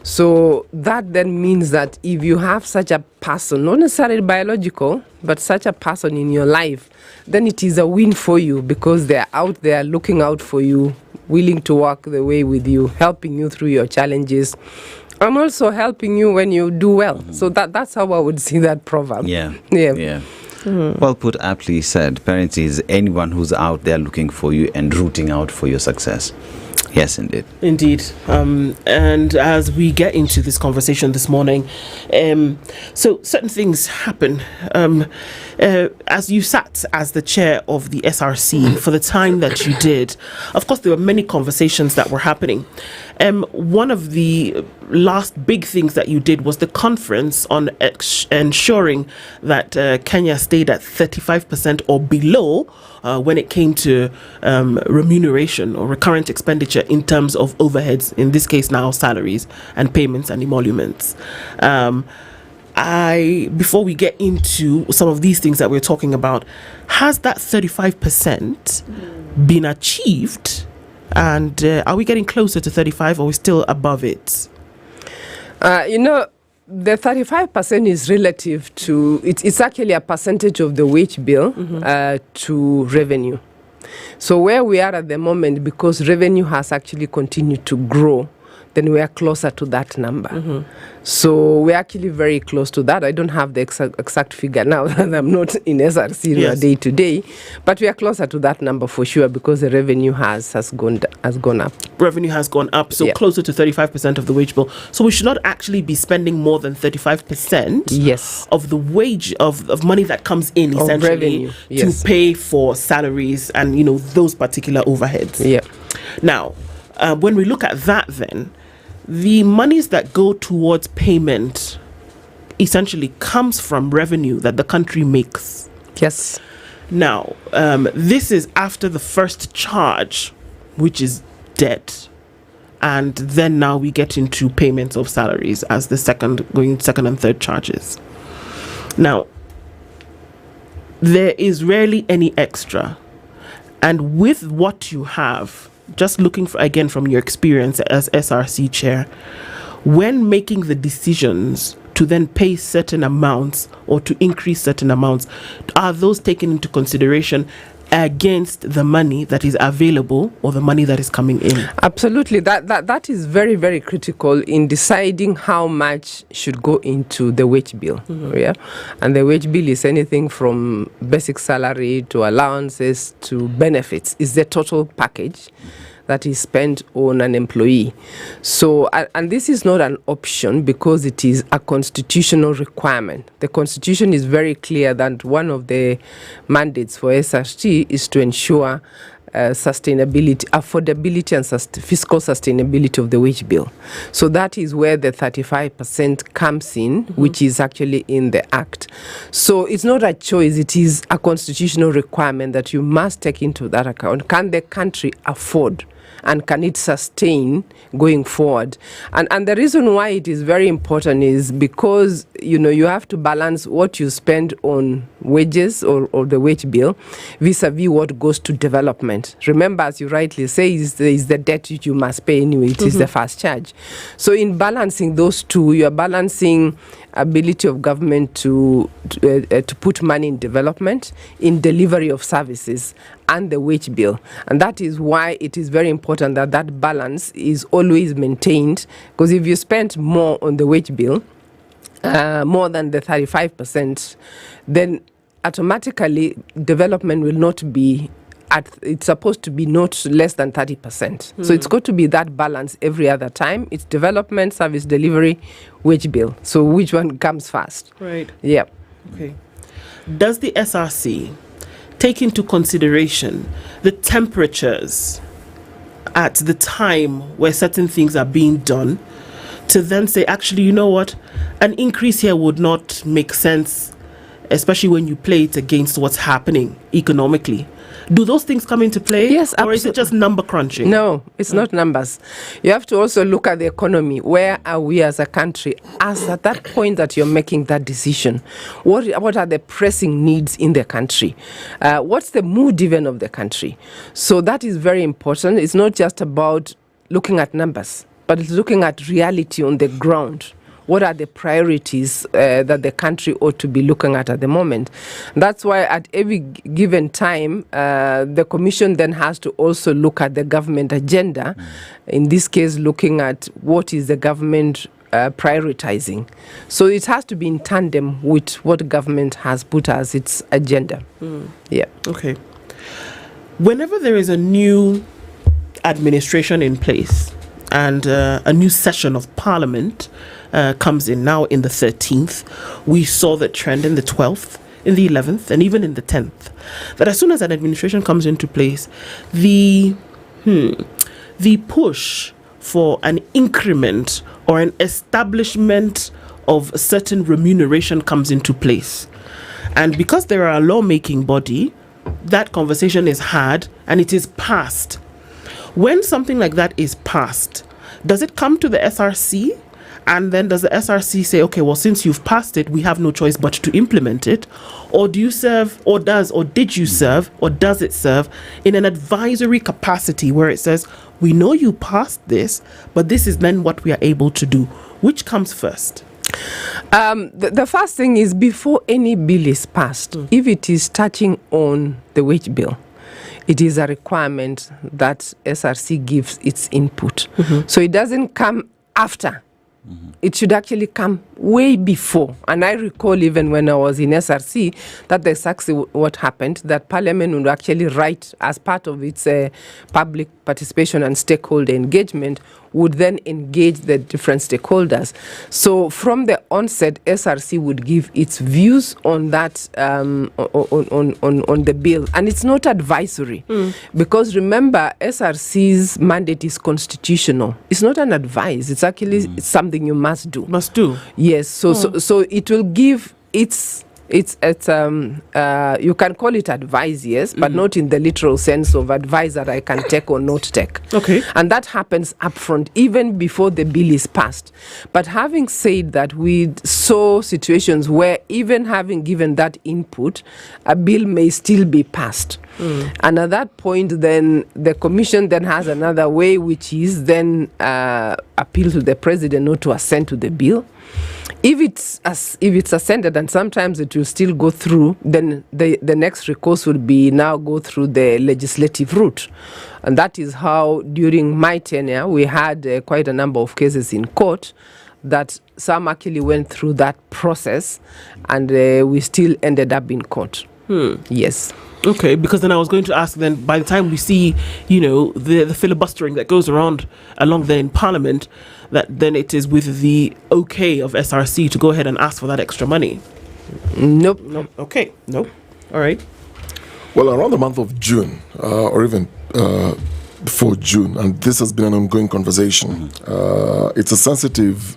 So that then means that if you have such a person, not necessarily biological, but such a person in your life, then it is a win for you because they're out there looking out for you, willing to walk the way with you, helping you through your challenges, and also helping you when you do well. So that's how I would see that proverb. Yeah. Mm-hmm. Well put, aptly said. Parents is anyone who's out there looking for you and rooting out for your success. Yes, indeed. Indeed. And as we get into this conversation this morning, so certain things happen. As you sat as the chair of the SRC for the time that you did, of course, there were many conversations that were happening. One of the last big things that you did was the conference on ensuring that Kenya stayed at 35% or below when it came to remuneration or recurrent expenditure in terms of overheads, in this case now salaries and payments and emoluments. Before we get into some of these things that we're talking about, has that 35% been achieved? And are we getting closer to 35 or are we still above it? The 35% is relative to, it's actually a percentage of the wage bill to revenue. So where we are at the moment, because revenue has actually continued to grow, then we are closer to that number. So we're actually very close to that. I don't have the exact figure now, and I'm not in SRC day to day, but we are closer to that number for sure because the revenue has gone up. Revenue has gone up, so closer to 35% of the wage bill. So we should not actually be spending more than 35% of the wage of money that comes in essentially to pay for salaries and those particular overheads. Now, when we look at that, then the monies that go towards payment essentially comes from revenue that the country makes. Yes. Now, this is after the first charge, which is debt. And then now we get into payments of salaries as the second and third charges. Now, there is rarely any extra. And with what you have, just looking for, again, from your experience as SRC chair, when making the decisions to then pay certain amounts or to increase certain amounts, are those taken into consideration against the money that is available or the money that is coming in? Absolutely. That is very, very critical in deciding how much should go into the wage bill. And the wage bill is anything from basic salary to allowances to benefits. It's the total package that is spent on an employee. So, and this is not an option because it is a constitutional requirement. The Constitution is very clear that one of the mandates for SRC is to ensure sustainability, affordability and fiscal sustainability of the wage bill. So that is where the 35% comes in, which is actually in the Act. So it's not a choice, it is a constitutional requirement that you must take into that account. Can the country afford and can it sustain going forward? And the reason why it is very important is because, you have to balance what you spend on wages or the wage bill vis-a-vis what goes to development. Remember, as you rightly say, is the debt you must pay anyway. It is the first charge. So in balancing those two, you are balancing ability of government to put money in development, in delivery of services, and the wage bill. And that is why it is very important that that balance is always maintained, because if you spend more on the wage bill, more than the 35%, then automatically development will not be it's supposed to be not less than 30%. So it's got to be that balance every other time. It's development, service delivery, wage bill. So which one comes first? Right. Yeah. Okay. Does the SRC take into consideration the temperatures at the time where certain things are being done to then say, actually, you know what, an increase here would not make sense, especially when you play it against what's happening economically? Do those things come into play? Yes, absolutely. Or is it just number crunching? No, it's not numbers. You have to also look at the economy. Where are we as a country? As at that point that you're making that decision, what are the pressing needs in the country? What's the mood even of the country? So that is very important. It's not just about looking at numbers, but it's looking at reality on the ground. What are the priorities that the country ought to be looking at the moment? That's why at every given time, the Commission then has to also look at the government agenda. In this case, looking at what is the government prioritizing. So it has to be in tandem with what government has put as its agenda. Yeah. Okay. Whenever there is a new administration in place and a new session of Parliament comes in now in the 13th, we saw the trend in the 12th, in the 11th, and even in the 10th, that as soon as an administration comes into place, the push for an increment or an establishment of certain remuneration comes into place. And because they are a lawmaking body, that conversation is had and it is passed. When something like that is passed, does it come to the SRC? And then does the SRC say, okay, well, since you've passed it, we have no choice but to implement it? Or do you serve, or did you serve, or does it serve in an advisory capacity where it says, we know you passed this, but this is then what we are able to do? Which comes first? The first thing is, before any bill is passed, if it is touching on the wage bill, it is a requirement that SRC gives its input. So it doesn't come after. It should actually come way before. And I recall even when I was in SRC, that that's exactly what happened, that Parliament would actually write, as part of its public participation and stakeholder engagement, would then engage the different stakeholders. So from the onset, SRC would give its views on that, on the bill. And it's not advisory, because remember, SRC's mandate is constitutional. It's not an advice. It's actually something you must do. Must do. Yes. So it will give its you can call it advice, yes, but not in the literal sense of advice that I can take or not take. Okay. And that happens upfront, even before the bill is passed. But having said that, we saw situations where even having given that input, a bill may still be passed. And at that point, then the commission then has another way, which is then appeal to the president not to assent to the bill. If it's ascended, and sometimes it will still go through, then the next recourse would be now go through the legislative route. And that is how, during my tenure, we had quite a number of cases in court that some actually went through that process, and we still ended up in court. Yes. Okay, because then I was going to ask, then by the time we see, the filibustering that goes around along there in Parliament, that then it is with the okay of SRC to go ahead and ask for that extra money. Nope. Okay. Nope. All right. Well, around the month of June, or even before June, and this has been an ongoing conversation. It's a sensitive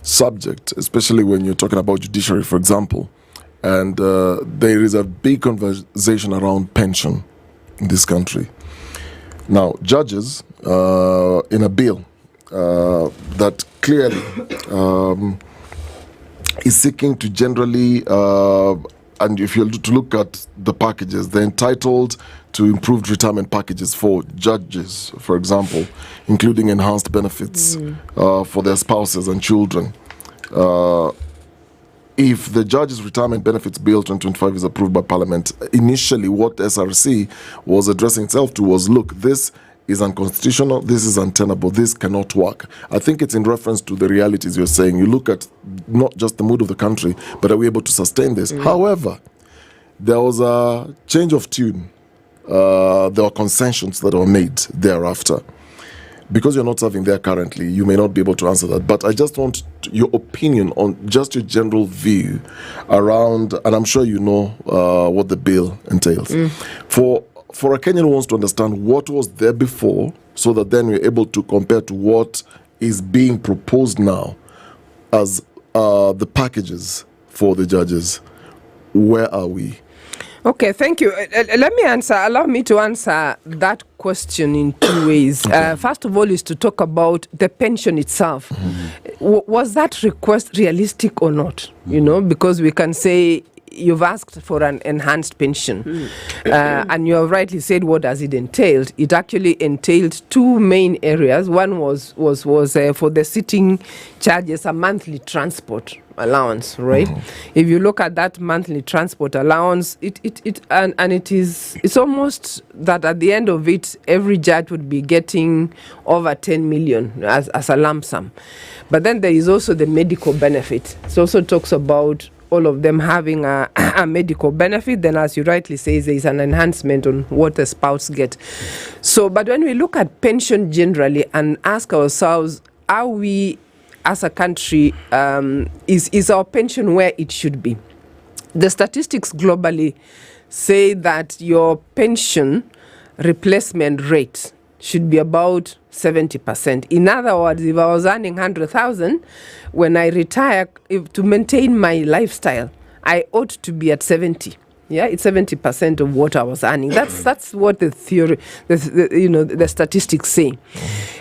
subject, especially when you're talking about judiciary, for example. And there is a big conversation around pension in this country. Now, judges, in a bill that clearly is seeking to generally, and if you to look at the packages, they're entitled to improved retirement packages for judges, for example, including enhanced benefits for their spouses and children. If the Judges' Retirement Benefits Bill 2025 is approved by Parliament, initially what SRC was addressing itself to was, look, this is unconstitutional, this is untenable, this cannot work. I think it's in reference to the realities you're saying. You look at not just the mood of the country, but are we able to sustain this? However, there was a change of tune. There were concessions that were made thereafter. Because you're not serving there currently, you may not be able to answer that. But I just want your opinion on just your general view around, and I'm sure you know what the bill entails. For a Kenyan who wants to understand what was there before, so that then we're able to compare to what is being proposed now as the packages for the judges. Where are we? Okay, thank you. Allow me to answer that question in two ways. First of all is to talk about the pension itself. Was that request realistic or not? Because we can say you've asked for an enhanced pension, and you have rightly said, what does it entail? It actually entailed two main areas. One was for the sitting charges, a monthly transport allowance, right? If you look at that monthly transport allowance, it's almost that at the end of it, every judge would be getting over 10 million as a lump sum. But then there is also the medical benefit. It also talks about all of them having a medical benefit. Then, as you rightly say, there is an enhancement on what the spouse get. So, but when we look at pension generally and ask ourselves, are we as a country, is our pension where it should be? The statistics globally say that your pension replacement rate should be about 70%. In other words, if I was earning 100,000, when I retire, to maintain my lifestyle, I ought to be at 70. Yeah, it's 70% of what I was earning. That's what the theory, the statistics say.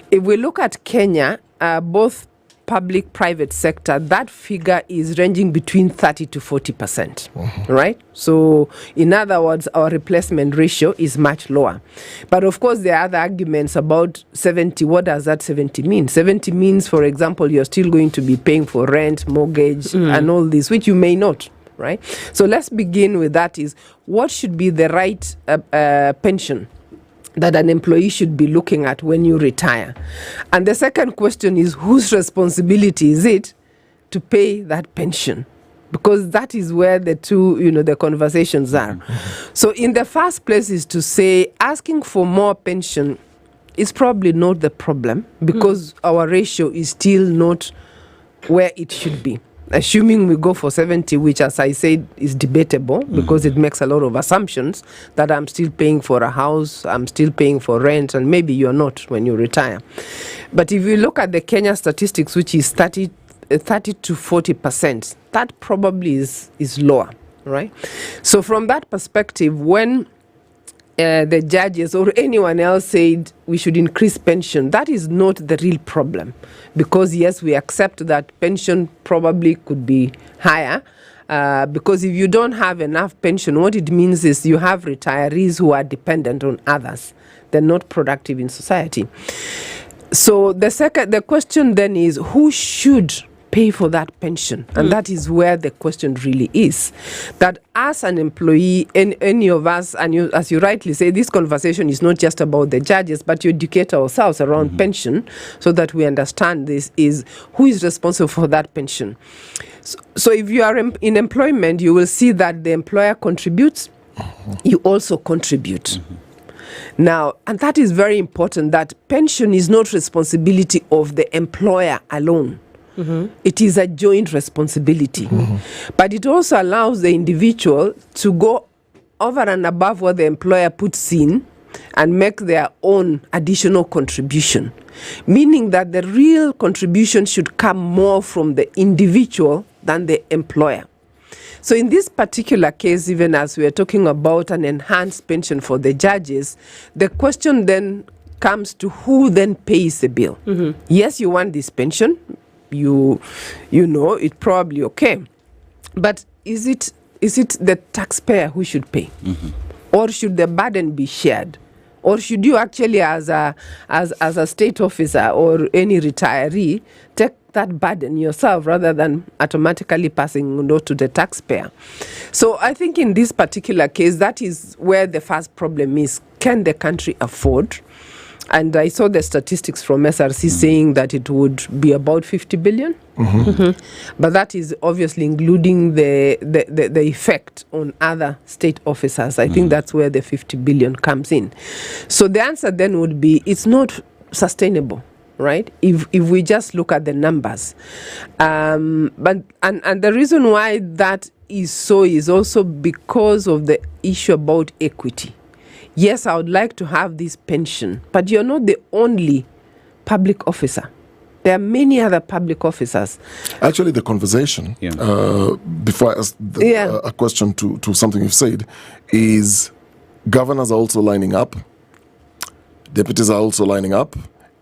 If we look at Kenya, both public, private sector, that figure is ranging between 30 to 40%, right? So, in other words, our replacement ratio is much lower. But of course, there are other arguments about 70. What does that 70 mean? 70 means, for example, you're still going to be paying for rent, mortgage, and all this, which you may not, right? So let's begin with that is, what should be the right pension that an employee should be looking at when you retire? And the second question is, whose responsibility is it to pay that pension? Because that is where the two, the conversations are. So in the first place is to say, asking for more pension is probably not the problem, because our ratio is still not where it should be. Assuming we go for 70, which, as I said, is debatable because it makes a lot of assumptions that I'm still paying for a house, I'm still paying for rent, and maybe you're not when you retire. But if you look at the Kenya statistics, which is 30 to 40%, that probably is lower, right? So from that perspective, when the judges or anyone else said we should increase pension, that is not the real problem. Because yes, we accept that pension probably could be higher, because if you don't have enough pension, what it means is you have retirees who are dependent on others. They're not productive in society. So the question then is, who should pay for that pension? And that is where the question really is. That as an employee, any of us, and you, as you rightly say, this conversation is not just about the judges, but to educate ourselves around pension so that we understand this is who is responsible for that pension. So if you are in employment, you will see that the employer contributes, you also contribute. Now, and that is very important, that pension is not responsibility of the employer alone. It is a joint responsibility. But it also allows the individual to go over and above what the employer puts in and make their own additional contribution. Meaning that the real contribution should come more from the individual than the employer. So in this particular case, even as we are talking about an enhanced pension for the judges, the question then comes to who then pays the bill. Yes, you want this pension. You know, it's probably okay. But is it the taxpayer who should pay? Or should the burden be shared? Or should you actually, as a state officer or any retiree, take that burden yourself rather than automatically passing it to the taxpayer? So I think in this particular case, that is where the first problem is. Can the country afford? And I saw the statistics from SRC saying that it would be about 50 billion. But that is obviously including the effect on other state officers. I think that's where the 50 billion comes in. So the answer then would be, it's not sustainable, right? If we just look at the numbers. But the reason why that is so is also because of the issue about equity. Yes, I would like to have this pension, but you're not the only public officer. There are many other public officers. Actually, the conversation, before I ask a question to something you've said, is governors are also lining up, deputies are also lining up,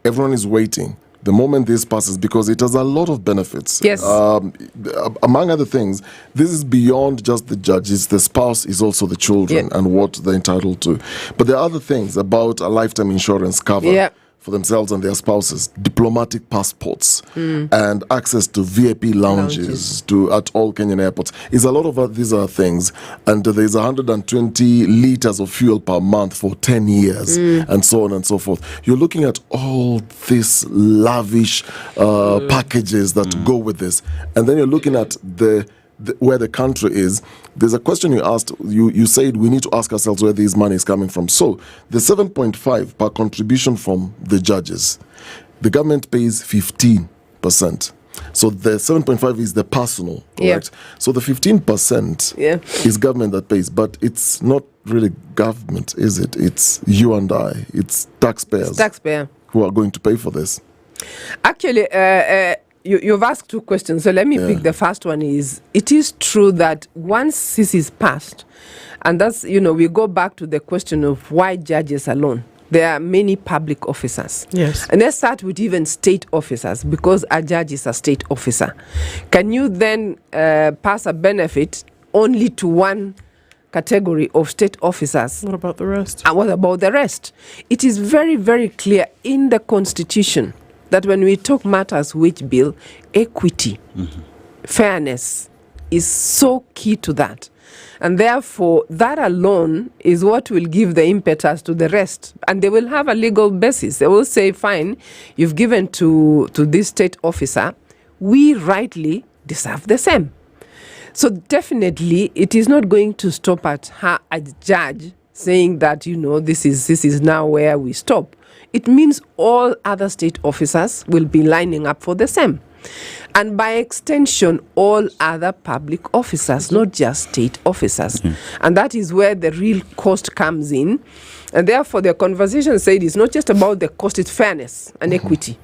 everyone is waiting. The moment this passes, because it has a lot of benefits. Yes. Among other things, this is beyond just the judges. The spouse is also the children and what they're entitled to. But there are other things about a lifetime insurance cover for themselves and their spouses, diplomatic passports, and access to VIP lounges at all Kenyan airports. Is a lot of these are things. And there's 120 liters of fuel per month for 10 years, and so on and so forth. You're looking at all these lavish packages that go with this. And then you're looking at where the country is. There's a question you asked, you said we need to ask ourselves where this money is coming from. So the 7.5 per contribution from the judges, the government pays 15%. So the 7.5 is the personal, Yeah. right? So the 15% is government that pays, but it's not really government, is it? It's you and I. It's taxpayers. Taxpayer. Who are going to pay for this. Actually, you've asked two questions, so let me pick the first one. It is true that once this is passed, and that's, we go back to the question of why judges alone. There are many public officers. Yes. And let's start with even state officers, because a judge is a state officer. Can you then pass a benefit only to one category of state officers? What about the rest? And what about the rest? It is very, very clear in the Constitution that when we talk matters which bill, equity, fairness is so key to that. And therefore, that alone is what will give the impetus to the rest. And they will have a legal basis. They will say, fine, you've given to this state officer, we rightly deserve the same. So definitely, it is not going to stop at her, a judge, saying that, this is now where we stop. It means all other state officers will be lining up for the same. And by extension, all other public officers, not just state officers. And that is where the real cost comes in. And therefore, the conversation said it's not just about the cost, it's fairness and equity.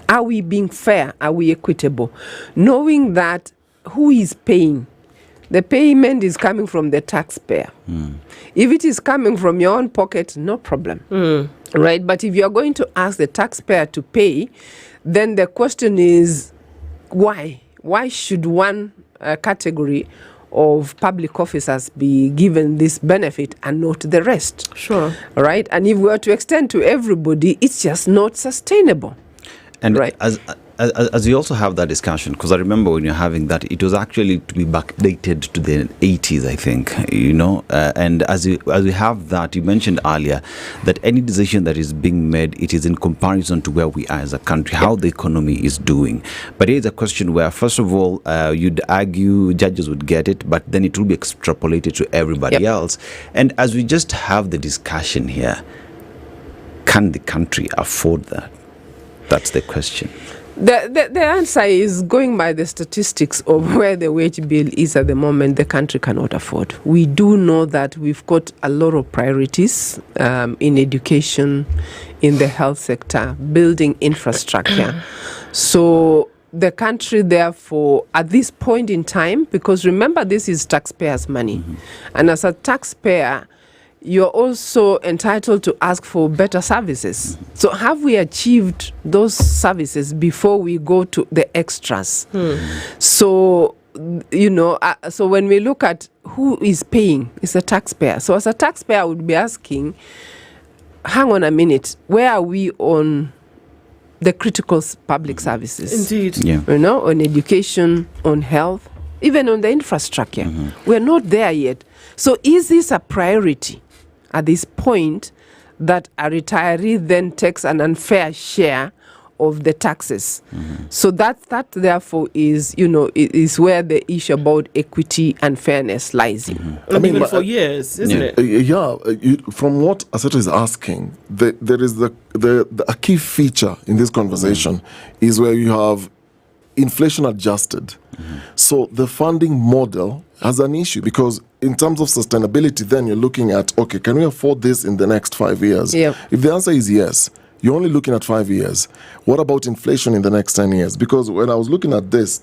Are we being fair? Are we equitable? Knowing that who is paying? The payment is coming from the taxpayer. If it is coming from your own pocket, no problem. Right? But if you're going to ask the taxpayer to pay, then the question is, why? Why should one category of public officers be given this benefit and not the rest? Sure. Right? And if we were to extend to everybody, it's just not sustainable. And right. As we also have that discussion, because I remember when you're having that, it was actually to be backdated to the 80s, I think, and as we have that, you mentioned earlier that any decision that is being made, it is in comparison to where we are as a country, how the economy is doing. But it is a question where, first of all, you'd argue judges would get it, but then it will be extrapolated to everybody else. And as we just have the discussion here, can the country afford that? That's the question. The answer is, going by the statistics of where the wage bill is at the moment, the country cannot afford. We do know that we've got a lot of priorities in education, in the health sector, building infrastructure. So the country, therefore, at this point in time, because remember, this is taxpayers' money. And as a taxpayer, you're also entitled to ask for better services. So have we achieved those services before we go to the extras? So, so when we look at who is paying, it's a taxpayer. So as a taxpayer, I would be asking, hang on a minute, where are we on the critical public services? Indeed. On education, on health, even on the infrastructure. We're not there yet. So is this a priority at this point, that a retiree then takes an unfair share of the taxes? So that therefore is, is where the issue about equity and fairness lies in. I mean, for years, isn't it? From what Aseto is asking, there is a key feature in this conversation is where you have inflation adjusted. So the funding model has an issue, because in terms of sustainability, then you're looking at, okay, can we afford this in the next 5 years? If the answer is yes, you're only looking at 5 years. What about inflation in the next 10 years? Because when I was looking at this,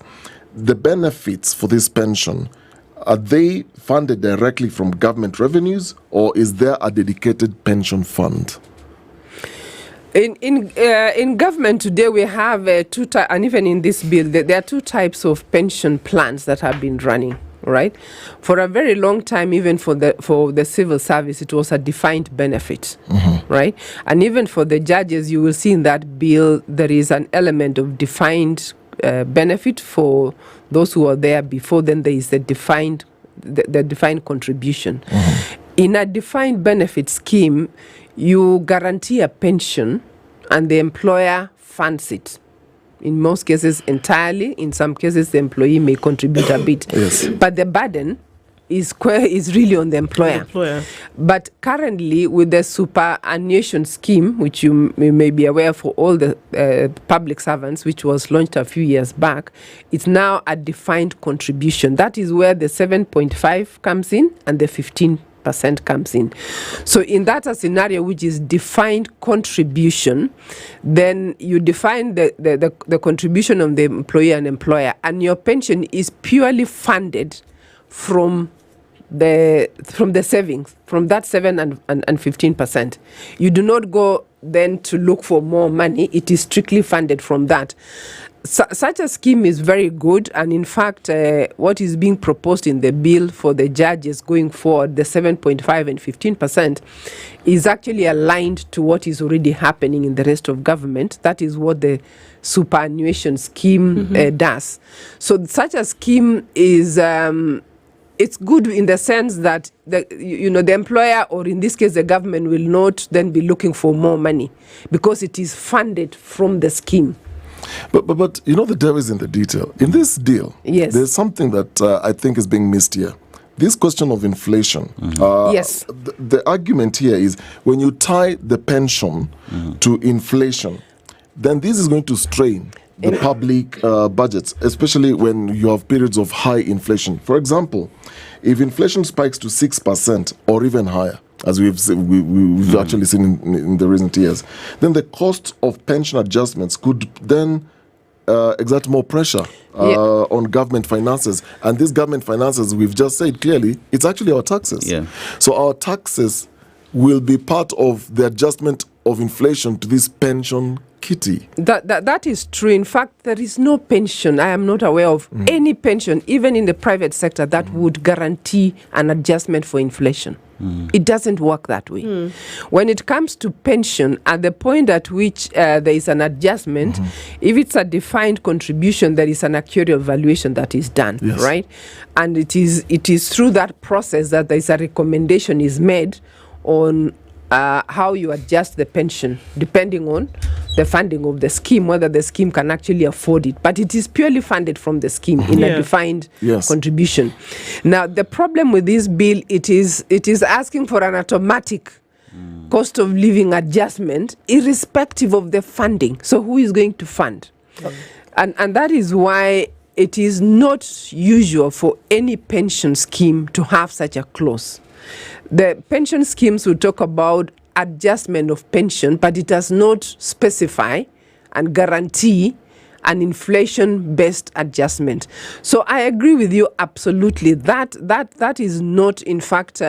the benefits for this pension, are they funded directly from government revenues, or is there a dedicated pension fund? In government today, we have two types, and even in this bill, there are two types of pension plans that have been running. Right, for a very long time, even for the civil service, it was a defined benefit. Right, and even for the judges, you will see in that bill there is an element of defined benefit for those who are there before. Then there is the defined contribution. In a defined benefit scheme, you guarantee a pension, and the employer funds it. In most cases entirely. In some cases, the employee may contribute a bit. But the burden is really on the employer. But currently, with the superannuation scheme, which you may be aware for all the public servants, which was launched a few years back, it's now a defined contribution. That is where the 7.5 comes in and the 15% comes in. So in that a scenario which is defined contribution, then you define the contribution of the employer and employer, and your pension is purely funded from the savings, from that 7 and 15%. You do not go then to look for more money. It is strictly funded from that. Such a scheme is very good, and in fact, what is being proposed in the bill for the judges going forward, the 7.5 and 15%, is actually aligned to what is already happening in the rest of government. That is what the superannuation scheme does. So such a scheme is it's good in the sense that the employer, or in this case the government, will not then be looking for more money because it is funded from the scheme. But the devil is in the detail. In this deal, yes, there's something that I think is being missed here. This question of inflation. Yes. The argument here is when you tie the pension to inflation, then this is going to strain the public budgets, especially when you have periods of high inflation. For example, if inflation spikes to 6% or even higher, as we've actually seen in the recent years, then the cost of pension adjustments could then exert more pressure on government finances. And these government finances, we've just said clearly, it's actually our taxes. Yeah. So our taxes will be part of the adjustment of inflation to this pension kitty. That is true. In fact, there is no pension. I am not aware of any pension, even in the private sector, that would guarantee an adjustment for inflation. It doesn't work that way. When it comes to pension, at the point at which there is an adjustment, if it's a defined contribution, there is an actuarial valuation that is done, right? And it is through that process that there is a recommendation is made on how you adjust the pension, depending on the funding of the scheme, whether the scheme can actually afford it. But it is purely funded from the scheme in a defined contribution. Now, the problem with this bill, it is asking for an automatic cost of living adjustment, irrespective of the funding. So who is going to fund? And that is why it is not usual for any pension scheme to have such a clause. The pension schemes will talk about adjustment of pension, but it does not specify and guarantee an inflation-based adjustment. So I agree with you absolutely. That is not, in fact,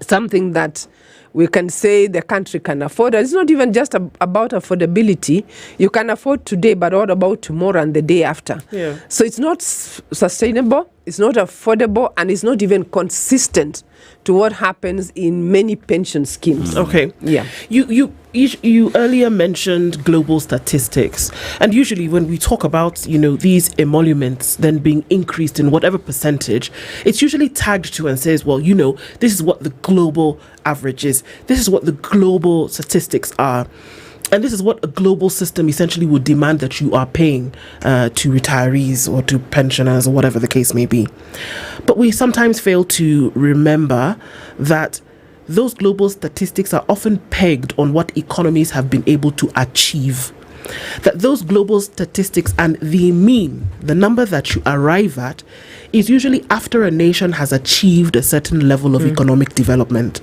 something that we can say the country can afford. It's not even just about affordability. You can afford today, but what about tomorrow and the day after? So it's not sustainable, it's not affordable, and it's not even consistent to what happens in many pension schemes. Okay. Yeah. You earlier mentioned global statistics, and usually when we talk about these emoluments then being increased in whatever percentage, it's usually tagged to and says, well, this is what the global average is, this is what the global statistics are, and this is what a global system essentially would demand that you are paying to retirees or to pensioners or whatever the case may be. But we sometimes fail to remember that those global statistics are often pegged on what economies have been able to achieve. That those global statistics and the mean, the number that you arrive at, is usually after a nation has achieved a certain level of economic development.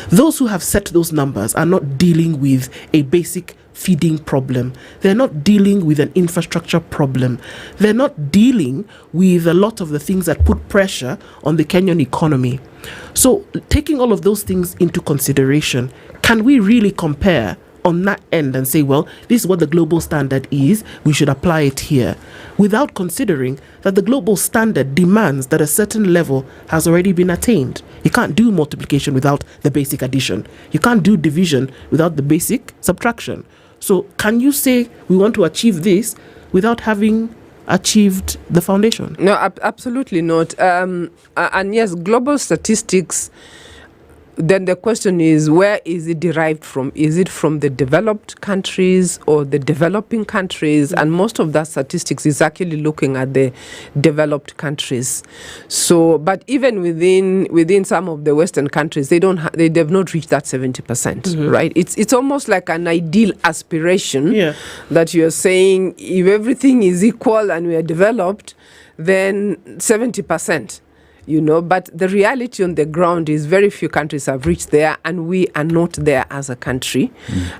Those who have set those numbers are not dealing with a basic feeding problem. They're not dealing with an infrastructure problem. They're not dealing with a lot of the things that put pressure on the Kenyan economy. So taking all of those things into consideration, can we really compare on that end and say, well, this is what the global standard is, we should apply it here, without considering that the global standard demands that a certain level has already been attained? You can't do multiplication without the basic addition. You can't do division without the basic subtraction. So can you say we want to achieve this without having achieved the foundation? No, absolutely not. And yes, global statistics, then the question is, where is it derived from? Is it from the developed countries or the developing countries? And most of that statistics is actually looking at the developed countries. So, but even within some of the Western countries, they've not reached that 70%, right? It's almost like an ideal aspiration that you're saying, if everything is equal and we are developed, then 70%. But the reality on the ground is very few countries have reached there, and we are not there as a country.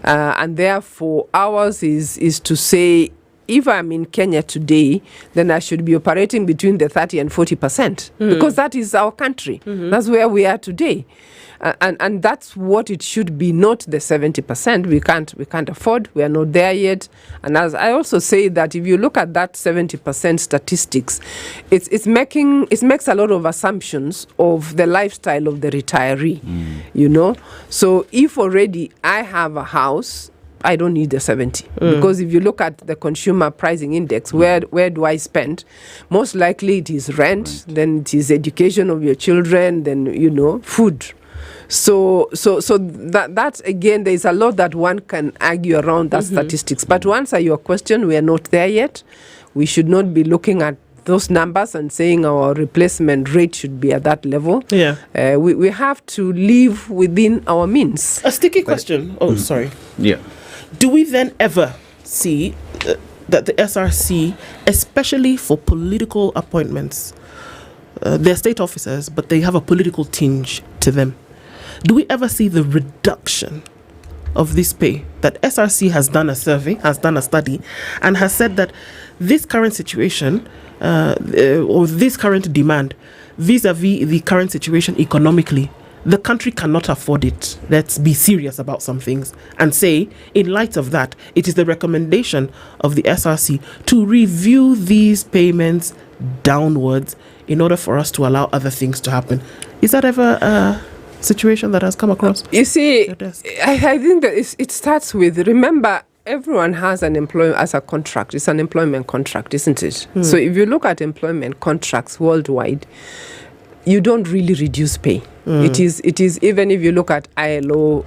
And therefore, ours is to say, if I'm in Kenya today, then I should be operating between the 30 and 40%, because that is our country. That's where we are today. And that's what it should be, not the 70%. We can't afford. We are not there yet. And as I also say that if you look at that 70% statistics, it makes a lot of assumptions of the lifestyle of the retiree. So if already I have a house, I don't need the 70, because if you look at the consumer pricing index, where do I spend? Most likely it is rent, then it is education of your children, then food. So that again, there is a lot that one can argue around that statistics. But to answer your question, we are not there yet. We should not be looking at those numbers and saying our replacement rate should be at that level. We have to live within our means. A sticky question. Sorry. Yeah. Do we then ever see that the SRC, especially for political appointments, they're state officers, but they have a political tinge to them? Do we ever see the reduction of this pay? That SRC has done a survey, has done a study, and has said that this current situation or this current demand vis-a-vis the current situation economically, the country cannot afford it. Let's be serious about some things and say, in light of that, it is the recommendation of the SRC to review these payments downwards in order for us to allow other things to happen. Is that ever a situation that has come across? You see, I think that it starts with, remember, everyone has an employment as a contract. It's an employment contract, isn't it? So if you look at employment contracts worldwide, you don't really reduce pay. It is even if you look at ILO,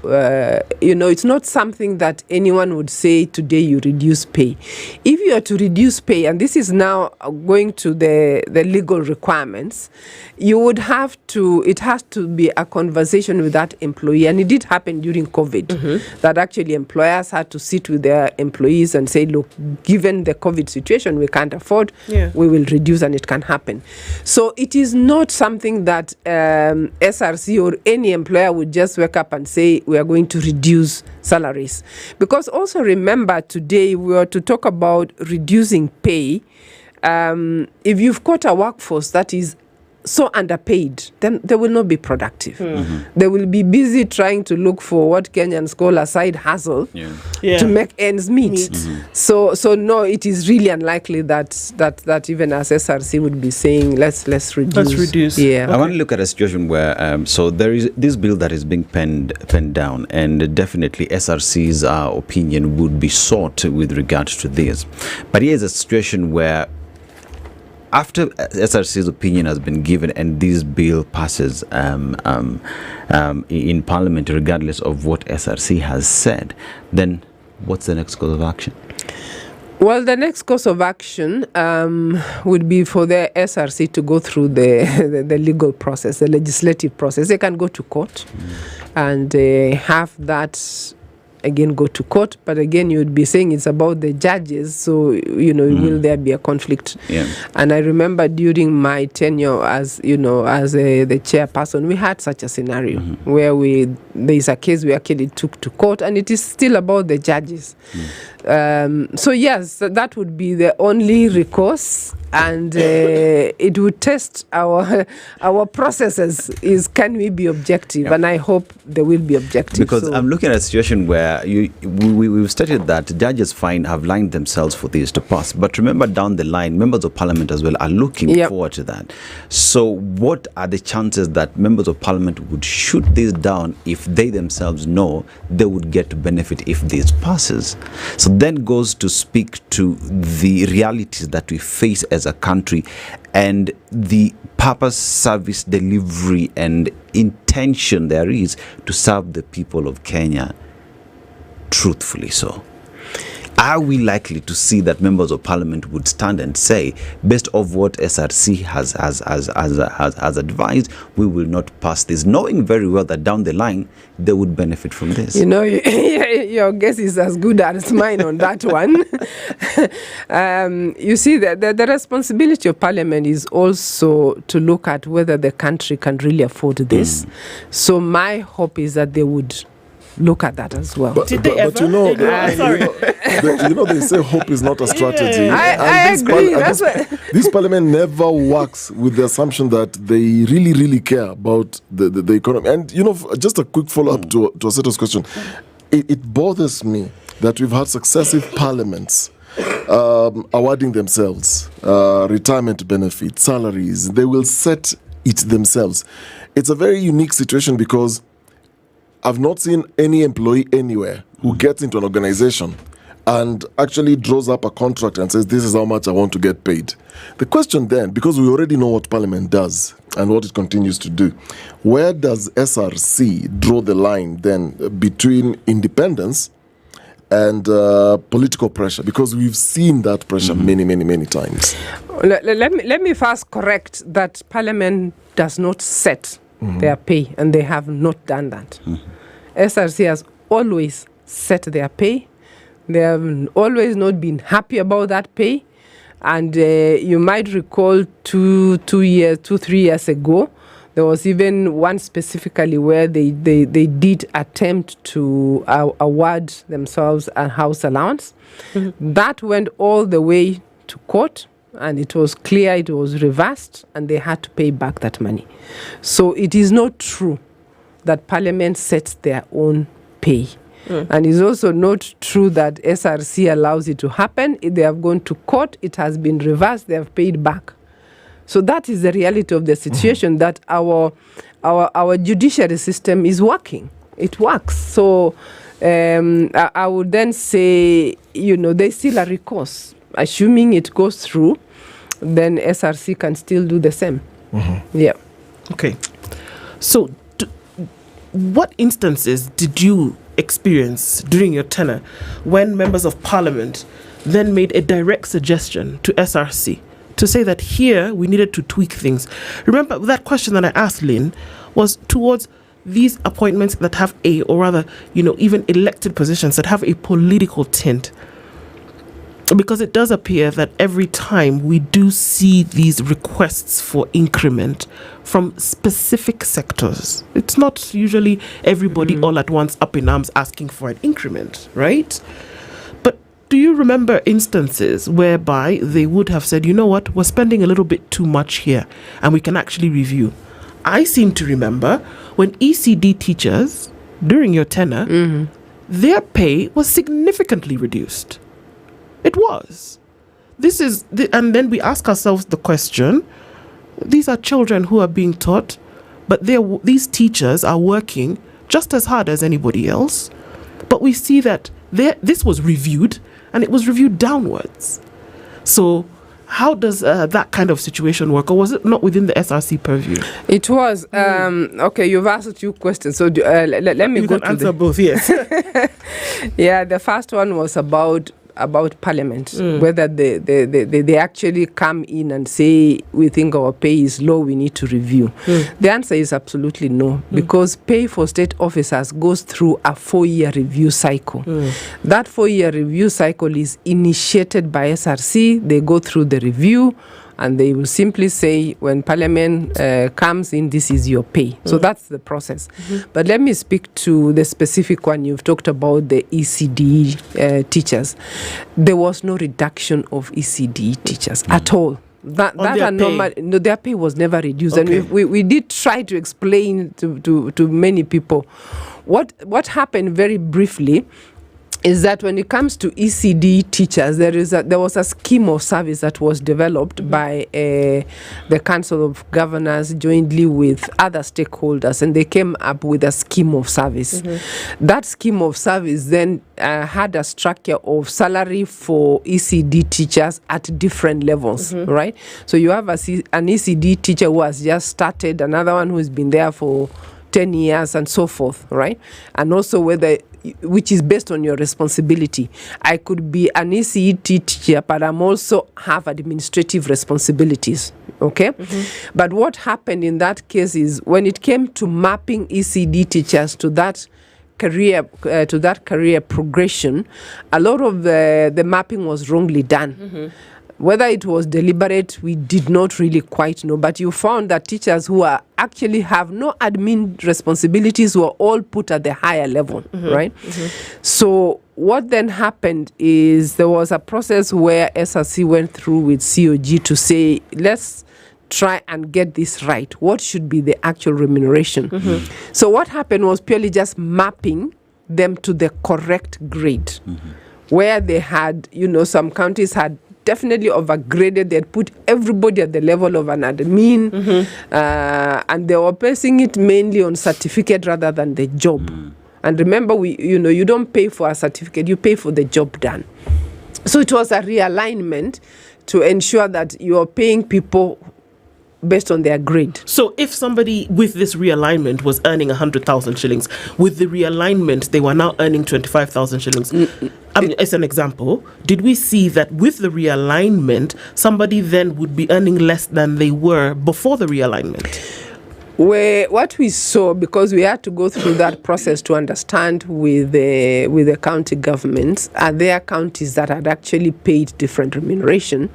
it's not something that anyone would say today you reduce pay. If you are to reduce pay, and this is now going to the legal requirements, it has to be a conversation with that employee. And it did happen during COVID, that actually employers had to sit with their employees and say, look, given the COVID situation, we can't afford, we will reduce, and it can happen. So it is not something that SRC or any employer would just wake up and say, we are going to reduce salaries. Because also remember, today we are to talk about reducing pay. If you've got a workforce that is so underpaid, then they will not be productive. They will be busy trying to look for what Kenyans call a side hustle to make ends meet. So no, it is really unlikely that even as SRC would be saying, let's reduce. I want to look at a situation where so there is this bill that is being penned down, and definitely SRC's opinion would be sought with regard to this. But here's a situation where, after SRC's opinion has been given and this bill passes in Parliament, regardless of what SRC has said, then what's the next course of action? Well, the next course of action would be for the SRC to go through the legal process, the legislative process. They can go to court and have that again go to court, but again you would be saying it's about the judges, so will there be a conflict? And I remember during my tenure as the chairperson, we had such a scenario where there is a case we actually took to court, and it is still about the judges. So yes, that would be the only recourse, and it would test our processes. Can we be objective? And I hope they will be objective. Because I'm looking at a situation where we've stated that judges have lined themselves for this to pass. But remember, down the line, members of parliament as well are looking forward to that. So what are the chances that members of parliament would shoot this down if they themselves know they would get to benefit if this passes? So then goes to speak to the realities that we face as a country and the purpose, service delivery and intent intention there is to serve the people of Kenya truthfully so. Are we likely to see that members of parliament would stand and say, based off what SRC has advised, we will not pass this, knowing very well that down the line they would benefit from this? You know, your guess is as good as mine on that one. You see, the responsibility of parliament is also to look at whether the country can really afford this. So my hope is that they would look at that as well. But you know, they say hope is not a strategy. I agree. This parliament never works with the assumption that they really care about the economy. And you know, just a quick follow-up to Aseto's question. It bothers me that we've had successive parliaments awarding themselves retirement benefits, salaries. They will set it themselves. It's a very unique situation because I've not seen any employee anywhere who gets into an organization and actually draws up a contract and says, this is how much I want to get paid. The question then, because we already know what Parliament does and what it continues to do, where does SRC draw the line then between independence and political pressure? Because we've seen that pressure many times. Let me first correct that Parliament does not set their pay, and they have not done that. SRC has always set their pay. They have always not been happy about that pay. And you might recall 3 years ago, there was even one specifically where they did attempt to award themselves a house allowance. That went all the way to court, and it was clear it was reversed, and they had to pay back that money. So it is not true that Parliament sets their own pay. And it's also not true that SRC allows it to happen. If they have gone to court, it has been reversed, they have paid back. So that is the reality of the situation, that our judiciary system is working. It works. So I would then say, you know, there's still a recourse. Assuming it goes through, then SRC can still do the same. Yeah. Okay. So what instances did you experience during your tenure when members of parliament then made a direct suggestion to SRC to say that here we needed to tweak things? Remember that question that I asked Lynn was towards these appointments that have or rather, you know, even elected positions that have a political tint. Because it does appear that every time we do see these requests for increment from specific sectors, it's not usually everybody all at once up in arms asking for an increment, right? But do you remember instances whereby they would have said, you know what, we're spending a little bit too much here and we can actually review? I seem to remember when ECD teachers, during your tenure, their pay was significantly reduced. It was. And then we ask ourselves the question, these are children who are being taught, but these teachers are working just as hard as anybody else. But we see that this was reviewed, and it was reviewed downwards. So how does that kind of situation work? Or was it not within the SRC purview? It was. Okay, you've asked a few questions. So let me go to answer both, yes. Yeah, the first one was about parliament, whether they actually come in and say, we think our pay is low, we need to review. The answer is absolutely no, because pay for state officers goes through a 4-year review cycle. That 4-year review cycle is initiated by SRC. They go through the review, and they will simply say, when parliament comes in, this is your pay. So that's the process. But let me speak to the specific one. You've talked about the ECD teachers. There was no reduction of ECD teachers at all. Their pay was never reduced. Okay. And we did try to explain to many people what happened very briefly is that when it comes to ECD teachers, there was a scheme of service that was developed by the Council of Governors jointly with other stakeholders, and they came up with a scheme of service. That scheme of service then had a structure of salary for ECD teachers at different levels, right? So you have an ECD teacher who has just started, another one who's been there for 10 years and so forth, right? And also which is based on your responsibility. I could be an ECD teacher, but I'm also have administrative responsibilities, okay? But what happened in that case is when it came to mapping ECD teachers to that career progression, a lot of the mapping was wrongly done. Whether it was deliberate, we did not really quite know. But you found that teachers who actually have no admin responsibilities were all put at the higher level, right? So what then happened is there was a process where SRC went through with COG to say, let's try and get this right. What should be the actual remuneration? So what happened was purely just mapping them to the correct grade, where they had, some counties had definitely overgraded. They had put everybody at the level of an admin, and they were basing it mainly on certificate rather than the job. And remember, you don't pay for a certificate, you pay for the job done. So it was a realignment to ensure that you are paying people based on their grade. So if somebody with this realignment was earning 100,000 shillings, with the realignment, they were now earning 25,000 shillings. As an example, did we see that with the realignment, somebody then would be earning less than they were before the realignment? What we saw, because we had to go through that process to understand with the county governments, are there counties that had actually paid different remuneration,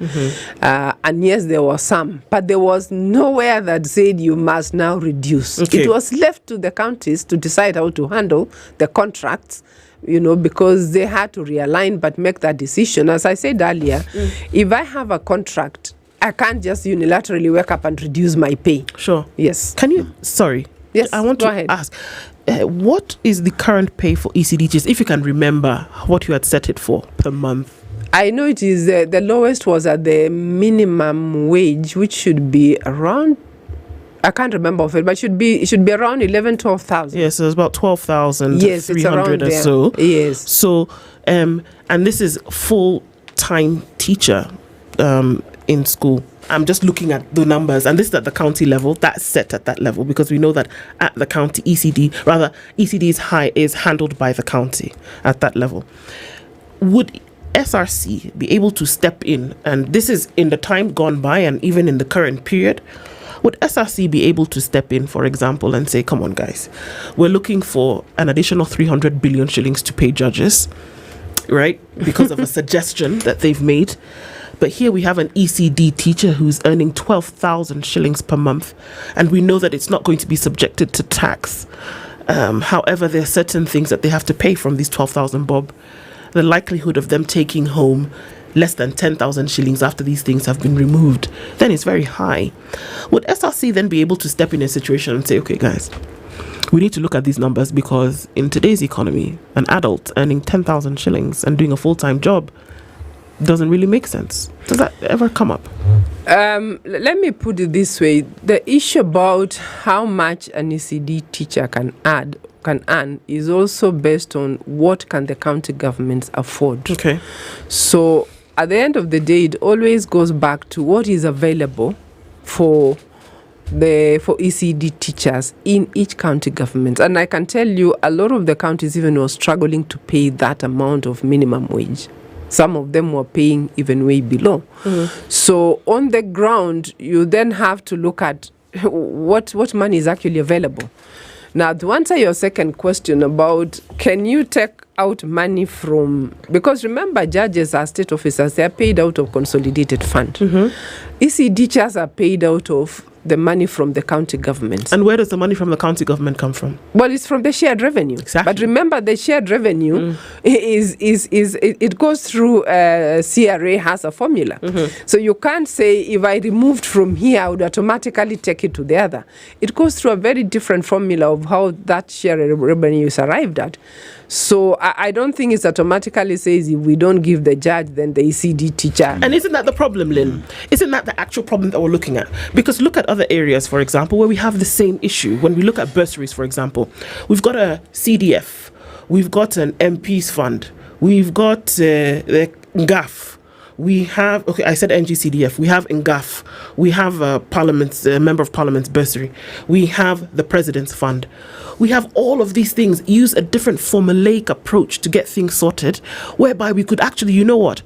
and yes, there were some, but there was nowhere that said you must now reduce. It was left to the counties to decide how to handle the contracts, because they had to realign but make that decision. As I said earlier, if I have a contract, I can't just unilaterally wake up and reduce my pay. Sure. Yes. Can you, sorry. Yes, I want to ask, what is the current pay for ECDGs, if you can remember what you had set it for per month? I know it is, the lowest was at the minimum wage, which should be around, I can't remember of it, but it should be around 12,000. Yes, so it's about 12,000, yes, 300 or so. Yes. So, and this is full-time teacher in school. I'm just looking at the numbers, and this is at the county level. That's set at that level because we know that at the county ECD is handled by the county at that level. Would SRC be able to step in, and this is in the time gone by and even in the current period, would SRC be able to step in, for example, and say, come on guys, we're looking for an additional 300 billion shillings to pay judges, right? Because of a suggestion that they've made. But here we have an ECD teacher who's earning 12,000 shillings per month, and we know that it's not going to be subjected to tax. However, there are certain things that they have to pay from these 12,000 bob. The likelihood of them taking home less than 10,000 shillings after these things have been removed, then it's very high. Would SRC then be able to step in a situation and say, okay guys, we need to look at these numbers because in today's economy, an adult earning 10,000 shillings and doing a full-time job doesn't really make sense. Does that ever come up? Let me put it this way. The issue about how much an ECD teacher can earn is also based on what can the county governments afford. Okay. So at the end of the day, it always goes back to what is available for ECD teachers in each county government. And I can tell you a lot of the counties even were struggling to pay that amount of minimum wage. Some of them were paying even way below. So on the ground, you then have to look at what money is actually available. Now, to answer your second question about can you take out money from, because remember, judges are state officers, they are paid out of consolidated fund. ECD teachers are paid out of the money from the county government. And where does the money from the county government come from? Well, it's from the shared revenue. Exactly. But remember, the shared revenue it goes through CRA has a formula. So you can't say if I removed from here, I would automatically take it to the other. It goes through a very different formula of how that shared revenue is arrived at. So I don't think it automatically says if we don't give the judge, then the ECD teacher. And isn't that the problem, Lynn? Isn't that the actual problem that we're looking at? Because look at other areas, for example, where we have the same issue. When we look at bursaries, for example, we've got a CDF, we've got an MP's fund, we've got the GAF, we have, okay, I said NGCDF, we have NGAF, we have Member of Parliament's bursary, we have the President's Fund. We have all of these things, use a different formulaic approach to get things sorted, whereby we could actually, you know what,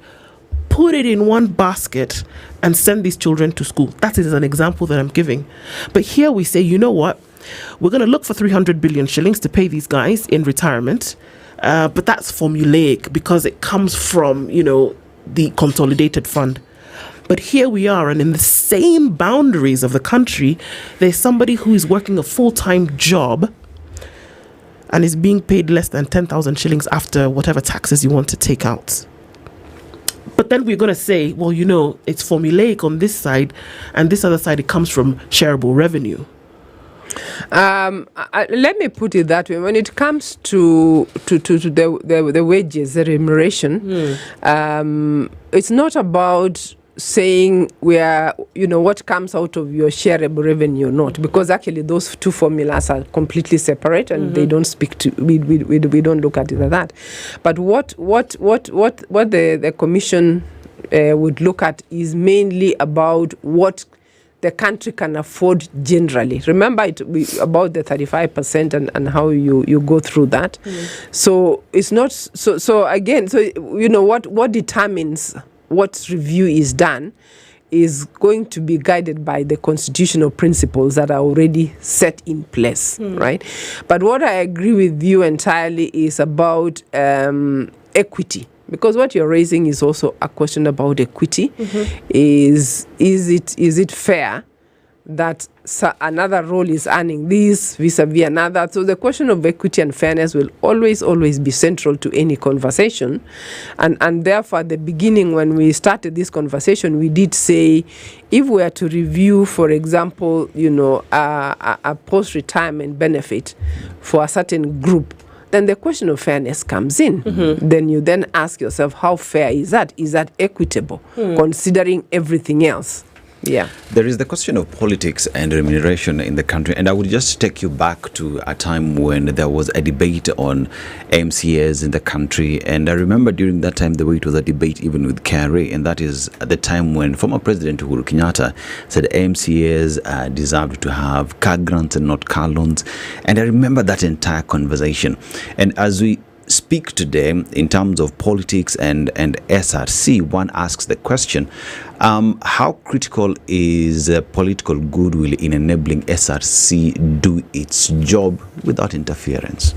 put it in one basket and send these children to school. That is an example that I'm giving. But here we say, you know what, we're going to look for 300 billion shillings to pay these guys in retirement. But that's formulaic because it comes from, the consolidated fund. But here we are, and in the same boundaries of the country, there's somebody who is working a full-time job and is being paid less than 10,000 shillings after whatever taxes you want to take out. But then we're going to say, well, it's formulaic on this side, and this other side, it comes from shareable revenue. Let me put it that way. When it comes to the wages, the remuneration, it's not about saying what comes out of your shareable revenue or not, because actually those two formulas are completely separate and they don't speak to. We don't look at it like that. But what the commission would look at is mainly about what the country can afford generally. Remember about the 35% and how you go through that. So it's not so again, what determines what review is done is going to be guided by the constitutional principles that are already set in place, right? But what I agree with you entirely is about equity. Because what you're raising is also a question about equity. Is it fair that another role is earning this vis-a-vis another? So the question of equity and fairness will always be central to any conversation. And therefore, at the beginning, when we started this conversation, we did say, if we are to review, for example, a post-retirement benefit for a certain group, then the question of fairness comes in. Then you then ask yourself, how fair is that? Is that equitable, considering everything else? Yeah. There is the question of politics and remuneration in the country, and I would just take you back to a time when there was a debate on MCAs in the country, and I remember during that time the way it was a debate even with Kerry, and that is at the time when former President Uhuru Kenyatta said MCAs deserved to have car grants and not car loans, and I remember that entire conversation. And as we speak today in terms of politics and SRC, one asks the question, how critical is political goodwill in enabling SRC do its job without interference?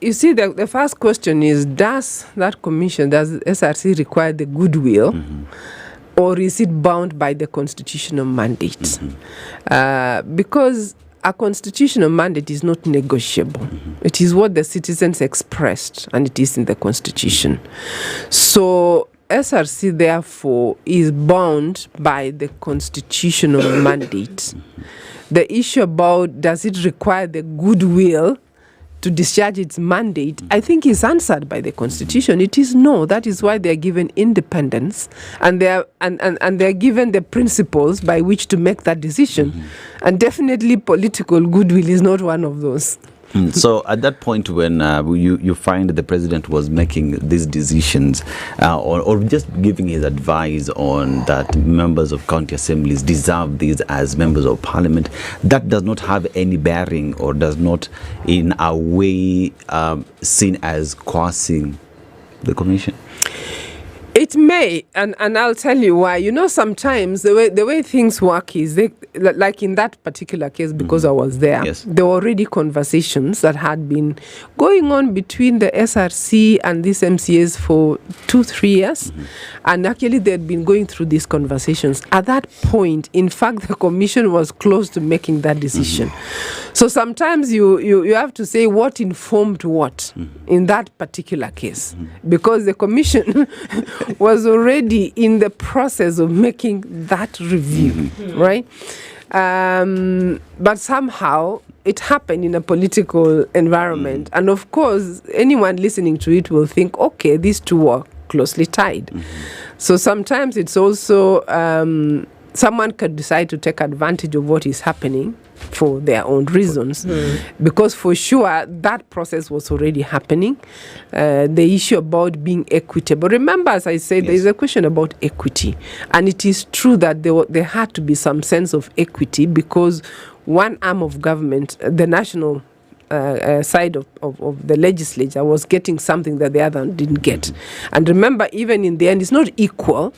You see, the first question is, does SRC require the goodwill, or is it bound by the constitutional mandate? Because a constitutional mandate is not negotiable. It is what the citizens expressed, and it is in the constitution. So SRC, therefore, is bound by the constitutional mandate. The issue about does it require the goodwill to discharge its mandate, I think is answered by the constitution. It is no. That is why they are given independence, and they are given the principles by which to make that decision. And definitely political goodwill is not one of those. So at that point when you find the president was making these decisions or just giving his advice on that members of county assemblies deserve these as members of parliament, that does not have any bearing or does not in a way seen as coercing the commission? It may, and I'll tell you why. Sometimes the way things work is, like in that particular case, because I was there, there were already conversations that had been going on between the SRC and these MCAs for 2-3 years. And actually, they had been going through these conversations. At that point, in fact, the commission was close to making that decision. So sometimes you have to say what informed what in that particular case. Because the commission was already in the process of making that review, right? But somehow it happened in a political environment. And of course, anyone listening to it will think, okay, these two are closely tied. So sometimes it's also someone could decide to take advantage of what is happening for their own reasons, because for sure that process was already happening. The issue about being equitable. Remember, as I said, there is a question about equity, and it is true that there had to be some sense of equity, because one arm of government, the national side of the legislature, was getting something that the other didn't get. And remember, even in the end, it's not equal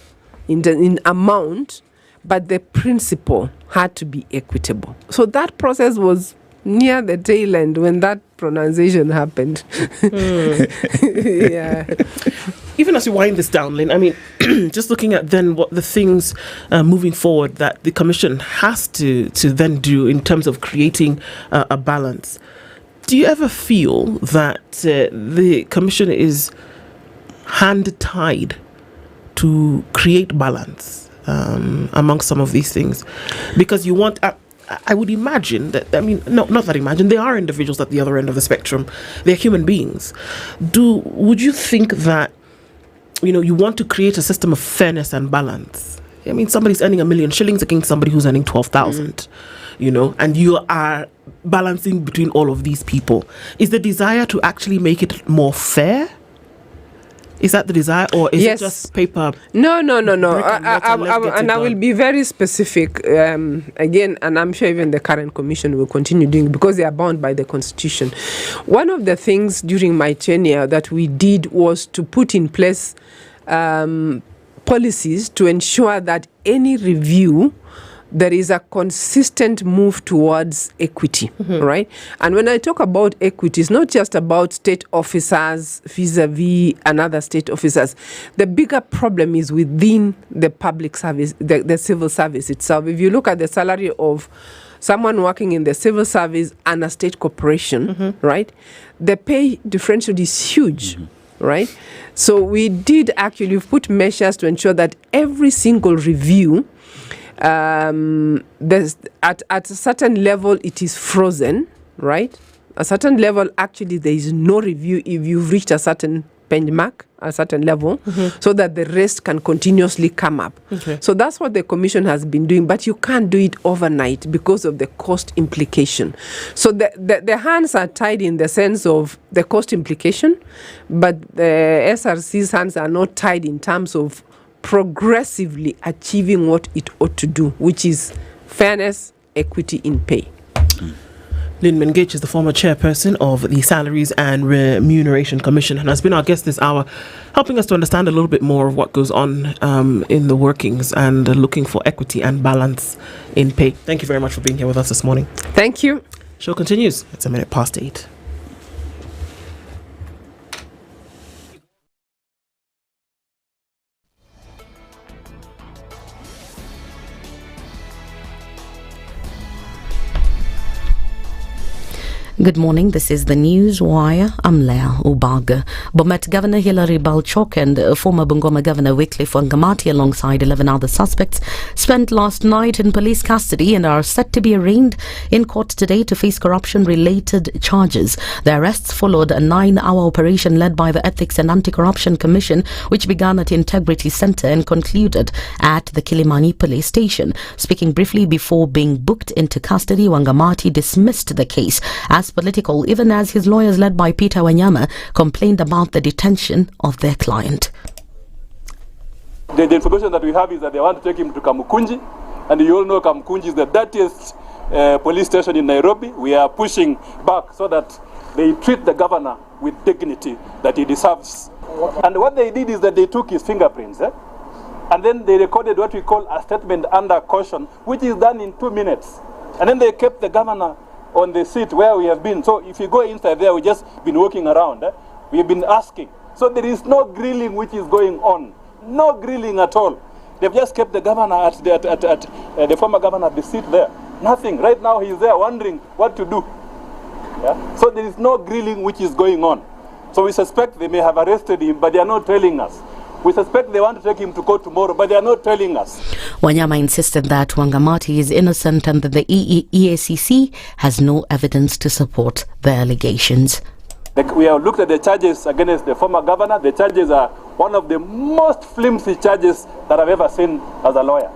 in amount, but the principle had to be equitable. So that process was near the tail end when that pronunciation happened. Yeah. Even as you wind this down, Lynn, I mean, just looking at then what the things moving forward that the Commission has to then do in terms of creating a balance. Do you ever feel that the Commission is hand-tied to create balance among some of these things? Because you want... I would imagine that, I mean, no, not that imagine, there are individuals at the other end of the spectrum. They're human beings. Would you think that, you want to create a system of fairness and balance? I mean, somebody's earning 1 million shillings against somebody who's earning 12,000, and you are balancing between all of these people. Is the desire to actually make it more fair? Is that the desire, or is it just paper? No. I will be very specific again, and I'm sure even the current commission will continue doing, because they are bound by the constitution. One of the things during my tenure that we did was to put in place policies to ensure that any review, there is a consistent move towards equity, right? And when I talk about equity, it's not just about state officers vis-a-vis another state officers. The bigger problem is within the public service, the civil service itself. If you look at the salary of someone working in the civil service and a state corporation, right, the pay differential is huge. Right? So we did actually put measures to ensure that every single review, there's at a certain level it is frozen, right? A certain level, actually there is no review if you've reached a certain benchmark, a certain level, so that the rest can continuously come up. So that's what the commission has been doing, but you can't do it overnight because of the cost implication. So the hands are tied in the sense of the cost implication, but the SRC's hands are not tied in terms of progressively achieving what it ought to do, which is fairness, equity in pay. Lynn Mengage is the former chairperson of the Salaries and Remuneration Commission and has been our guest this hour, helping us to understand a little bit more of what goes on in the workings and looking for equity and balance in pay. Thank you very much for being here with us this morning. Thank you. Show continues. It's 8:01. Good morning, this is the News Wire. I'm Leah Ubaga. Bomet Governor Hilary Balchok and former Bungoma Governor Wycliffe Wangamati, alongside 11 other suspects, spent last night in police custody and are set to be arraigned in court today to face corruption-related charges. The arrests followed a 9-hour operation led by the Ethics and Anti-Corruption Commission, which began at Integrity Centre and concluded at the Kilimani police station. Speaking briefly before being booked into custody, Wangamati dismissed the case as political, even as his lawyers, led by Peter Wanyama, complained about the detention of their client. The information that we have is that they want to take him to Kamukunji, and you all know Kamukunji is the dirtiest police station in Nairobi. We are pushing back so that they treat the governor with dignity that he deserves. And what they did is that they took his fingerprints, and then they recorded what we call a statement under caution, which is done in 2 minutes. And then they kept the governor on the seat where we have been. So if you go inside there, we've just been walking around. We've been asking. So there is no grilling which is going on. No grilling at all. They've just kept the governor at the former governor at the seat there. Nothing. Right now he's there wondering what to do. Yeah? So there is no grilling which is going on. So we suspect they may have arrested him, but they are not telling us. We suspect they want to take him to court tomorrow, but they are not telling us. Wanyama insisted that Wangamati is innocent and that the EACC has no evidence to support the allegations. We have looked at the charges against the former governor. The charges are one of the most flimsy charges that I've ever seen as a lawyer.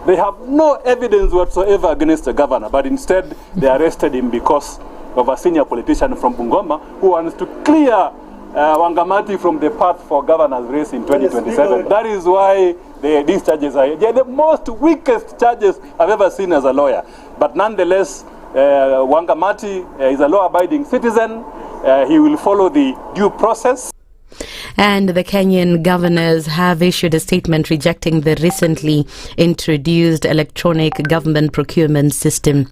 They have no evidence whatsoever against the governor, but instead they arrested him because of a senior politician from Bungoma who wants to clear Wangamati from the path for governor's race in 2027. That is why these charges are the most weakest charges I've ever seen as a lawyer. But nonetheless, Wangamati is a law-abiding citizen. He will follow the due process. And the Kenyan governors have issued a statement rejecting the recently introduced electronic government procurement system.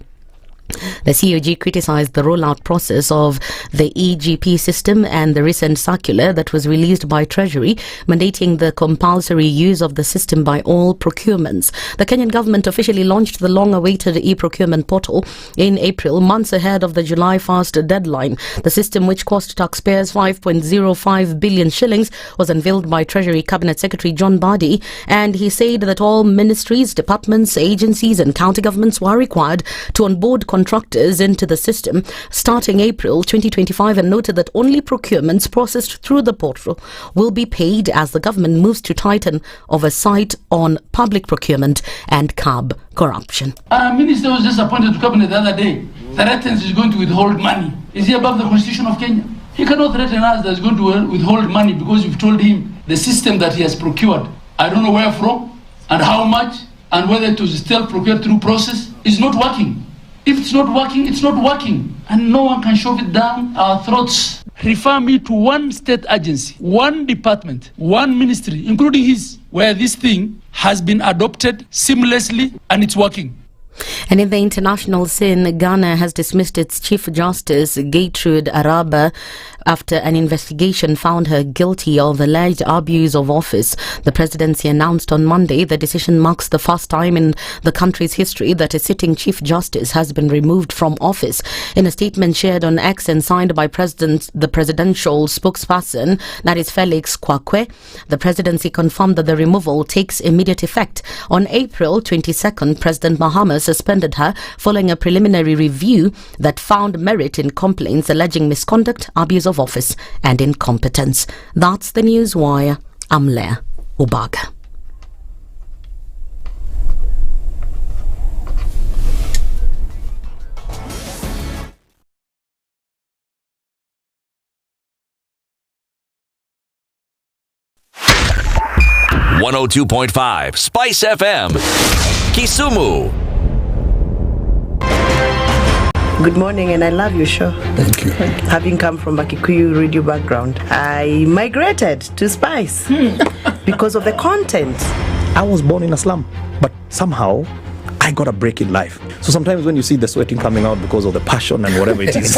The COG criticised the rollout process of the EGP system and the recent circular that was released by Treasury mandating the compulsory use of the system by all procurements. The Kenyan government officially launched the long-awaited e-procurement portal in April, months ahead of the July 1st deadline. The system, which cost taxpayers 5.05 billion shillings, was unveiled by Treasury Cabinet Secretary John Badi, and he said that all ministries, departments, agencies and county governments were required to onboard contractors into the system starting April 2025, and noted that only procurements processed through the portal will be paid as the government moves to tighten oversight on public procurement and curb corruption. Minister was just appointed to cabinet the other day. Threatens is going to withhold money. Is he above the constitution of Kenya? He cannot threaten us that is going to withhold money because you've told him the system that he has procured, I don't know where from and how much and whether it was still procured through process, is not working. If it's not working, it's not working. And no one can shove it down our throats. Refer me to one state agency, one department, one ministry, including his, where this thing has been adopted seamlessly and it's working. And in the international scene, Ghana has dismissed its Chief Justice, Gertrude Araba, after an investigation found her guilty of alleged abuse of office. The presidency announced on Monday the decision marks the first time in the country's history that a sitting Chief Justice has been removed from office. In a statement shared on X and signed by the presidential spokesperson, that is Felix Kwakwe, the presidency confirmed that the removal takes immediate effect. On April 22nd, President Mahama suspended her following a preliminary review that found merit in complaints alleging misconduct, abuse of office and incompetence. That's the News Wire. I'm Leah Ubaga. .5 Spice FM, Kisumu. Good morning, and I love your show. Thank you. Having come from a Kikuyu radio background, I migrated to Spice because of the content. I was born in a slum, but somehow I got a break in life. So sometimes when you see the sweating coming out because of the passion and whatever it is,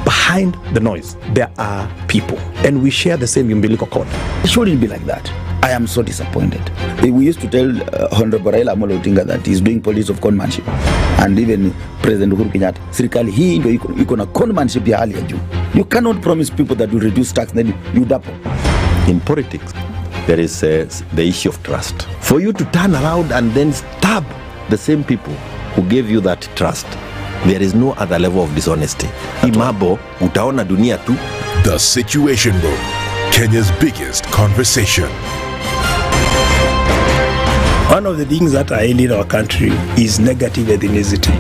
behind the noise, there are people, and we share the same umbilical cord. It shouldn't be like that. I am so disappointed. We used to tell Honorable Raila Amolo Odinga that he's doing politics of conmanship, and even President Uhuru Kenyatta, serikali hii ndio iko na conmanship ya hali ya juu. You cannot promise people that you reduce tax, then you double. In politics, there is the issue of trust. For you to turn around and then stab the same people who gave you that trust, there is no other level of dishonesty. Imabo, utaona dunia tu. The Situation Room, Kenya's biggest conversation. One of the things that I hate in our country is negative ethnicity.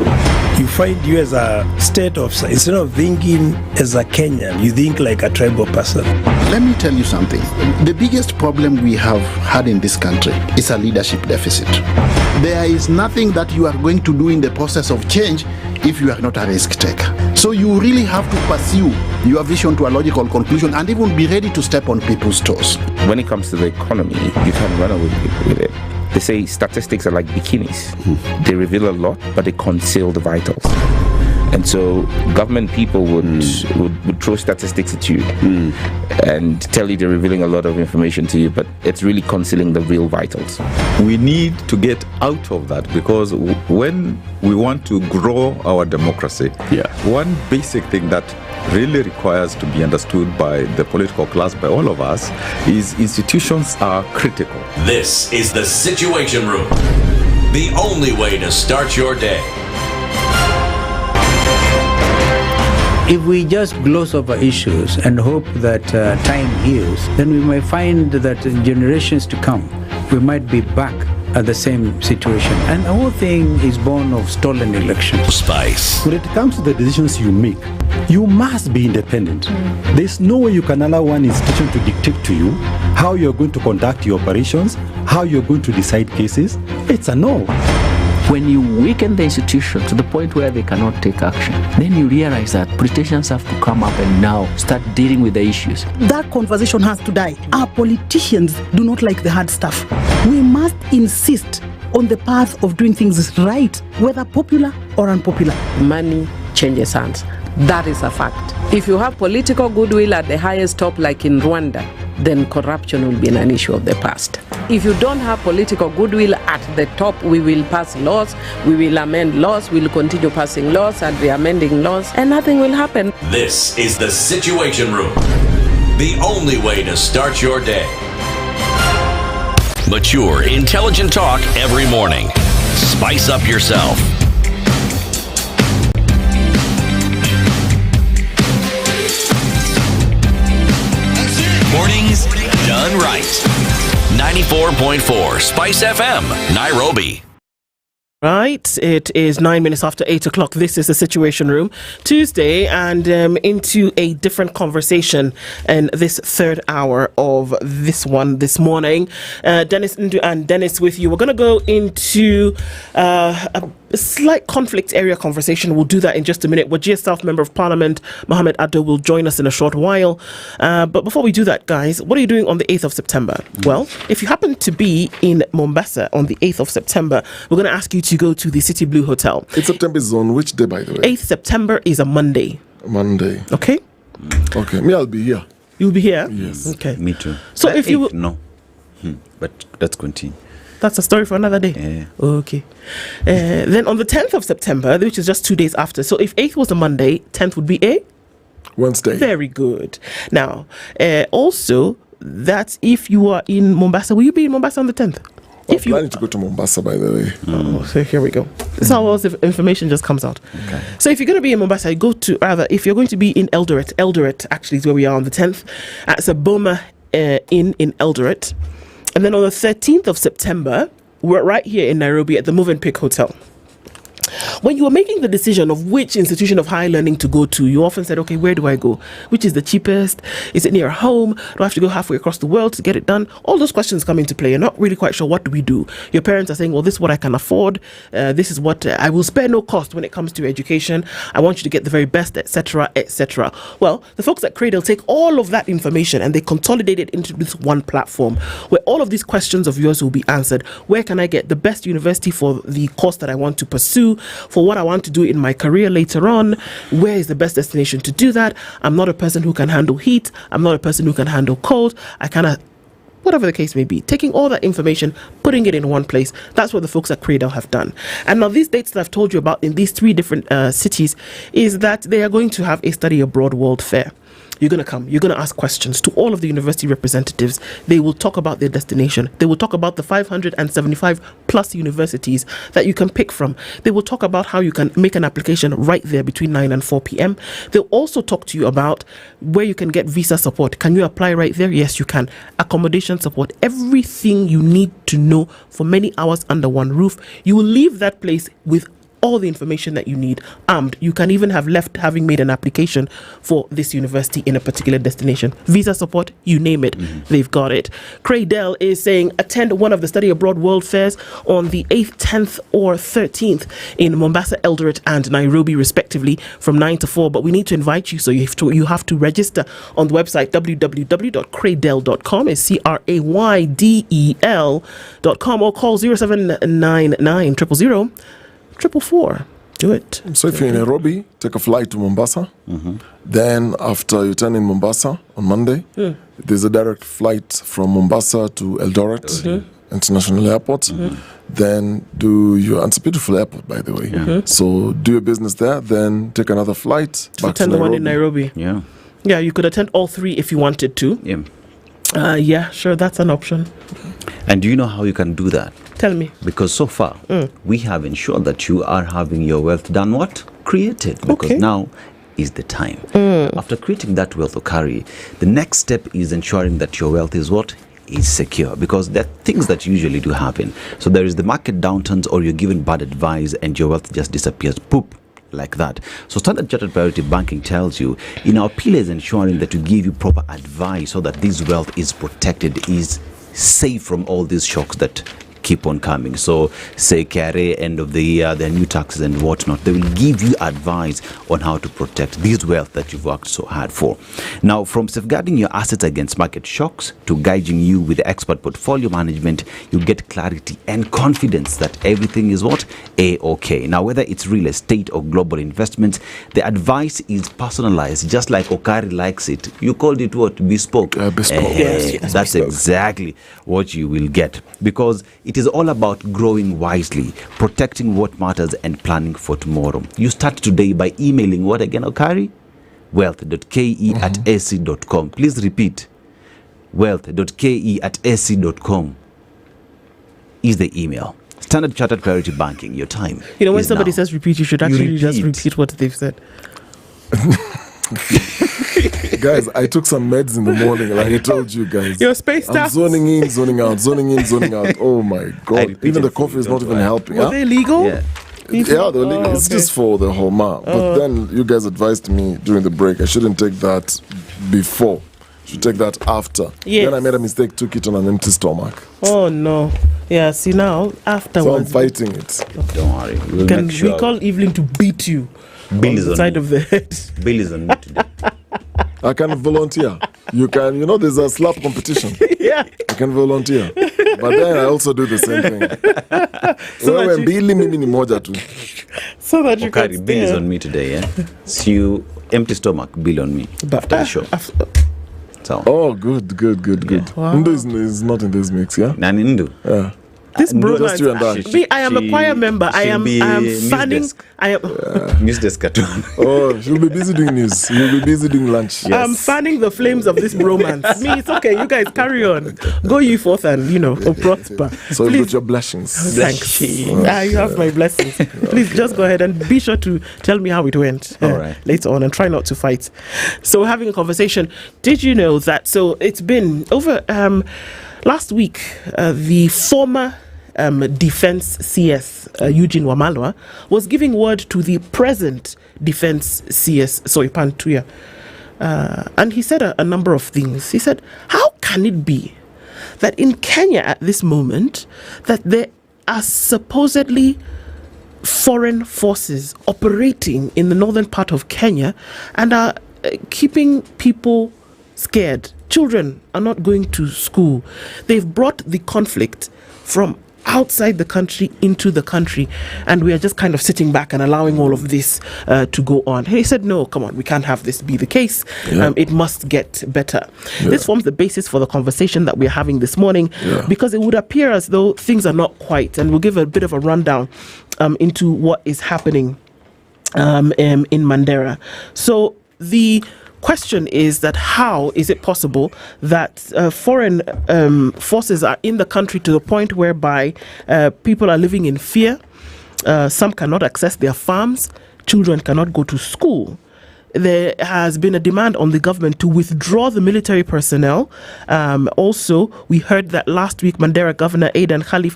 You find you as a state officer, instead of thinking as a Kenyan, you think like a tribal person. Let me tell you something. The biggest problem we have had in this country is a leadership deficit. There is nothing that you are going to do in the process of change if you are not a risk taker. So you really have to pursue your vision to a logical conclusion and even be ready to step on people's toes. When it comes to the economy, you can run away with it. They say statistics are like bikinis. They reveal a lot, but they conceal the vitals. And so government people would throw statistics at you and tell you they're revealing a lot of information to you, but it's really concealing the real vitals. We need to get out of that, because when we want to grow our democracy, one basic thing that really requires to be understood by the political class, by all of us, is institutions are critical. This is the Situation Room, the only way to start your day. If we just gloss over issues and hope that time heals, then we might find that in generations to come, we might be back at the same situation. And the whole thing is born of stolen elections. Spice. When it comes to the decisions you make, you must be independent. There's no way you can allow one institution to dictate to you how you're going to conduct your operations, how you're going to decide cases. It's a no. When you weaken the institution to the point where they cannot take action, then you realize that politicians have to come up and now start dealing with the issues. That conversation has to die. Our politicians do not like the hard stuff. We must insist on the path of doing things right, whether popular or unpopular. Money changes hands. That is a fact. If you have political goodwill at the highest top, like in Rwanda, then corruption will be an issue of the past. If you don't have political goodwill at the top, we will pass laws, we will amend laws, we will continue passing laws and re-amending laws, and nothing will happen. This is the Situation Room, the only way to start your day. Mature, intelligent talk every morning. Spice up yourself. Mornings done right. 94.4 Spice FM, Nairobi. Right, it is 9 minutes after 8 o'clock. This is the Situation Room Tuesday, and into a different conversation in this third hour of this morning. Dennis Ndu and Dennis with you. We're going to go into a slight conflict area conversation. We'll do that in just a minute. Wajir South Member of Parliament Mohammed Addo will join us in a short while. But before we do that, guys, what are you doing on the 8th of September? Well, if you happen to be in Mombasa on the 8th of September, we're going to ask you to go to the City Blue Hotel. 8th September is on which day, by the way? 8th September is a Monday. Monday. Okay? Okay, me, I'll be here. You'll be here? Yes. Okay. Me too. So if you... No. But let's continue. That's a story for another day. Yeah. Okay. Then on the 10th of September, which is just 2 days after. So if 8th was a Monday, 10th would be a Wednesday. Very good. Now, also, that's if you are in Mombasa. Will you be in Mombasa on the 10th? I'm planning to go to Mombasa, by the way. Oh, so here we go. This is how all the information just comes out. Okay. So if you're going to be in Mombasa, if you're going to be in Eldoret actually is where we are on the 10th. At Saboma Inn in Eldoret. And then on the 13th of September, we're right here in Nairobi at the Movenpick Hotel. When you were making the decision of which institution of higher learning to go to, you often said, okay, where do I go? Which is the cheapest? Is it near home? Do I have to go halfway across the world to get it done? All those questions come into play. You're not really quite sure, what do we do? Your parents are saying, well, this is what I can afford. This is what I will spare no cost when it comes to education. I want you to get the very best, etc., etc. Well, the folks at Cradle take all of that information and they consolidate it into this one platform where all of these questions of yours will be answered. Where can I get the best university for the course that I want to pursue? For what I want to do in my career later on, where is the best destination to do that? I'm not a person who can handle heat. I'm not a person who can handle cold. I whatever the case may be, taking all that information, putting it in one place. That's what the folks at Cradle have done. And now these dates that I've told you about in these 3 different cities is that they are going to have a study abroad world fair. You're going to come. You're going to ask questions to all of the university representatives. They will talk about their destination. They will talk about the 575 plus universities that you can pick from. They will talk about how you can make an application right there between 9 and 4 p.m. They'll also talk to you about where you can get visa support. Can you apply right there? Yes, you can. Accommodation support. Everything you need to know for many hours under one roof. You will leave that place with all the information that you need armed. You can even have left having made an application for this university in a particular destination. Visa support, you name it, they've got it. Cradle is saying attend one of the study abroad world fairs on the 8th, 10th or 13th in Mombasa, Eldoret and Nairobi respectively from 9 to 4. But we need to invite you, so you have to register on the website www.cradel.com. It's CRAYDEL.com or call 0799 000 444. Do it. So if you're in Nairobi, take a flight to Mombasa. Then after you turn in Mombasa on Monday, there's a direct flight from Mombasa to Eldoret International Airport. Then it's a beautiful airport, by the way. So do your business there, then take another flight back to Nairobi. The one in Nairobi. Yeah, you could attend all 3 if you wanted to. Yeah, sure, that's an option. And do you know how you can do that? Tell me. Because so far, we have ensured that you are having your wealth done what? Created. Because now is the time. After creating that wealth, Okari, the next step is ensuring that your wealth is what? is secure, because there are things that usually do happen. So there is the market downturns, or you're given bad advice and your wealth just disappears, poop, like that. So Standard Chartered Priority Banking tells you, in our pillars, ensuring that we give you proper advice so that this wealth is protected, is safe from all these shocks that keep on coming. So say KRA, end of the year, there are new taxes and whatnot. They will give you advice on how to protect this wealth that you've worked so hard for. Now, from safeguarding your assets against market shocks to guiding you with expert portfolio management, you get clarity and confidence that everything is what? A-okay. Now, whether it's real estate or global investments, the advice is personalized, just like Okari likes it. You called it what? Bespoke. Bespoke. Yes, that's bespoke. Exactly what you will get, because it is all about growing wisely, protecting what matters, and planning for tomorrow. You start today by emailing what again, Okari? wealth.ke@ac.com. Please repeat. wealth.ke@ac.com is the email. Standard Chartered Priority Banking, your time. You know, when is somebody now. says repeat, you should actually just repeat what they've said. Guys, I took some meds in the morning, like I told you guys. You're spaced I'm out. zoning in, zoning out, zoning in, zoning out. Oh my God. Even the coffee is not even helping. Were they legal? Yeah. Yeah, they're legal. It's okay. just for the Homa. But then you guys advised me during the break, I shouldn't take that before. I should take that after. Yes. Then I made a mistake, took it on an empty stomach. Oh no. Yeah, see now, So I'm afterwards. fighting it. Don't worry. We'll Can make sure. we call Evelyn to beat you Bill on is the on side me. of the head? Bill is on me today. I can volunteer. You can, there's a slap competition. Yeah. I can volunteer. But then I also do the same thing. So that you- Mbili mimi ni moja tu. So that you Okari, can Bill is stay. on me today, yeah? So you empty stomach, Bill on me after the show. So. Oh, good. Wow. Ndu is not in this mix, yeah? Nani Ndu? Yeah. This Just you and I. bromance. Me, I am a choir member. I am fanning. I am. News desk cartoon. Oh, she'll be busy doing news. You'll be busy doing lunch. I'm fanning the flames of this bromance. Me, it's okay. You guys carry on. Go you forth and prosper. So Please. with your blessings. Thanks. You have my blessings. Please just go ahead and be sure to tell me how it went All right. later on, and try not to fight. So we're having a conversation. Did you know that? So it's been over last week. The former Defense CS Eugene Wamalwa was giving word to the present Defense CS Soipan, and he said a number of things. He said, how can it be that in Kenya at this moment that there are supposedly foreign forces operating in the northern part of Kenya and are keeping people scared? Children are not going to school. They've brought the conflict from outside the country into the country, and we are just kind of sitting back and allowing all of this to go on. He said, no, come on, we can't have this be the case. It must get better. This forms the basis for the conversation that we're having this morning, because it would appear as though things are not quite, and we'll give a bit of a rundown into what is happening in Mandera. So the question is that how is it possible that foreign forces are in the country to the point whereby people are living in fear, some cannot access their farms, children cannot go to school. There has been a demand on the government to withdraw the military personnel. Also, we heard that last week Mandera Governor Aidan Khalif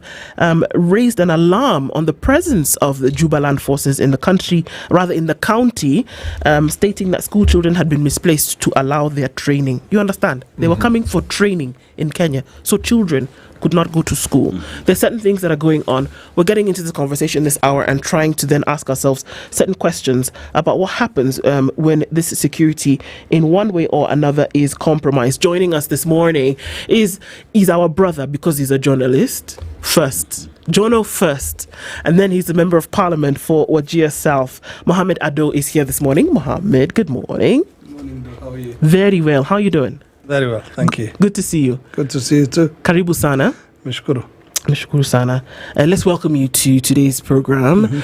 raised an alarm on the presence of the Jubaland forces in the country, rather in the county, stating that school children had been misplaced to allow their training. You understand? They were coming for training in Kenya, so children could not go to school. There's certain things that are going on. We're getting into this conversation this hour and trying to then ask ourselves certain questions about what happens when this security in one way or another is compromised. Joining us this morning is our brother, because he's a journalist first. Jono first, and then he's a member of parliament for Wajir South. Mohammed Ado is here this morning. Mohammed, good morning. Good morning, how are you? Very well. How are you doing? Very well, thank you. Good to see you. Good to see you too. Karibu sana. Meshukuru. Nashukuru sana. Let's welcome you to today's program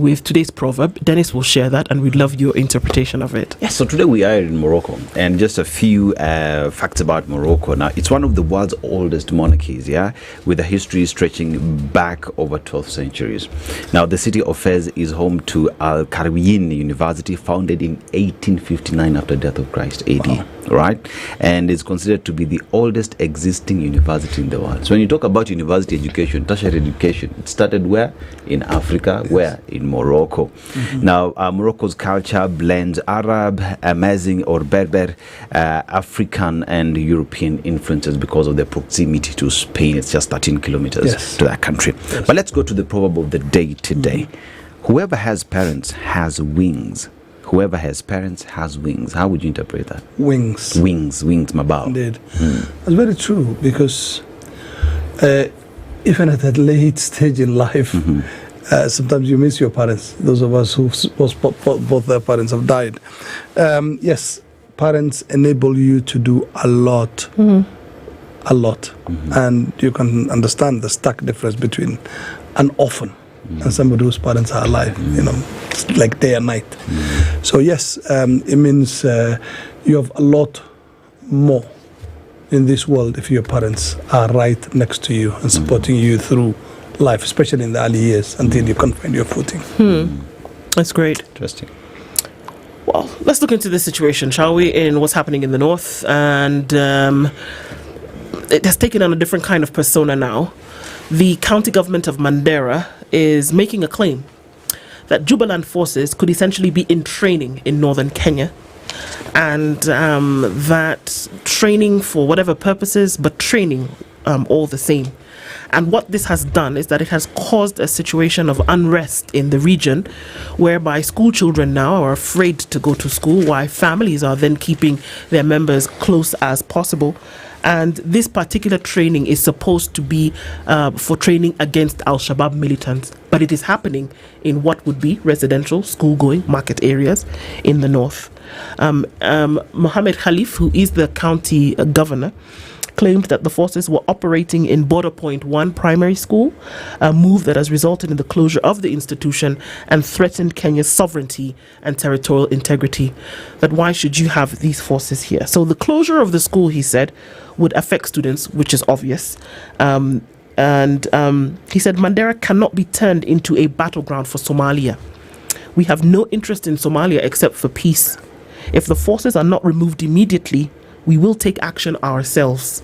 with today's proverb. Dennis will share that, and we'd love your interpretation of it. Yes, so today we are in Morocco, and just a few facts about Morocco. Now, it's one of the world's oldest monarchies, with a history stretching back over 12 centuries. Now, the city of Fez is home to Al-Karawiyyin University, founded in 1859 after the death of Christ, AD. Right, and is considered to be the oldest existing university in the world. So when you talk about university education, tertiary education, it started where? In Africa, where? In Morocco. Now, Morocco's culture blends Arab, Amazigh or Berber, African and European influences because of their proximity to Spain. It's just 13 kilometers to that country. But let's go to the proverb of the day today. Whoever has parents has wings. Whoever has parents has wings. How would you interpret that? Wings, Mabao. Indeed. That's very true, because even at a late stage in life, sometimes you miss your parents. Those of us who both their parents have died. Yes, parents enable you to do a lot. And you can understand the stark difference between an orphan and somebody whose parents are alive, like day and night. So yes, it means you have a lot more in this world if your parents are right next to you and supporting you through life, especially in the early years until you can find your footing. That's great. Interesting. Well, let's look into this situation, shall we, in what's happening in the north. And it has taken on a different kind of persona now. The county government of Mandera is making a claim that Jubaland forces could essentially be in training in northern Kenya, and that training for whatever purposes, but training all the same. And what this has done is that it has caused a situation of unrest in the region, whereby school children now are afraid to go to school, while families are then keeping their members close as possible. And this particular training is supposed to be for training against Al-Shabaab militants, but it is happening in what would be residential, school-going market areas in the north. Mohammed Khalif, who is the county governor, claimed that the forces were operating in Border Point 1 primary school, a move that has resulted in the closure of the institution and threatened Kenya's sovereignty and territorial integrity. That why should you have these forces here? So the closure of the school, he said, would affect students, which is obvious. And he said Mandera cannot be turned into a battleground for Somalia. We have no interest in Somalia except for peace. If the forces are not removed immediately, we will take action ourselves.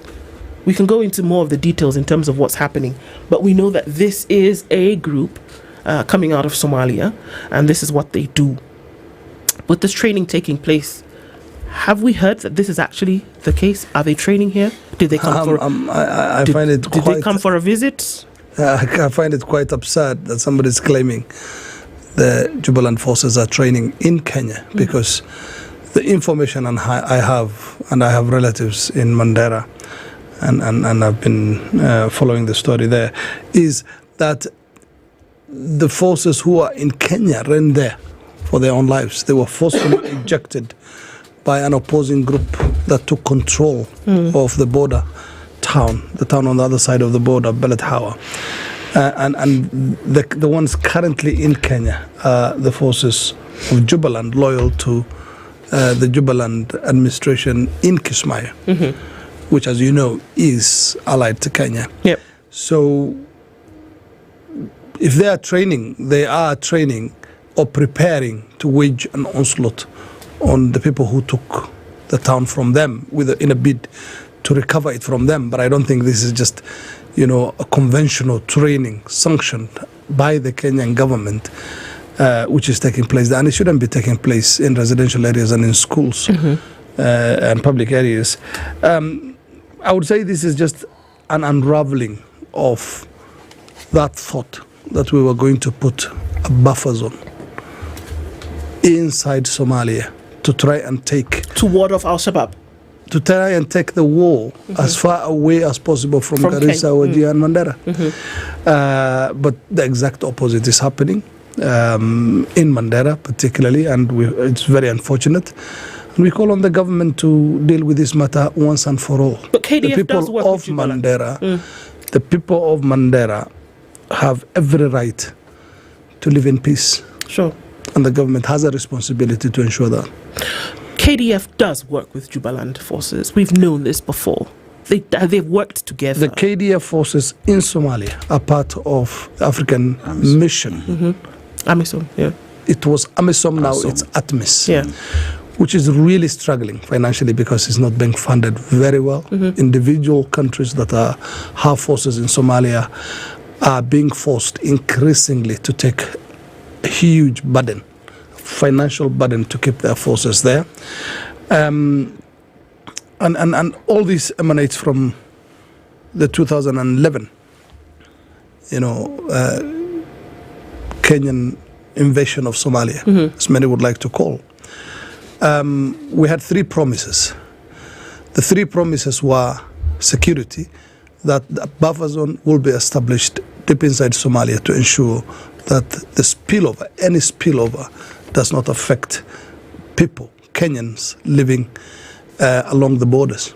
We can go into more of the details in terms of what's happening, but we know that this is a group coming out of Somalia, and this is what they do. With this training taking place, have we heard that this is actually the case? Are they training here? Did they come for? Did they come for a visit? I find it quite absurd that somebody is claiming the Jubaland forces are training in Kenya, because the information I have relatives in Mandera, and I've been following the story there, is that the forces who are in Kenya ran there for their own lives. They were forcefully ejected by an opposing group that took control of the border town, the town on the other side of the border, Beled Hawa. And the ones currently in Kenya are the forces of Jubaland, loyal to the Jubaland administration in Kismayo, which, as you know, is allied to Kenya. Yep. So if they are training or preparing to wage an onslaught on the people who took the town from them in a bid to recover it from them. But I don't think this is just, a conventional training sanctioned by the Kenyan government, which is taking place there. And it shouldn't be taking place in residential areas and in schools and public areas. I would say this is just an unraveling of that thought that we were going to put a buffer zone inside Somalia to try and to ward off Al-Shabaab, to try and take the war as far away as possible from Garissa, Wajir and Mandera. But the exact opposite is happening in Mandera particularly, and it's very unfortunate. And we call on the government to deal with this matter once and for all. But KDF the people does work of with Jubaland. Mandera, the people of Mandera have every right to live in peace. Sure. And the government has a responsibility to ensure that. KDF does work with Jubaland forces. We've known this before. They've worked together. The KDF forces in Somalia are part of the African mission. AMISOM, yeah. It was AMISOM, now it's ATMIS. Yeah. Which is really struggling financially because it's not being funded very well. Individual countries that have forces in Somalia are being forced increasingly to take a huge burden, financial burden, to keep their forces there. And all this emanates from the 2011, Kenyan invasion of Somalia, as many would like to call. We had three promises. The three promises were security, that the buffer zone will be established deep inside Somalia to ensure that the spillover, any spillover, does not affect people, Kenyans living along the borders.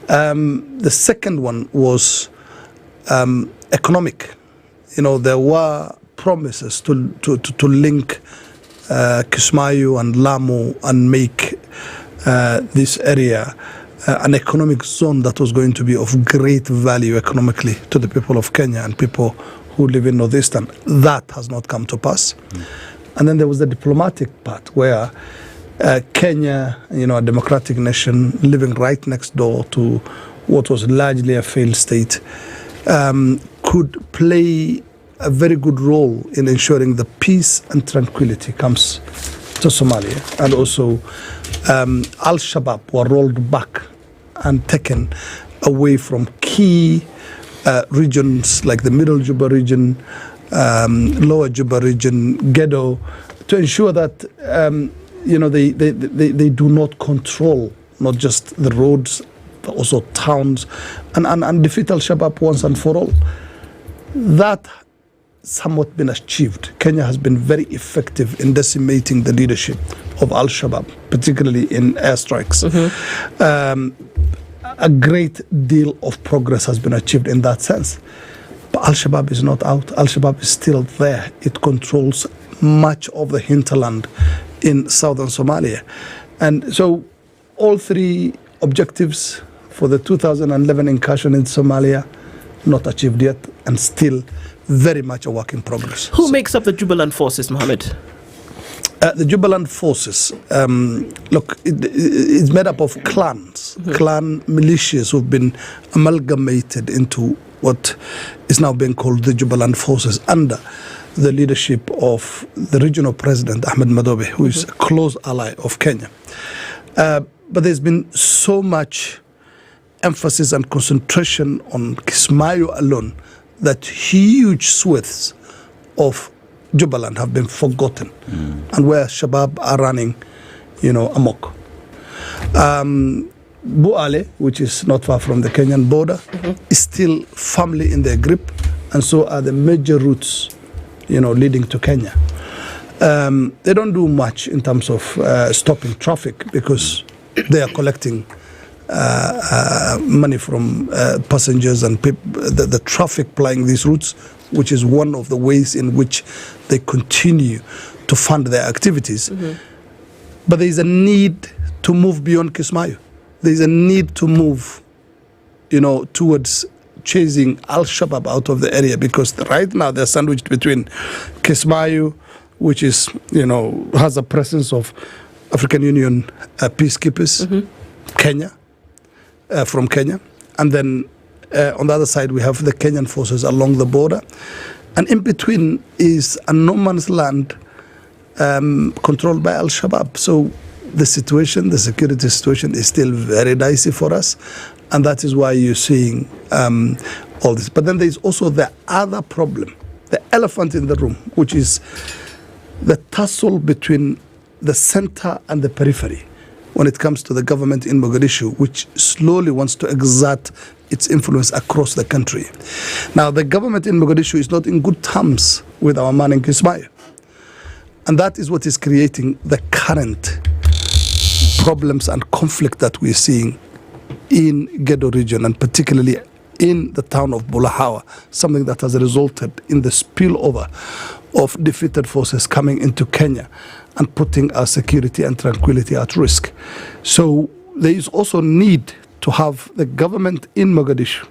The second one was economic. There were promises to link Kismayo and Lamu and make this area an economic zone that was going to be of great value economically to the people of Kenya and people who live in Northeastern. That has not come to pass. And then there was the diplomatic part where Kenya, a democratic nation living right next door to what was largely a failed state, could play a very good role in ensuring the peace and tranquility comes to Somalia. And also Al-Shabaab were rolled back and taken away from key regions like the Middle Juba region, Lower Juba region, Gedo, to ensure that they do not control not just the roads but also towns and defeat Al-Shabaab once and for all. That somewhat been achieved. Kenya has been very effective in decimating the leadership of Al-Shabaab, particularly in airstrikes. A great deal of progress has been achieved in that sense. But Al-Shabaab is not out. Al-Shabaab is still there. It controls much of the hinterland in southern Somalia. And so all three objectives for the 2011 incursion in Somalia, not achieved yet, and still very much a work in progress. Who makes up the Jubaland forces, Mohammed? The Jubaland forces, it's made up of clans, clan militias who've been amalgamated into what is now being called the Jubaland forces under the leadership of the regional president, Ahmed Madobe, who is a close ally of Kenya. But there's been so much emphasis and concentration on Kismayo alone that huge swathes of Jubaland have been forgotten, and where Shabab are running, amok. Buale, which is not far from the Kenyan border, is still firmly in their grip, and so are the major routes, leading to Kenya. They don't do much in terms of stopping traffic because they are collecting money from passengers and the traffic plying these routes, which is one of the ways in which they continue to fund their activities. But there is a need to move beyond Kismayo. There is a need to move, towards chasing Al-Shabaab out of the area, because right now they're sandwiched between Kismayo, which is, has a presence of African Union peacekeepers, Kenya, from Kenya, and then on the other side we have the Kenyan forces along the border, and in between is a no man's land controlled by Al-Shabaab. So the security situation is still very dicey for us, and that is why you're seeing all this. But then there's also the other problem, the elephant in the room, which is the tussle between the center and the periphery when it comes to the government in Mogadishu, which slowly wants to exert its influence across the country. Now, the government in Mogadishu is not in good terms with our man in Kismayo. And that is what is creating the current problems and conflict that we're seeing in Gedo region, and particularly in the town of Bulahawa, something that has resulted in the spillover of defeated forces coming into Kenya and putting our security and tranquility at risk. So there is also need to have the government in Mogadishu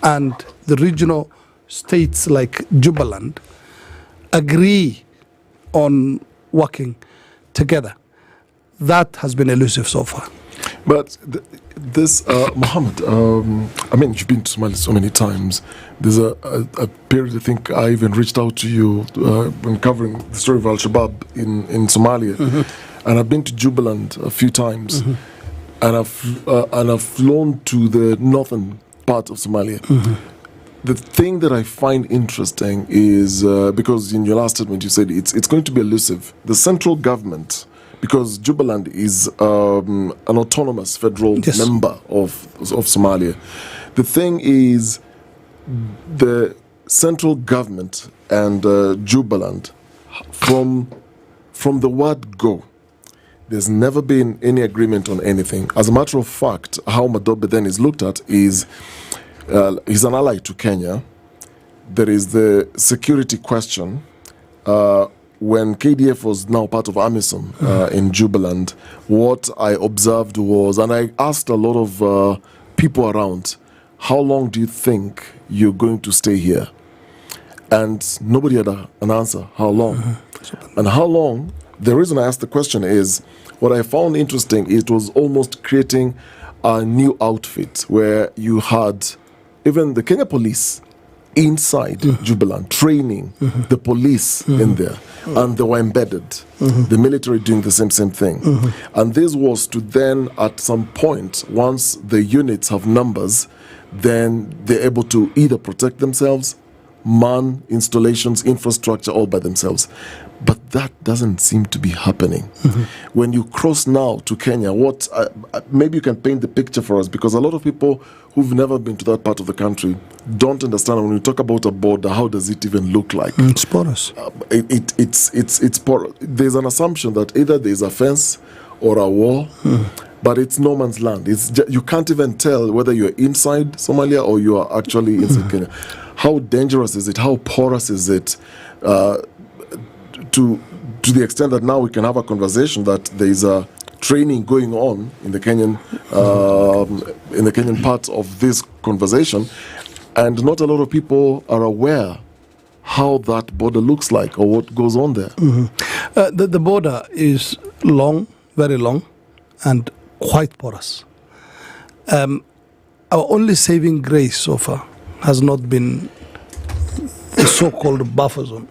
and the regional states like Jubaland agree on working together. That has been elusive so far. But this, Mohammed, I mean, you've been to Somalia so many times. There's a period, I think I even reached out to you when covering the story of Al-Shabaab in Somalia. Mm-hmm. And I've been to Jubaland a few times. Mm-hmm. And I've flown to the northern part of Somalia. Mm-hmm. The thing that I find interesting is, because in your last statement you said it's going to be elusive. The central government, because Jubaland is an autonomous federal member of Somalia. The thing is, the central government and Jubaland, from the word go, there's never been any agreement on anything. As a matter of fact, how Madobe then is looked at is he's an ally to Kenya. There is the security question. When KDF was now part of AMISOM in Jubaland, what I observed was, and I asked a lot of people around, how long do you think you're going to stay here? And nobody had an answer. How long? And how long, the reason I asked the question is, what I found interesting, it was almost creating a new outfit where you had even the Kenya police inside Jubaland, training the police in there, and they were embedded, the military doing the same thing. And this was to then, at some point, once the units have numbers, then they're able to either protect themselves, man installations, infrastructure, all by themselves. But that doesn't seem to be happening. When you cross now to Kenya, what maybe you can paint the picture for us, because a lot of people who've never been to that part of the country don't understand when we talk about a border, how does it even look like? It's porous. It's porous. There's an assumption that either there's a fence or a wall, but it's no man's land. You can't even tell whether you're inside Somalia or you are actually inside Kenya. How dangerous is it? How porous is it? To the extent that now we can have a conversation that there is a training going on in the Kenyan part of this conversation, and not a lot of people are aware how that border looks like or what goes on there. The border is long, very long, and quite porous. Our only saving grace so far has not been the so-called buffer zone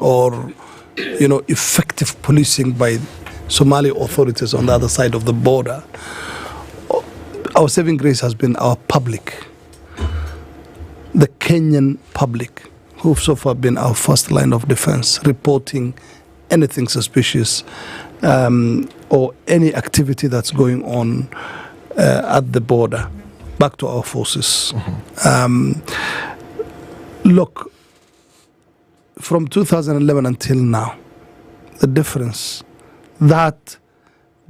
or effective policing by Somali authorities on the other side of the border. Our saving grace has been our public, the Kenyan public, who've so far been our first line of defense, reporting anything suspicious or any activity that's going on at the border back to our forces. Look, from 2011 until now, the difference, that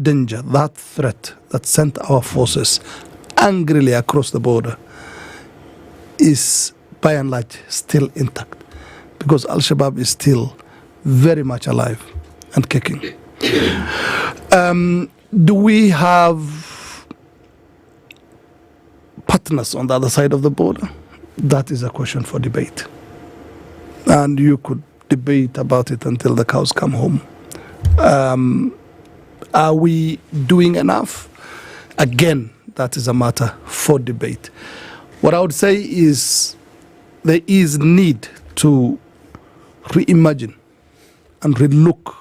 danger, that threat that sent our forces angrily across the border is by and large still intact, because Al-Shabaab is still very much alive and kicking. Do we have partners on the other side of the border? That is a question for debate. And you could debate about it until the cows come home. Are we doing enough? Again, that is a matter for debate. What I would say is there is need to reimagine and relook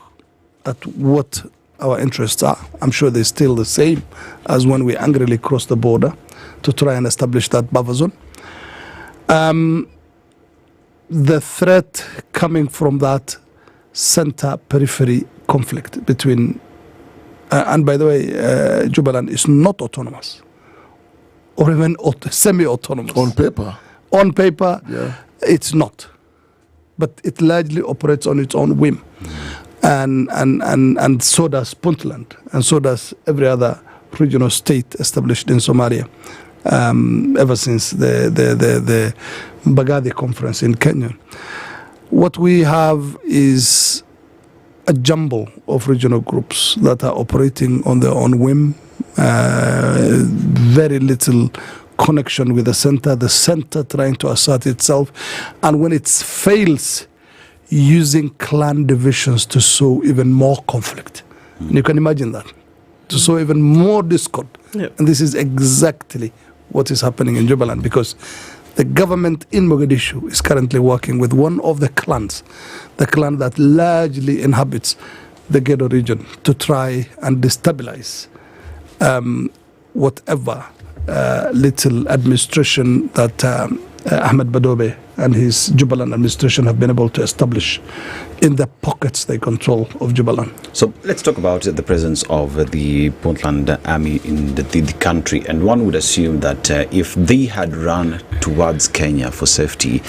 at what our interests are. I'm sure they're still the same as when we angrily crossed the border to try and establish that buffer zone. The threat coming from that center-periphery conflict between, and by the way, Jubaland is not autonomous, or even semi-autonomous. On paper? On paper, it's not. But it largely operates on its own whim. And so does Puntland, and so does every other regional state established in Somalia. ever since the Bagadi conference in Kenya. What we have is a jumble of regional groups that are operating on their own whim, very little connection with the center trying to assert itself, and when it fails, using clan divisions to sow even more conflict. And you can imagine that, to sow even more discord. Yep. And this is exactly what is happening in Jubaland, because the government in Mogadishu is currently working with one of the clans, the clan that largely inhabits the Gedo region, to try and destabilize whatever little administration that Ahmed Badobe and his Jubaland administration have been able to establish in the pockets they control of Jubaland. So let's talk about the presence of the Puntland army in the country. And one would assume that if they had run towards Kenya for safety,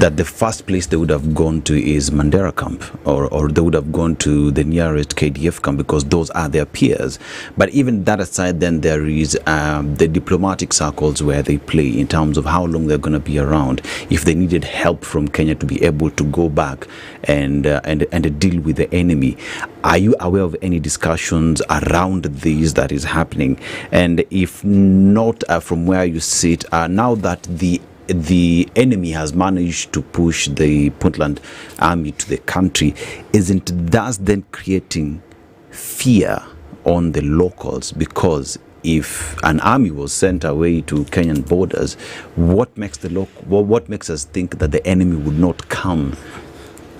that the first place they would have gone to is Mandera camp, or they would have gone to the nearest KDF camp, because those are their peers. But even that aside, then there is the diplomatic circles where they play in terms of how long they're going to be around. If they needed help from Kenya to be able to go back and deal with the enemy. Are you aware of any discussions around this that is happening? And if not, from where you sit, now that the enemy has managed to push the Puntland army to the country, isn't that then creating fear on the locals? Because if an army was sent away to Kenyan borders, what makes us think that the enemy would not come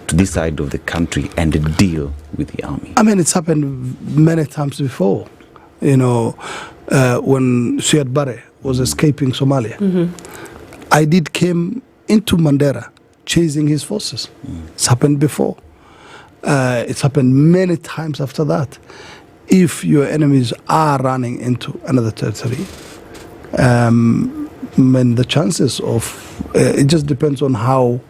to this side of the country and deal with the army? I mean, it's happened many times before. When Siad Barre was escaping Somalia, Aidid came into Mandera chasing his forces. It's happened before. It's happened many times after that. If your enemies are running into another territory, then the chances of it just depends on how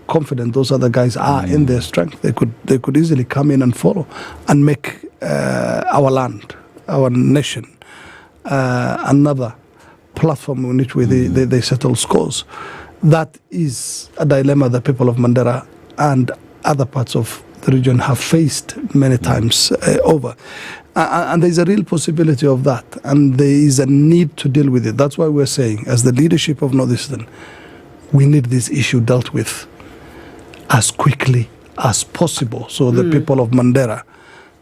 confident those other guys are in their strength. They could easily come in and follow and make our land, our nation, another platform in which they settle scores. That is a dilemma that people of Mandera and other parts of the region have faced many times over. And there's a real possibility of that. And there is a need to deal with it. That's why we're saying, as the leadership of Northeastern, we need this issue dealt with as quickly as possible so the people of Mandera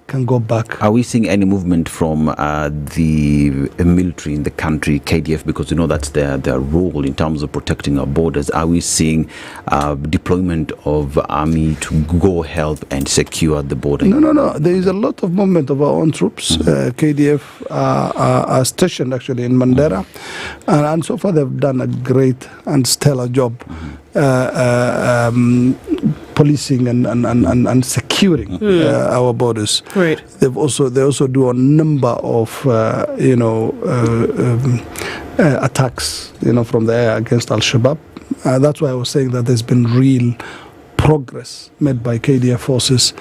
can go back. Are we seeing any movement from the military in the country, KDF, because you know that's their role in terms of protecting our borders? Are we seeing deployment of army to go help and secure the border? No. There is a lot of movement of our own troops. KDF are stationed actually in Mandera, and so far they've done a great and stellar job policing and securing our borders. Right. They also do a number of attacks from the air against Al-Shabaab. That's why I was saying that there's been real progress made by KDF forces,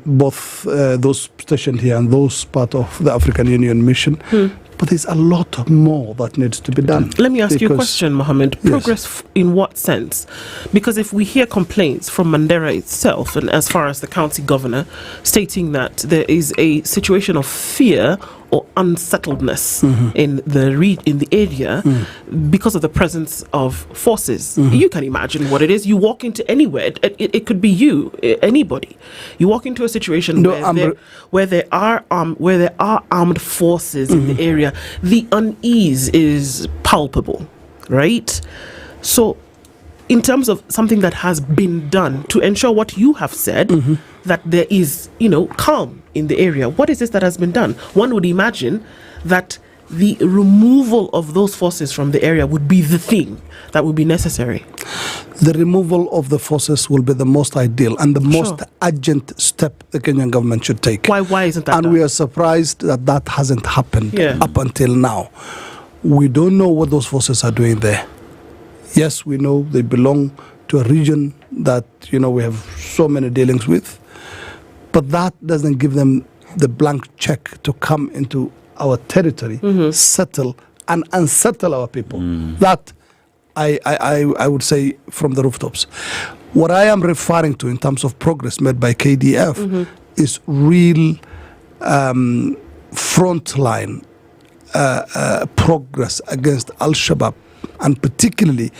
both those stationed here and those part of the African Union mission. But there's a lot more that needs to be done. Let me ask you a question, Mohammed. Progress in what sense? Because if we hear complaints from Mandera itself, and as far as the county governor, stating that there is a situation of fear or unsettledness in the area because of the presence of forces. You can imagine what it is. You walk into anywhere, it could be you, anybody. You walk into a situation where there are armed forces in the area. The unease is palpable, right? So, in terms of something that has been done to ensure what you have said, that there is, calm in the area, what is this that has been done? One would imagine that the removal of those forces from the area would be the thing that would be necessary. The removal of the forces will be the most ideal and the most urgent step the Kenyan government should take. Why isn't that And done? we are surprised that hasn't happened up until now. We don't know what those forces are doing there. Yes, we know they belong to a region that, we have so many dealings with. But that doesn't give them the blank check to come into our territory, settle and unsettle our people. That I would say from the rooftops. What I am referring to in terms of progress made by KDF is real frontline progress against Al-Shabaab, and particularly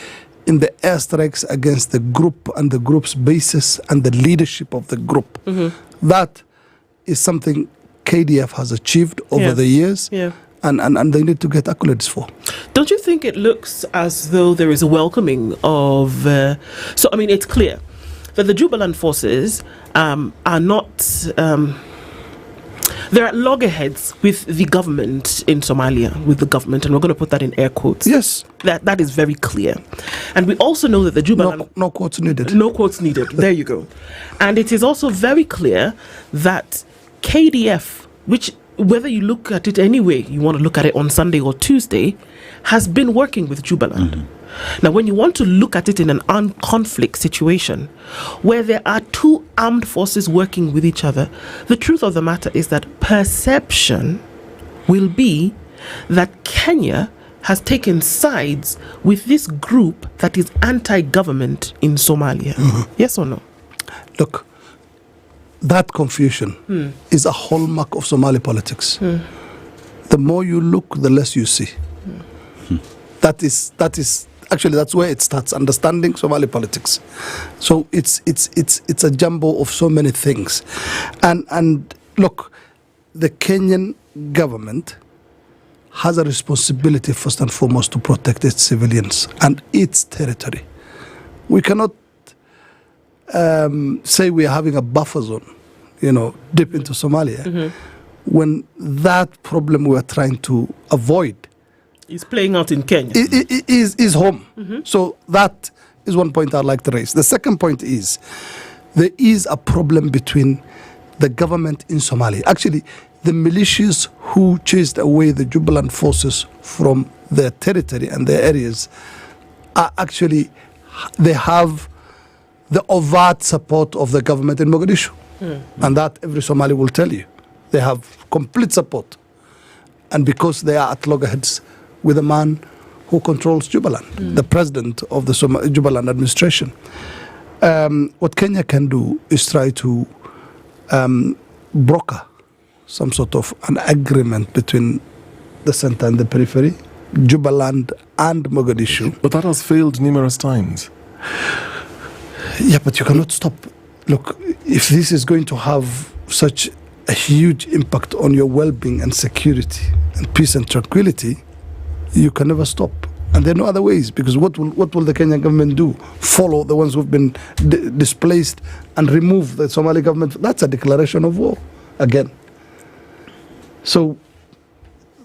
in the airstrikes against the group and the group's bases and the leadership of the group. That is something KDF has achieved over the years, and they need to get accolades for. Don't you think it looks as though there is a welcoming of... it's clear that the Jubaland forces are not... they're at loggerheads with the government in Somalia, with the government, and we're going to put that in air quotes. Yes. That is very clear. And we also know that the Jubaland... No quotes needed. No quotes needed. There you go. And it is also very clear that KDF, which, whether you look at it any way, you want to look at it on Sunday or Tuesday, has been working with Jubaland. Now, when you want to look at it in an unconflict situation where there are two armed forces working with each other, the truth of the matter is that perception will be that Kenya has taken sides with this group that is anti-government in Somalia. Yes or no? Look, that confusion is a hallmark of Somali politics. The more you look, the less you see. That is actually, that's where it starts, understanding Somali politics. So it's a jumble of so many things. And look, the Kenyan government has a responsibility first and foremost to protect its civilians and its territory. We cannot say we are having a buffer zone, deep into Somalia, when that problem we are trying to avoid is playing out in Kenya. Is home. So that is one point I'd like to raise. The second point is there is a problem between the government in Somalia. Actually, the militias who chased away the Jubaland forces from their territory and their areas are actually, they have the overt support of the government in Mogadishu. And that every Somali will tell you. They have complete support. And because they are at loggerheads with a man who controls Jubaland, the president of the Jubaland administration. What Kenya can do is try to broker some sort of an agreement between the center and the periphery, Jubaland and Mogadishu. But that has failed numerous times. Yeah, but you cannot stop. Look, if this is going to have such a huge impact on your well-being and security and peace and tranquility, you can never stop. And there are no other ways, because what will the Kenyan government do? Follow the ones who've been displaced and remove the Somali government? That's a declaration of war again. So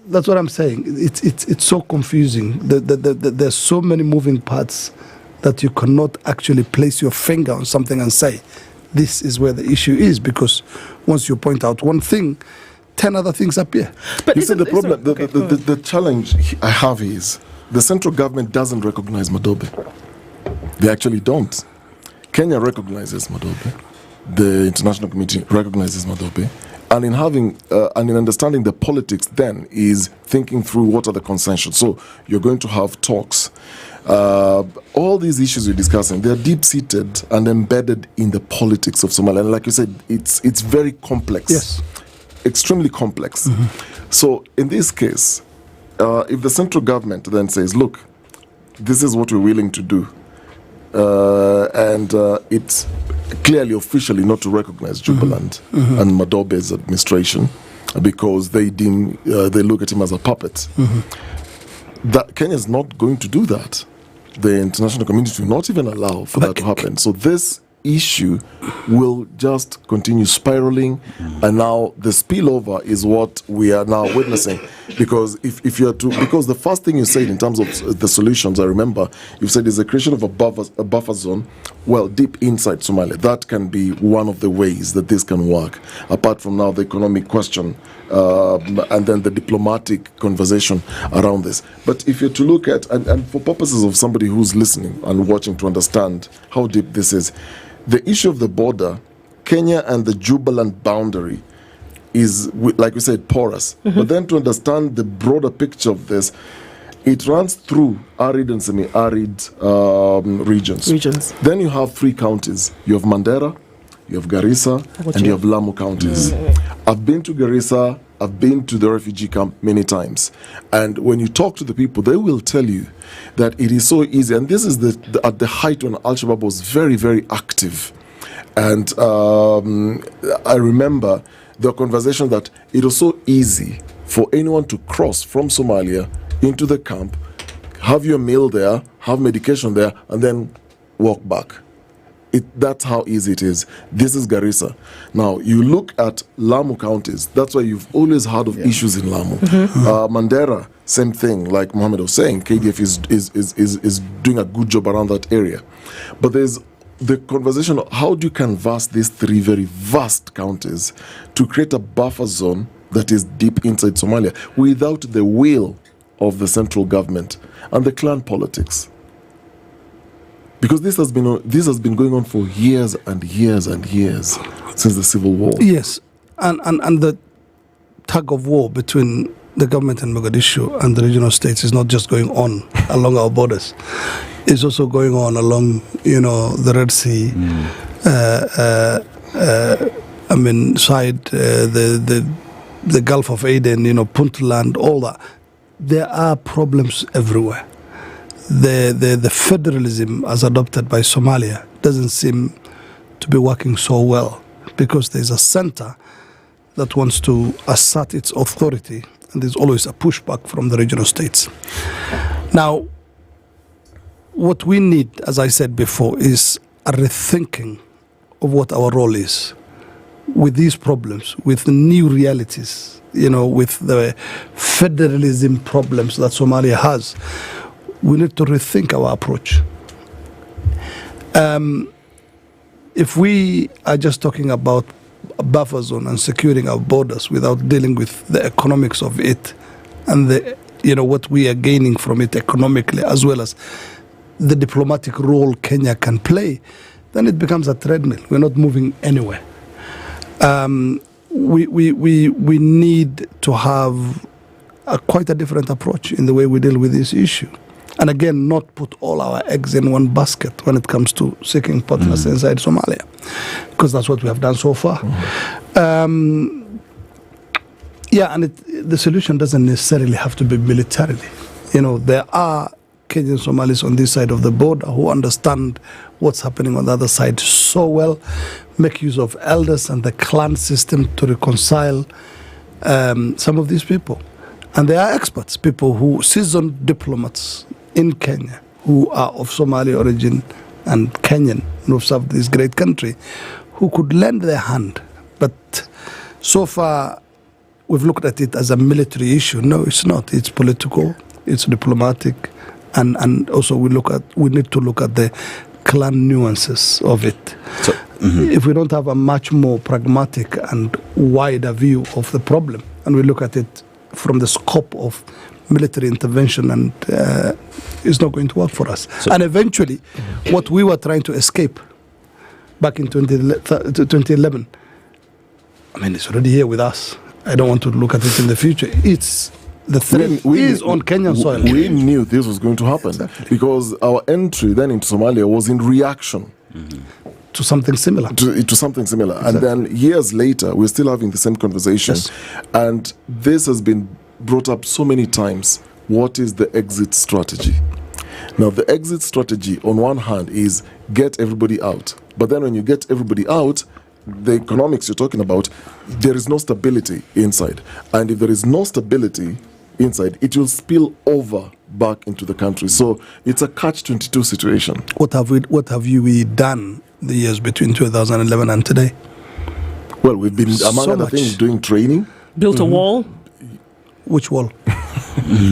that's what I'm saying. It's so confusing. There's so many moving parts that you cannot actually place your finger on something and say, this is where the issue is, because once you point out one thing, 10 other things appear. But you see, the problem, the challenge I have is the central government doesn't recognize Madobe. They actually don't. Kenya recognizes Madobe. The international community recognizes Madobe. And in having and in understanding the politics then is thinking through what are the consensus. So you're going to have talks. All these issues we're discussing, they're deep-seated and embedded in the politics of Somalia. And like you said, it's very complex. Yes. Extremely complex. So in this case, if the central government then says, look, this is what we're willing to do, and it's clearly officially not to recognize Jubaland and Madobe's administration because they look at him as a puppet. That Kenya is not going to do that. The international community will not even allow for that to happen. So this issue will just continue spiraling, and now the spillover is what we are now witnessing. Because if you're to, because the first thing you said in terms of the solutions, I remember you said is the creation of a buffer zone, well, deep inside Somalia. That can be one of the ways that this can work. Apart from now the economic question and then the diplomatic conversation around this. But if you're to look at, and for purposes of somebody who's listening and watching to understand how deep this is, the issue of the border, Kenya and the Jubaland boundary is, like we said, porous. But then to understand the broader picture of this, it runs through arid and semi-arid regions. Then you have 3 counties. You have Mandera, you have Garissa, and you have Lamu counties. I've been to Garissa, I've been to the refugee camp many times. And when you talk to the people, they will tell you that it is so easy. And this is at the height when Al-Shabaab was very, very active. And I remember the conversation that it was so easy for anyone to cross from Somalia into the camp, have your meal there, have medication there, and then walk back. That's how easy it is. This is Garissa. Now, you look at Lamu counties. That's why you've always heard of issues in Lamu. Mandera, same thing, like Mohammed was saying. KDF is doing a good job around that area. But there's the conversation of how do you canvass these 3 very vast counties to create a buffer zone that is deep inside Somalia without the will of the central government and the clan politics. Because this has been going on for years and years and years since the civil war. Yes, and the tug of war between the government in Mogadishu and the regional states is not just going on along our borders. It's also going on along, the Red Sea, side, the Gulf of Aden, Puntland, all that. There are problems everywhere. The federalism as adopted by Somalia doesn't seem to be working so well because there's a center that wants to assert its authority, and there's always a pushback from the regional states. Now, what we need, as I said before, is a rethinking of what our role is with these problems, with the new realities, with the federalism problems that Somalia has. We need to rethink our approach. If we are just talking about a buffer zone and securing our borders without dealing with the economics of it and what we are gaining from it economically, as well as the diplomatic role Kenya can play, then it becomes a treadmill. We're not moving anywhere. We need to have quite a different approach in the way we deal with this issue. And again, not put all our eggs in one basket when it comes to seeking partners inside Somalia, because that's what we have done so far. And the solution doesn't necessarily have to be militarily. There are Kenyan Somalis on this side of the border who understand what's happening on the other side so well, make use of elders and the clan system to reconcile some of these people. And they are experts, seasoned diplomats in Kenya who are of Somali origin and Kenyan, who have served this great country, who could lend their hand. But so far, we've looked at it as a military issue. No, it's not. It's political, it's diplomatic, and also we need to look at the clan nuances of it. So, if we don't have a much more pragmatic and wider view of the problem, and we look at it from the scope of military intervention, and it's not going to work for us. And eventually, what we were trying to escape back in 2011, it's already here with us. I don't want to look at it in the future. It's the threat is on Kenyan soil. We knew this was going to happen because our entry then into Somalia was in reaction to something similar. To something similar. Exactly. And then years later, we're still having the same conversation. Yes. And this has been brought up so many times. What is the exit strategy? Now, the exit strategy, on one hand, is get everybody out. But then when you get everybody out, the economics you're talking about, there is no stability inside. And if there is no stability inside, it will spill over back into the country. So it's a catch-22 situation. What have we done the years between 2011 and today? Well, we've been, among other things, doing training. Built a wall. Which wall?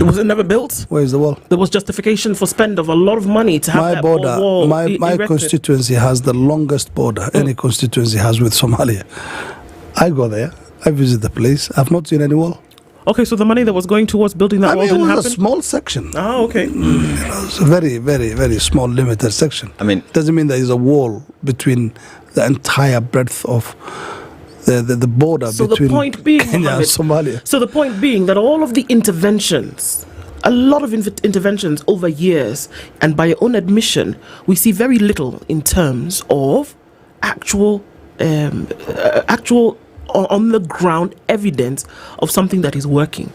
Was it never built? Where is the wall? There was justification for spend of a lot of money to have wall. My constituency has the longest border any constituency has with Somalia. I go there, I visit the place, I've not seen any wall. Okay, so the money that was going towards building that wall didn't happen? It was a small section. Oh, okay. It's a very, very, very small, limited section. It doesn't mean there is a wall between the entire breadth of the border So between the point being, Kenya and Somalia. So the point being that all of the interventions, a lot of interventions over years, and by your own admission, we see very little in terms of actual on the ground evidence of something that is working.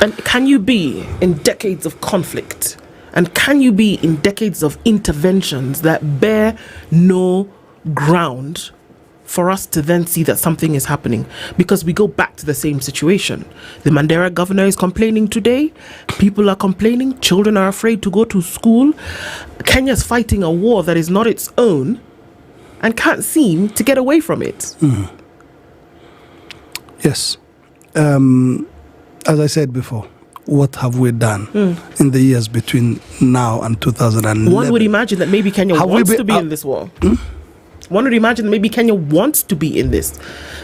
And can you be in decades of conflict, and can you be in decades of interventions that bear no ground for us to then see that something is happening? Because we go back to the same situation. The Mandera governor is complaining today. People are complaining. Children are afraid to go to school. Kenya's fighting a war that is not its own and can't seem to get away from it. Yes. As I said before, what have we done in the years between now and 2011? One would imagine that maybe Kenya wants to be in this war. One would imagine maybe Kenya wants to be in this.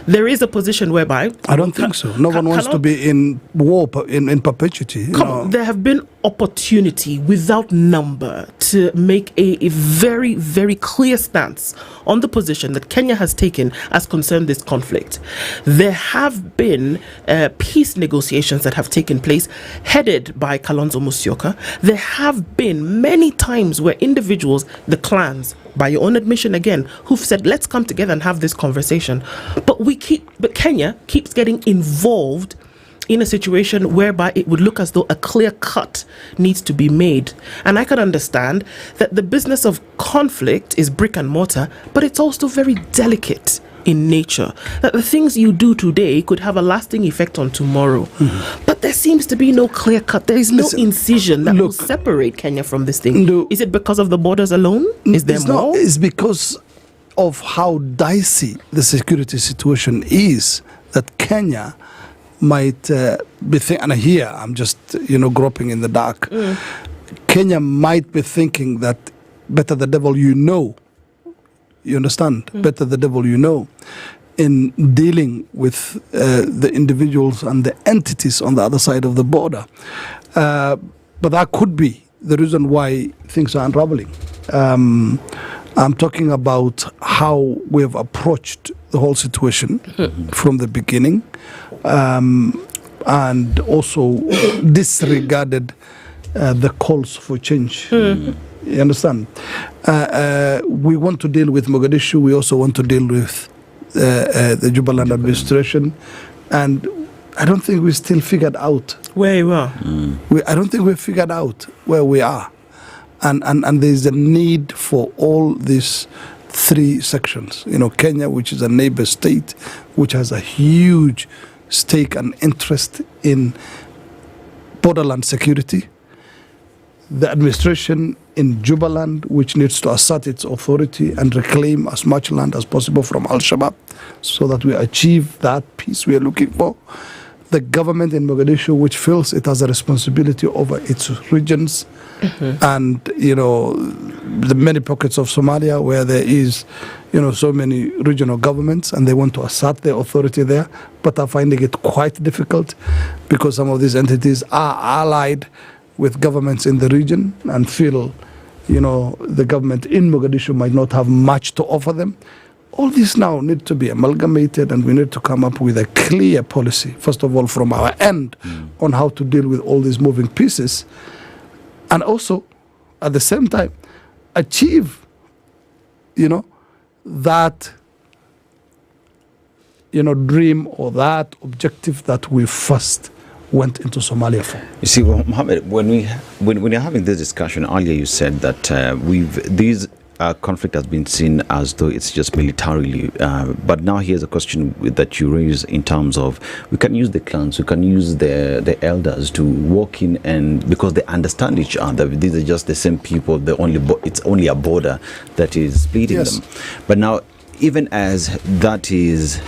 There is a position whereby... I don't think so. No one wants to be in war in perpetuity. There have been opportunity without number to make a very, very clear stance on the position that Kenya has taken as concerned this conflict. There have been peace negotiations that have taken place headed by Kalonzo Musyoka. There have been many times where individuals, the clans, by your own admission again, who've said, let's come together and have this conversation. But Kenya keeps getting involved in a situation whereby it would look as though a clear cut needs to be made. And I can understand that the business of conflict is brick and mortar, but it's also very delicate in nature, that the things you do today could have a lasting effect on tomorrow. But there seems to be no clear cut. There is no incision that will separate Kenya from this thing. Is it because of the borders alone? Is there more? It's because of how dicey the security situation is that Kenya might be thinking, and here I'm just, groping in the dark. Kenya might be thinking that better the devil you know. You understand? Better the devil you know, in dealing with the individuals and the entities on the other side of the border. But that could be the reason why things are unraveling. I'm talking about how we have approached the whole situation from the beginning, and also disregarded the calls for change. You understand? We want to deal with Mogadishu. We also want to deal with the Jubaland administration. And I don't think we still figured out where you are. I don't think we've figured out where we are. And there's a need for all these three sections. Kenya, which is a neighbor state, which has a huge stake and interest in borderland security. The administration in Jubaland, which needs to assert its authority and reclaim as much land as possible from Al-Shabaab so that we achieve that peace we are looking for. The government in Mogadishu, which feels it has a responsibility over its regions, and, the many pockets of Somalia where there is, so many regional governments, and they want to assert their authority there, but are finding it quite difficult because some of these entities are allied with governments in the region and feel, the government in Mogadishu might not have much to offer them. All this now need to be amalgamated, and we need to come up with a clear policy, first of all, from our end on how to deal with all these moving pieces, and also, at the same time, achieve, that, dream or that objective that we first went into Somalia for. You see, well, Mohammed, when you're having this discussion earlier, you said that these conflict has been seen as though it's just militarily, but now here's a question that you raise in terms of we can use the clans, we can use the elders to walk in, and because they understand each other, these are just the same people. It's only a border that is splitting them. But now, even as that is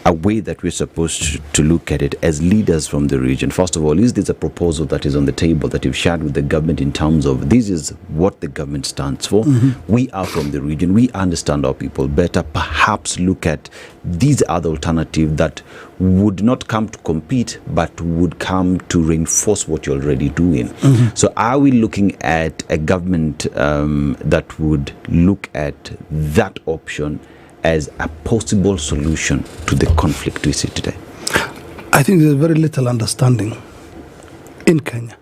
a way that we're supposed to look at it as leaders from the region. First of all, is this a proposal that is on the table that you've shared with the government in terms of this is what the government stands for? We are from the region. We understand our people better. Perhaps look at these other alternatives that would not come to compete, but would come to reinforce what you're already doing. So are we looking at a government that would look at that option as a possible solution to the conflict we see today? I think there's very little understanding in Kenya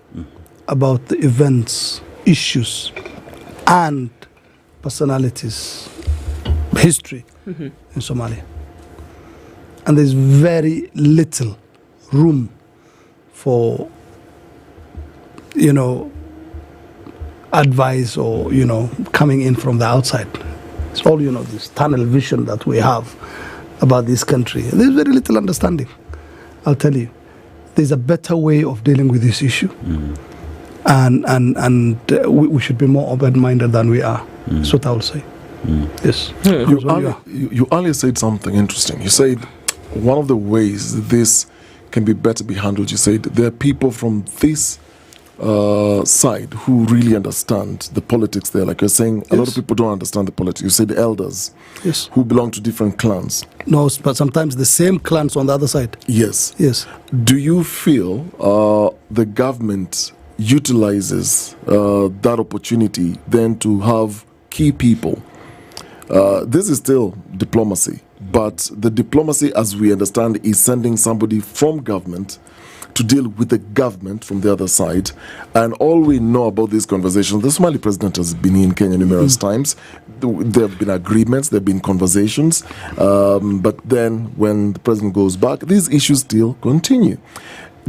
about the events, issues, and personalities, history in Somalia. And there's very little room for, advice or, coming in from the outside. It's all, this tunnel vision that we have about this country. There's very little understanding. I'll tell you, there's a better way of dealing with this issue. And we should be more open-minded than we are. That's what I will say. Yes. You earlier said something interesting. You said one of the ways that this can be better be handled, you said there are people from this side who really understand the politics there. Like you're saying, a lot of people don't understand the politics. You say the elders who belong to different clans. No, but sometimes the same clans on the other side. Yes. Do you feel the government utilizes that opportunity then to have key people? This is still diplomacy, but the diplomacy, as we understand, is sending somebody from government to deal with the government from the other side. And all we know about these conversations, the Somali president has been in Kenya numerous times. There have been agreements, there have been conversations, but then when the president goes back, these issues still continue.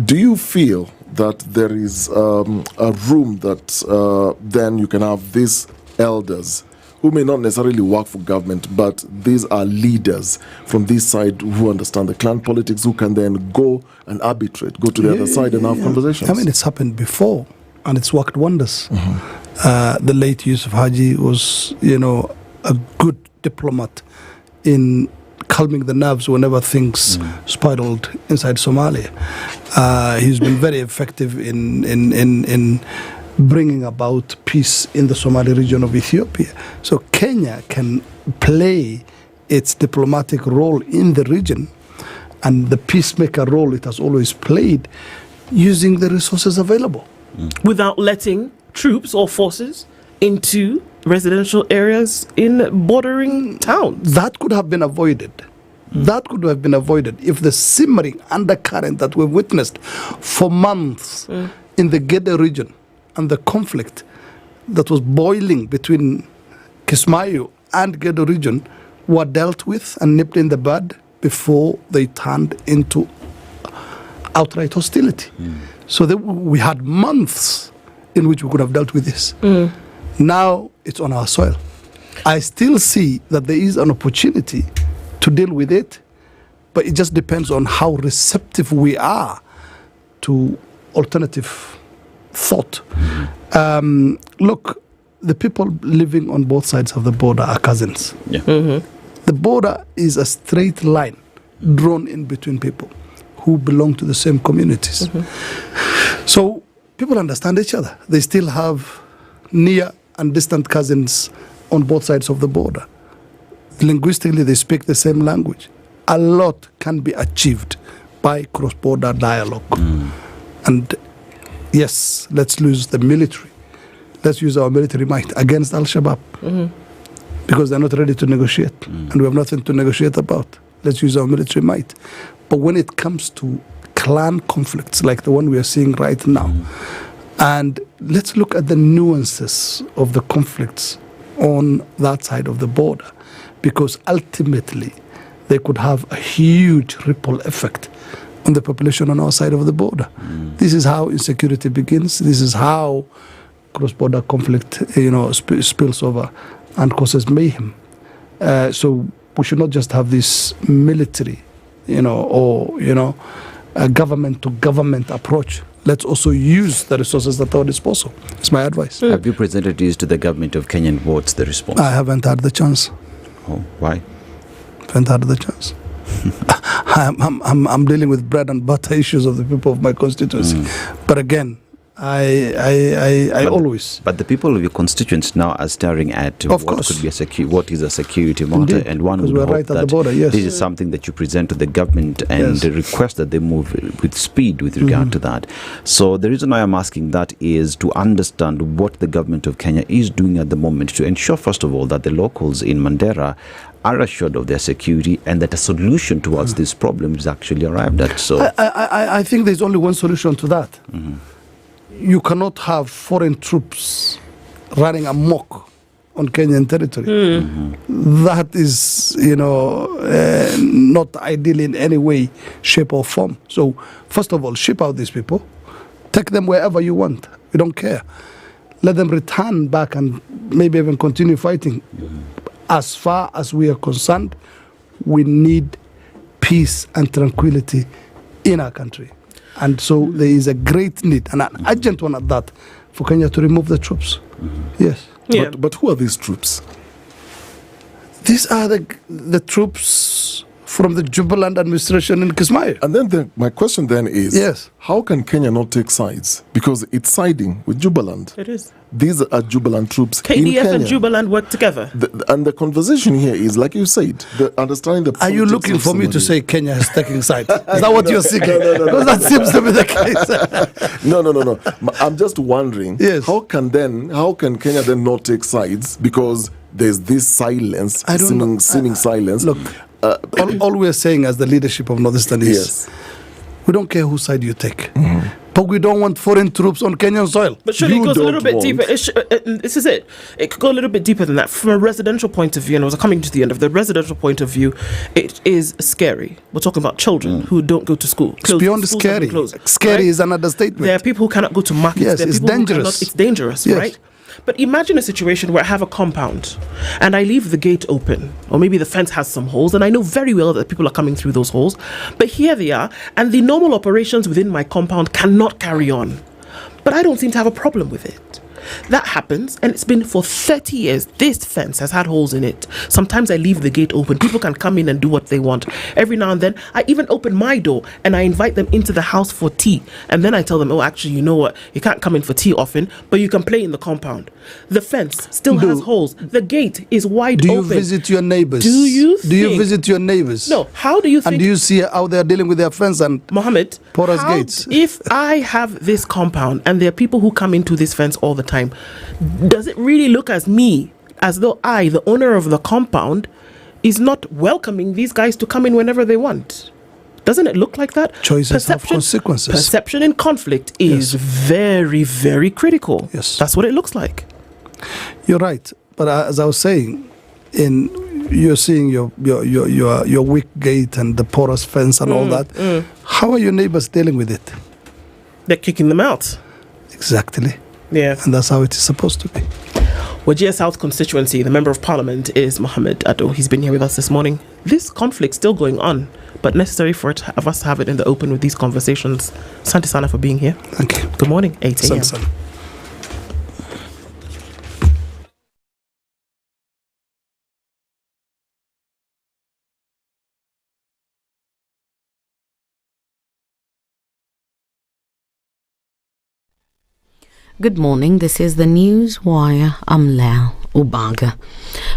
Do you feel that there is a room that then you can have these elders who may not necessarily work for government, but these are leaders from this side who understand the clan politics, who can then go and arbitrate, go to the other side and have conversations? I mean, it's happened before, and it's worked wonders. The late Yusuf Haji was, a good diplomat in calming the nerves whenever things spiraled inside Somalia. He's been very effective in bringing about peace in the Somali region of Ethiopia. So Kenya can play its diplomatic role in the region and the peacemaker role it has always played using the resources available. Without letting troops or forces into residential areas in bordering towns. That could have been avoided. That could have been avoided if the simmering undercurrent that we've witnessed for months in the Gede region and the conflict that was boiling between Kismayo and Gede region were dealt with and nipped in the bud before they turned into outright hostility. So we had months in which we could have dealt with this. Now it's on our soil. I still see that there is an opportunity to deal with it, but it just depends on how receptive we are to alternative thought. Look, the people living on both sides of the border are cousins. The border is a straight line drawn in between people who belong to the same communities. So people understand each other. They still have near and distant cousins on both sides of the border. Linguistically, they speak the same language. A lot can be achieved by cross-border dialogue. And yes, let's use the military. Let's use our military might against Al-Shabaab because they're not ready to negotiate and we have nothing to negotiate about. Let's use our military might. But when it comes to clan conflicts like the one we are seeing right now, and let's look at the nuances of the conflicts on that side of the border, because ultimately they could have a huge ripple effect on the population on our side of the border. This is how insecurity begins. This is how cross-border conflict, spills over and causes mayhem. So we should not just have this military, a government-to-government approach. Let's also use the resources at our disposal. It's my advice. Have you presented this to the government of Kenya and what's the response? I haven't had the chance. Oh, why? Haven't had the chance. I'm dealing with bread and butter issues of the people of my constituency. But again, I always. But the people of your constituents now are staring at what could be what is a security matter, and one would hope right at the border, yes. This is something that you present to the government and request that they move with speed with regard to that. So the reason I am asking that is to understand what the government of Kenya is doing at the moment to ensure, first of all, that the locals in Mandera are assured of their security and that a solution towards this problem is actually arrived at. So I think there's only one solution to that. You cannot have foreign troops running amok on Kenyan territory. That is, not ideal in any way, shape or form. So first of all, ship out these people. Take them wherever you want. We don't care. Let them return back and maybe even continue fighting. As far as we are concerned, we need peace and tranquility in our country. And so there is a great need, and an urgent one at that, for Kenya to remove the troops. Yes. Yeah. But who are these troops? These are the troops from the Jubaland administration in Kismayo. And then my question then is, yes, how can Kenya not take sides? Because it's siding with Jubaland. It is. These are Jubaland troops in Kenya. KDF and Jubaland work together. And the conversation here is, like you said, understanding the politics. Are you looking for me to say Kenya is taking sides? Is that what you're seeking? Because that seems to be the case. No. I'm just wondering, how can Kenya then not take sides? Because there's this silence, seeming silence. Look, all we're saying as the leadership of Northeastern is, we don't care whose side you take. But we don't want foreign troops on Kenyan soil. But surely it goes a little bit deeper. This is it. It could go a little bit deeper than that. From a residential point of view, and I was coming to the end of the residential point of view, it is scary. We're talking about children who don't go to school. It's beyond scary. Scary is an understatement. There are people who cannot go to markets. Yes, it's dangerous. It's dangerous, right? But imagine a situation where I have a compound and I leave the gate open, or maybe the fence has some holes, and I know very well that people are coming through those holes, but here they are, and the normal operations within my compound cannot carry on. But I don't seem to have a problem with it. That happens, and it's been for 30 years. This fence has had holes in it. Sometimes I leave the gate open. People can come in and do what they want. Every now and then, I even open my door and I invite them into the house for tea. And then I tell them, oh, actually, you know what? You can't come in for tea often, but you can play in the compound. The fence still has holes. The gate is wide open. Do you visit your neighbors? Do you visit your neighbors? No. How do you think? And do you see how they're dealing with their fence and Mohammed, porous gates? If I have this compound and there are people who come into this fence all the time, does it really look as though I, the owner of the compound, is not welcoming these guys to come in whenever they want? Doesn't it look like that? Choices have consequences. Perception in conflict is very, very critical. Yes. That's what it looks like. You're right. But as I was saying, you're seeing your weak gate and the porous fence and all that. How are your neighbors dealing with it? They're kicking them out. Exactly. Yeah. And that's how it is supposed to be. Wajir South constituency, the Member of Parliament is Mohammed Ado. He's been here with us this morning. This conflict still going on, but necessary for us to have it in the open with these conversations. Asante sana for being here. Thank you. Good morning, 8 a.m. Good morning, this is the News Wire. I'm Leo Ubaga.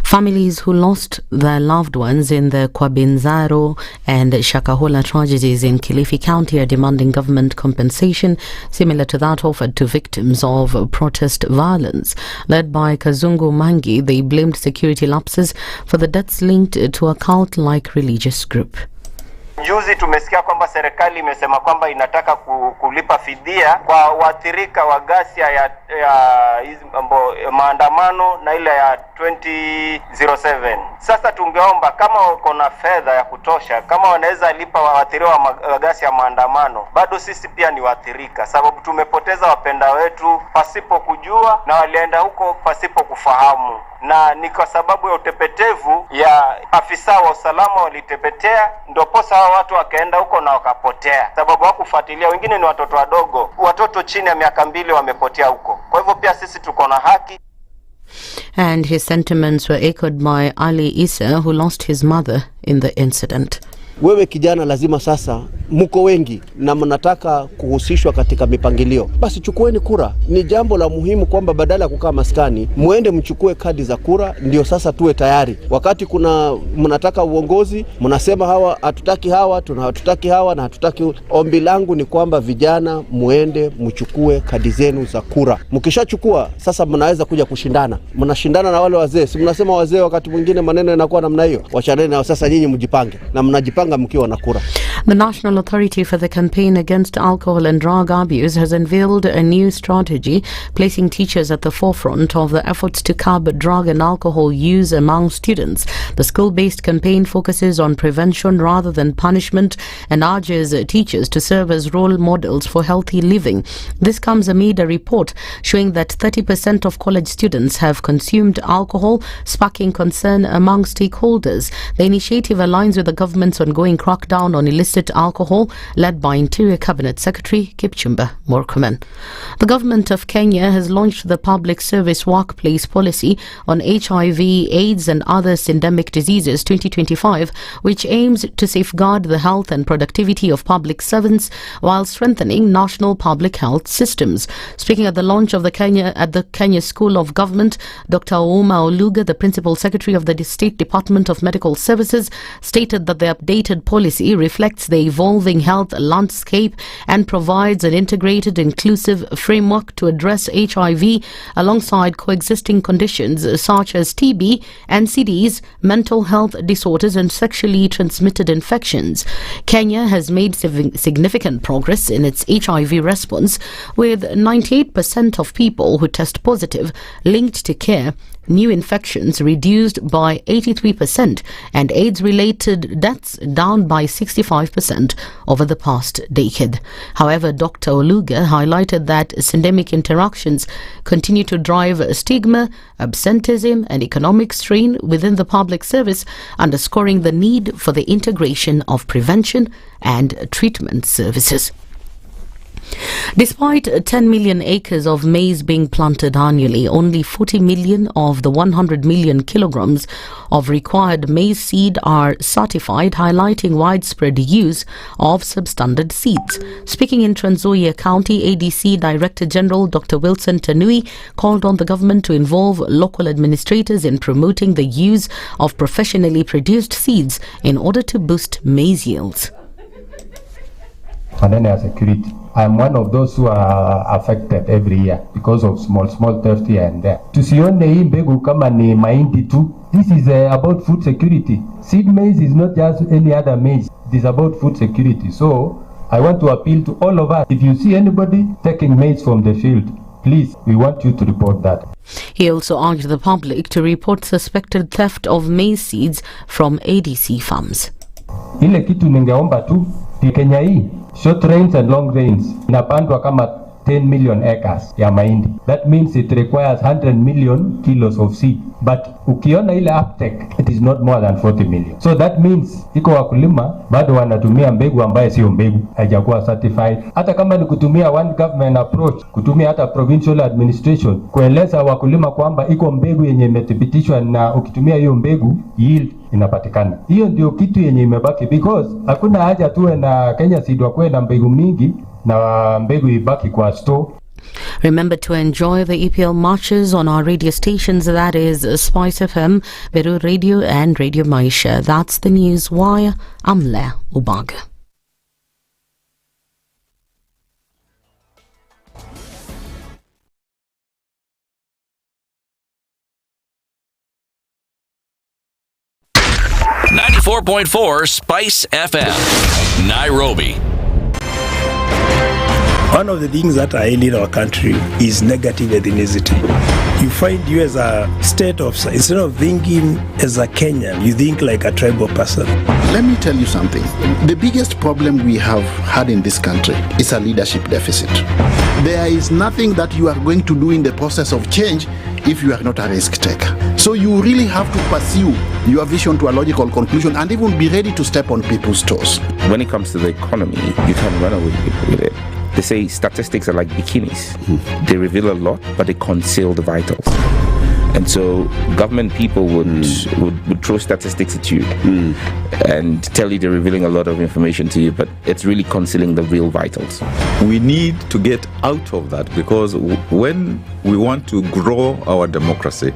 Families who lost their loved ones in the Kwabinzaro and Shakahola tragedies in Kilifi County are demanding government compensation similar to that offered to victims of protest violence. Led by Kazungu Mangi, they blamed security lapses for the deaths linked to a cult-like religious group. Juzi tumesikia kwamba serikali imesema kwamba inataka kulipa fidia kwa waathirika wa ghasia ya hizi maandamano na ile ya 2007. Sasa tungeomba kama wako na fedha ya kutosha, kama wanaweza lipa waathiriwa wa ghasia ya maandamano, bado sisi pia ni waathirika, sababu tumepoteza wapenda wetu pasipo kujua na walienda huko pasipo kufahamu. Na ni kwa sababu ya utepetevu ya afisa wa usalama walitepetea, ndio posa hao watu wakaenda huko na wakapotea, sababu hawakufuatilia. Wengine ni watoto wadogo, watoto chini ya miaka 2 wamepotea huko. Kwa hivyo pia sisi tuko na haki. And his sentiments were echoed by Ali Issa, who lost his mother in the incident. wewe kijana lazima sasa mko wengi na mnataka kuhusishwa katika mipangilio, basi chukueni kura. Ni jambo la muhimu kwamba badala ya kukaa maskani, muende mchukue kadi za kura, ndio sasa tuwe tayari. Wakati kuna mnataka uongozi, mnasema hawa hatutaki hawa, hatutaki hawa na hatutaki. Ombi langu ni kwamba vijana muende mchukue kadi zenu za kura. Mkishachukua sasa mnaweza kuja kushindana. Mnashindana na wale wazee. Si mnasema wazee wakati mwingine maneno yanakuwa namna hiyo. Wachaneni na sasa nyinyi mjipange na mnajipanga mkiwa na kura. The National Authority for the Campaign Against Alcohol and Drug Abuse has unveiled a new strategy, placing teachers at the forefront of the efforts to curb drug and alcohol use among students. The school-based campaign focuses on prevention rather than punishment and urges teachers to serve as role models for healthy living. This comes amid a report showing that 30% of college students have consumed alcohol, sparking concern among stakeholders. The initiative aligns with the government's ongoing crackdown on illicit alcohol, led by Interior Cabinet Secretary Kipchumba Murkomen. The government of Kenya has launched the Public Service Workplace Policy on HIV, AIDS and other syndemic diseases 2025, which aims to safeguard the health and productivity of public servants while strengthening national public health systems. Speaking at the launch of the Kenya School of Government, Dr. Ouma Oluga, the Principal Secretary of the State Department of Medical Services, stated that the updated policy reflects the evolving health landscape and provides an integrated, inclusive framework to address HIV alongside coexisting conditions such as TB, NCDs, mental health disorders and sexually transmitted infections. Kenya has made significant progress in its HIV response, with 98% of people who test positive linked to care, new infections reduced by 83% and AIDS-related deaths down by 65% over the past decade. However, Dr. Oluga highlighted that syndemic interactions continue to drive stigma, absenteeism and economic strain within the public service, underscoring the need for the integration of prevention and treatment services. Despite 10 million acres of maize being planted annually, only 40 million of the 100 million kilograms of required maize seed are certified, highlighting widespread use of substandard seeds. Speaking in Trans Nzoia County, ADC Director General Dr. Wilson Tanui called on the government to involve local administrators in promoting the use of professionally produced seeds in order to boost maize yields. And then security. I'm one of those who are affected every year because of small theft here and there. Tusione hii mbegu kama ni mahindi tu. This is about food security. Seed maize is not just any other maize. It is about food security. So I want to appeal to all of us. If you see anybody taking maize from the field, please, we want you to report that. He also urged the public to report suspected theft of maize seeds from ADC farms. Ile kitu ningeomba tu Kenya hii short rains and long rains inapandwa kama 10 million acres ya mahindi. That means it requires 100 million kilos of seed. But ukiona ile uptake, it is not more than 40 million. So that means iko wakulima bado wanatumia mbegu ambaye sio mbegu, haijakuwa certified. Hata kama ni kutumia one government approach, kutumia hata provincial administration, kueleza wakulima kwamba iko mbegu yenye imethibitishwa na ukitumia hiyo mbegu yield inapatikana. Hiyo ndio kitu yenye imebaki, because hakuna haja tuwe na Kenya seed wakwe na mbegu mingi na mbegu ibaki kwa store. Remember to enjoy the EPL matches on our radio stations, that is SpiceFM, Veru Radio and Radio Maisha. That's the news wire. I'm Lea Ubaga. .4 Spice FM, Nairobi. One of the things that are ailing our country is negative ethnicity. You find you as a state of, instead of thinking as a Kenyan, you think like a tribal person. Let me tell you something. The biggest problem we have had in this country is a leadership deficit. There is nothing that you are going to do in the process of change if you are not a risk taker. So you really have to pursue your vision to a logical conclusion and even be ready to step on people's toes. When it comes to the economy, you can't run away with it. They say statistics are like bikinis. They reveal a lot, but they conceal the vitals. And so government people would throw statistics at you and tell you they're revealing a lot of information to you, but it's really concealing the real vitals. We need to get out of that, because when we want to grow our democracy,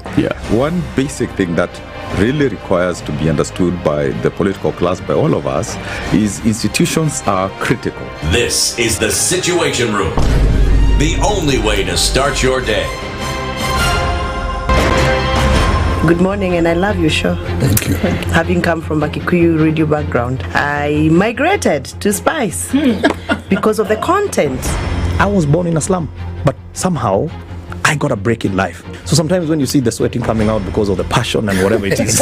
one basic thing that really requires to be understood by the political class, by all of us, is institutions are critical. This is the Situation Room, the only way to start your day. Good morning, and I love your show. Thank you. Having come from a Kikuyu radio background, I migrated to Spice because of the content. I was born in a slum, but somehow I got a break in life. So sometimes when you see the sweating coming out because of the passion and whatever it is,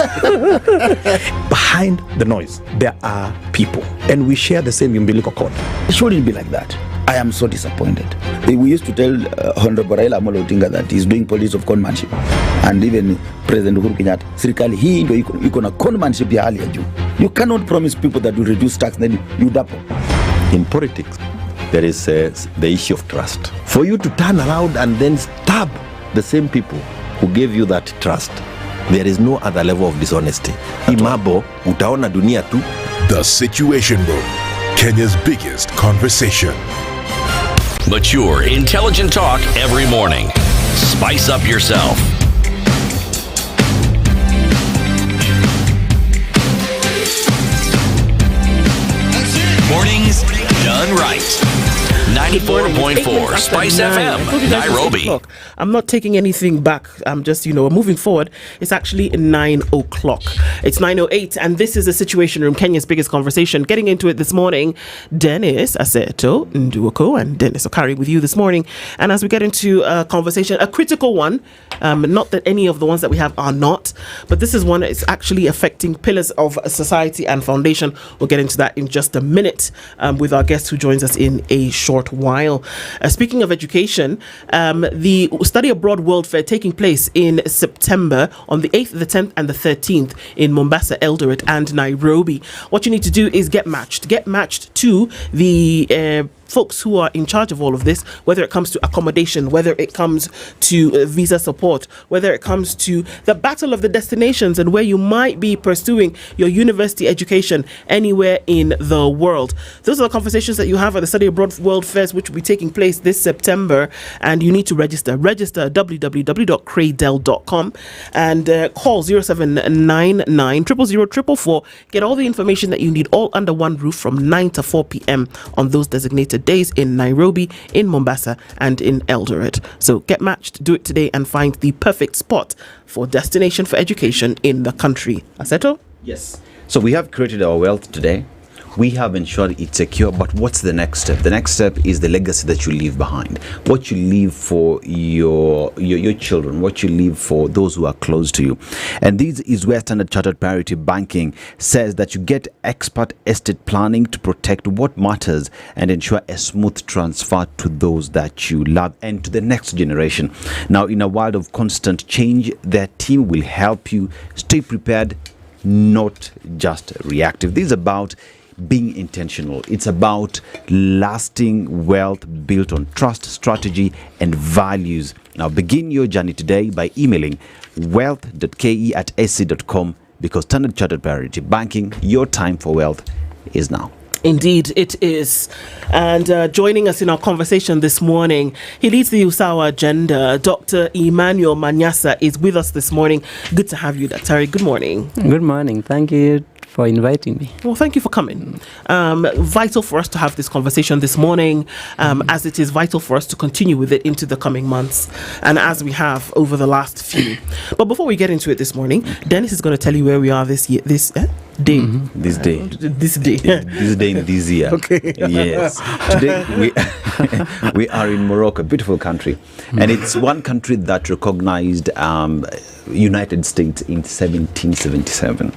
behind the noise, there are people, and we share the same umbilical cord. It shouldn't be like that. I am so disappointed. We used to tell Honorable Raila Amolo Odinga that he's doing politics of conmanship, and even President Uhuru Kenyatta, serikali hii ndio iko na conmanship ya hali ya juu. You cannot promise people that you reduce tax, then you double. In politics, there is the issue of trust. For you to turn around and then stab the same people who gave you that trust, there is no other level of dishonesty. Imabo, utaona dunia tu. The Situation Room, Kenya's biggest conversation. Mature, intelligent talk every morning. Spice up yourself. Mornings done right. 94.4 Spice FM, Nairobi. I'm not taking anything back. I'm just, moving forward. It's actually 9 o'clock. It's 9:08, and this is the Situation Room, Kenya's biggest conversation. Getting into it this morning, Dennis, Aseto, Okoh, and Dennis Okari with you this morning. And as we get into a conversation, a critical one, not that any of the ones that we have are not, but this is one that is actually affecting pillars of society and foundation. We'll get into that in just a minute with our guest who joins us in a short while. Speaking of education, the Study Abroad World Fair taking place in September on the 8th, the 10th and the 13th in Mombasa, Eldoret and Nairobi. What you need to do is get matched to the folks who are in charge of all of this, whether it comes to accommodation, whether it comes to visa support, whether it comes to the battle of the destinations and where you might be pursuing your university education anywhere in the world. Those are the conversations that you have at the Study Abroad World Fairs, which will be taking place this September, and you need to register www.cradel.com and call 0799 000 get all the information that you need all under one roof from 9 to 4 p.m. on those designated days in Nairobi, in Mombasa and in Eldoret. So get matched, do it today and find the perfect spot for destination for education in the country. Aseto? Yes. So we have created our wealth today. We have ensured it's secure, but what's the next step? The next step is the legacy that you leave behind. What you leave for your children, what you leave for those who are close to you. And this is where Standard Chartered Priority Banking says that you get expert estate planning to protect what matters and ensure a smooth transfer to those that you love and to the next generation. Now, in a world of constant change, their team will help you stay prepared, not just reactive. This is about being intentional. It's about lasting wealth built on trust, strategy, and values. Now, begin your journey today by emailing wealth.ke@sc.com, because Standard Chartered Priority Banking, your time for wealth is now. Indeed, it is. And joining us in our conversation this morning, he leads the USAWA agenda. Dr. Emmanuel Manyasa is with us this morning. Good to have you, Dr. Good morning. Good morning. Thank you for inviting me. Well, thank you for coming. Vital for us to have this conversation this morning, as it is vital for us to continue with it into the coming months, and as we have over the last few. But before we get into it this morning, Dennis is going to tell you where we are this year, this day. This day in this year. Okay. Yes. Today we are in Morocco, a beautiful country, and it's one country that recognized United States in 1777.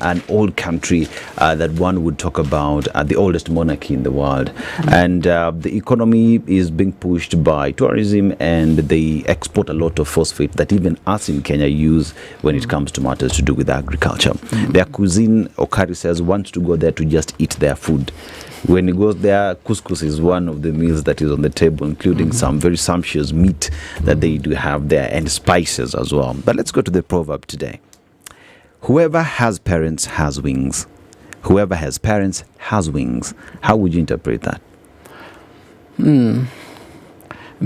An old country that one would talk about, the oldest monarchy in the world. And the economy is being pushed by tourism, and they export a lot of phosphate that even us in Kenya use when it comes to matters to do with agriculture. Their cuisine, Okari says, wants to go there to just eat their food. When he goes there, couscous is one of the meals that is on the table, including some very sumptuous meat that they do have there and spices as well. But let's go to the proverb today. Whoever has parents has wings. Whoever has parents has wings. How would you interpret that?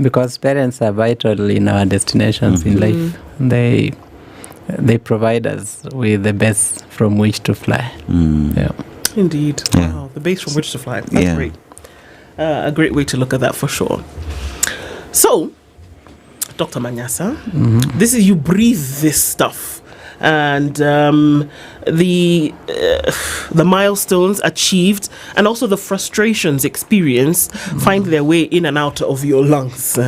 Because parents are vital in our destinations in life. They provide us with the base from which to fly. Yeah. Indeed. Yeah. Wow, the base from which to fly. That's great. A great way to look at that for sure. So, Dr. Manyasa, this is, you breathe this stuff. And the milestones achieved and also the frustrations experienced find their way in and out of your lungs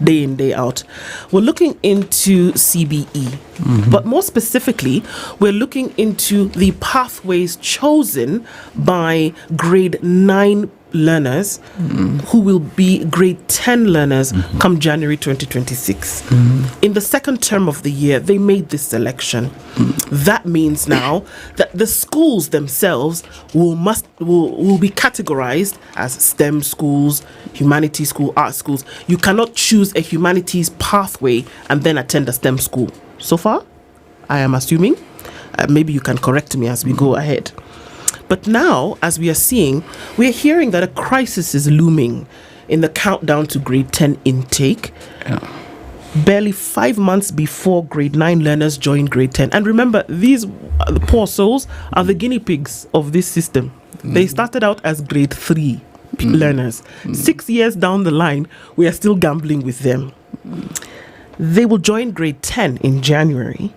day in, day out. We're looking into CBE, but more specifically, we're looking into the pathways chosen by grade 9 learners who will be grade 10 learners come January 2026. In the second term of the year, they made this selection. That means now that the schools themselves will be categorized as STEM schools, humanities school, art schools. You cannot choose a humanities pathway and then attend a STEM school. So far, I am assuming. Maybe you can correct me as we go ahead. But now, as we are seeing, we are hearing that a crisis is looming in the countdown to grade 10 intake. Barely 5 months before grade 9 learners join grade 10. And remember, these the poor souls are the guinea pigs of this system. They started out as grade 3 learners. 6 years down the line, we are still gambling with them. They will join grade 10 in January.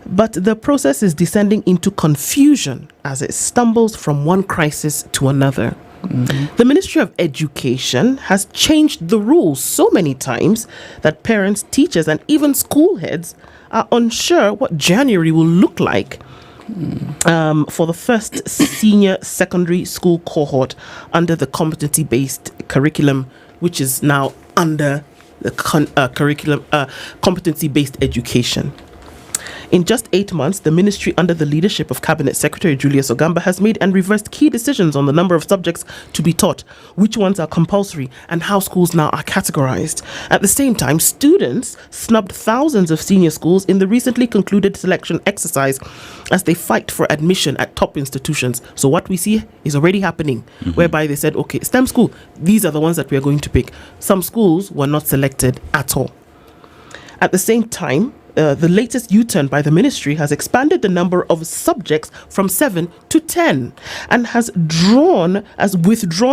But the process is descending into confusion as it stumbles from one crisis to another. The Ministry of Education has changed the rules so many times that parents, teachers, and even school heads are unsure what January will look like for the first senior secondary school cohort under the competency-based curriculum, which is now under the curriculum competency-based education. In just 8 months, the ministry under the leadership of Cabinet Secretary Julius Ogamba has made and reversed key decisions on the number of subjects to be taught, which ones are compulsory, and how schools now are categorized. At the same time, students snubbed thousands of senior schools in the recently concluded selection exercise as they fight for admission at top institutions. So what we see is already happening, whereby they said, okay, STEM school, these are the ones that we are going to pick. Some schools were not selected at all. At the same time, the latest U-turn by the ministry has expanded the number of subjects from 7 to 10 and has withdrawn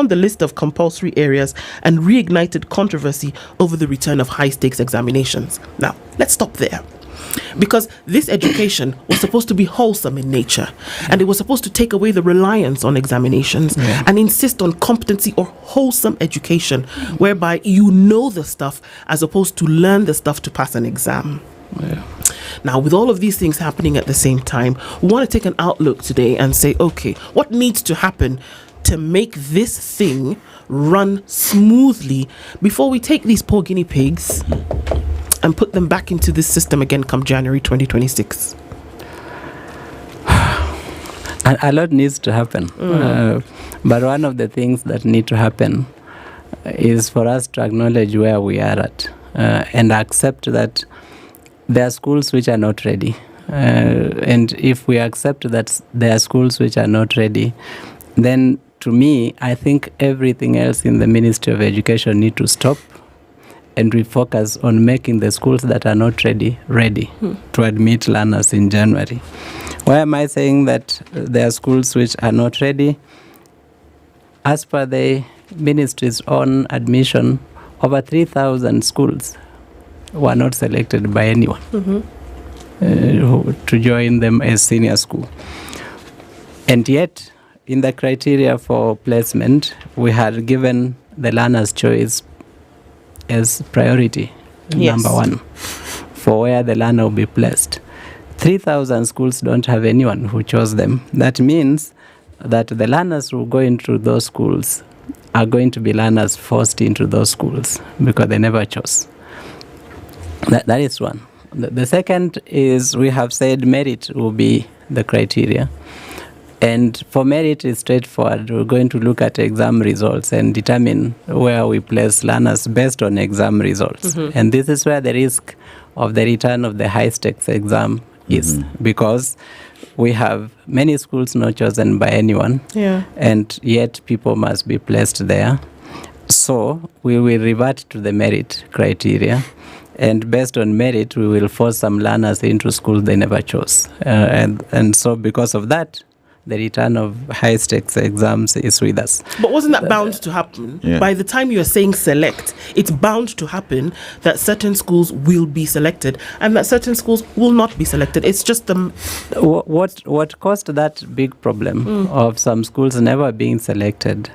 the list of compulsory areas and reignited controversy over the return of high-stakes examinations. Now, let's stop there. Because this education was supposed to be wholesome in nature, and it was supposed to take away the reliance on examinations and insist on competency or wholesome education, whereby you know the stuff as opposed to learn the stuff to pass an exam. Now, with all of these things happening at the same time, we want to take an outlook today and say, okay, what needs to happen to make this thing run smoothly before we take these poor guinea pigs and put them back into this system again come January 2026? A lot needs to happen. But one of the things that need to happen is for us to acknowledge where we are at and accept that there are schools which are not ready. And if we accept that there are schools which are not ready, then to me, I think everything else in the Ministry of Education need to stop and refocus on making the schools that are not ready to admit learners in January. Why am I saying that there are schools which are not ready? As per the ministry's own admission, over 3,000 schools were not selected by anyone to join them as senior school. And yet, in the criteria for placement, we had given the learner's choice as priority, number one, for where the learner will be placed. 3,000 schools don't have anyone who chose them. That means that the learners who go into those schools are going to be learners forced into those schools because they never chose. That is one. The second is we have said merit will be the criteria. And for merit, it's straightforward. We're going to look at exam results and determine where we place learners based on exam results. And this is where the risk of the return of the high-stakes exam is, because we have many schools not chosen by anyone, and yet people must be placed there. So we will revert to the merit criteria, and based on merit, we will force some learners into schools they never chose. And so because of that, the return of high-stakes exams is with us. But wasn't that bound to happen? Yeah. By the time you're saying select, it's bound to happen that certain schools will be selected and that certain schools will not be selected. It's just the... What caused that big problem of some schools never being selected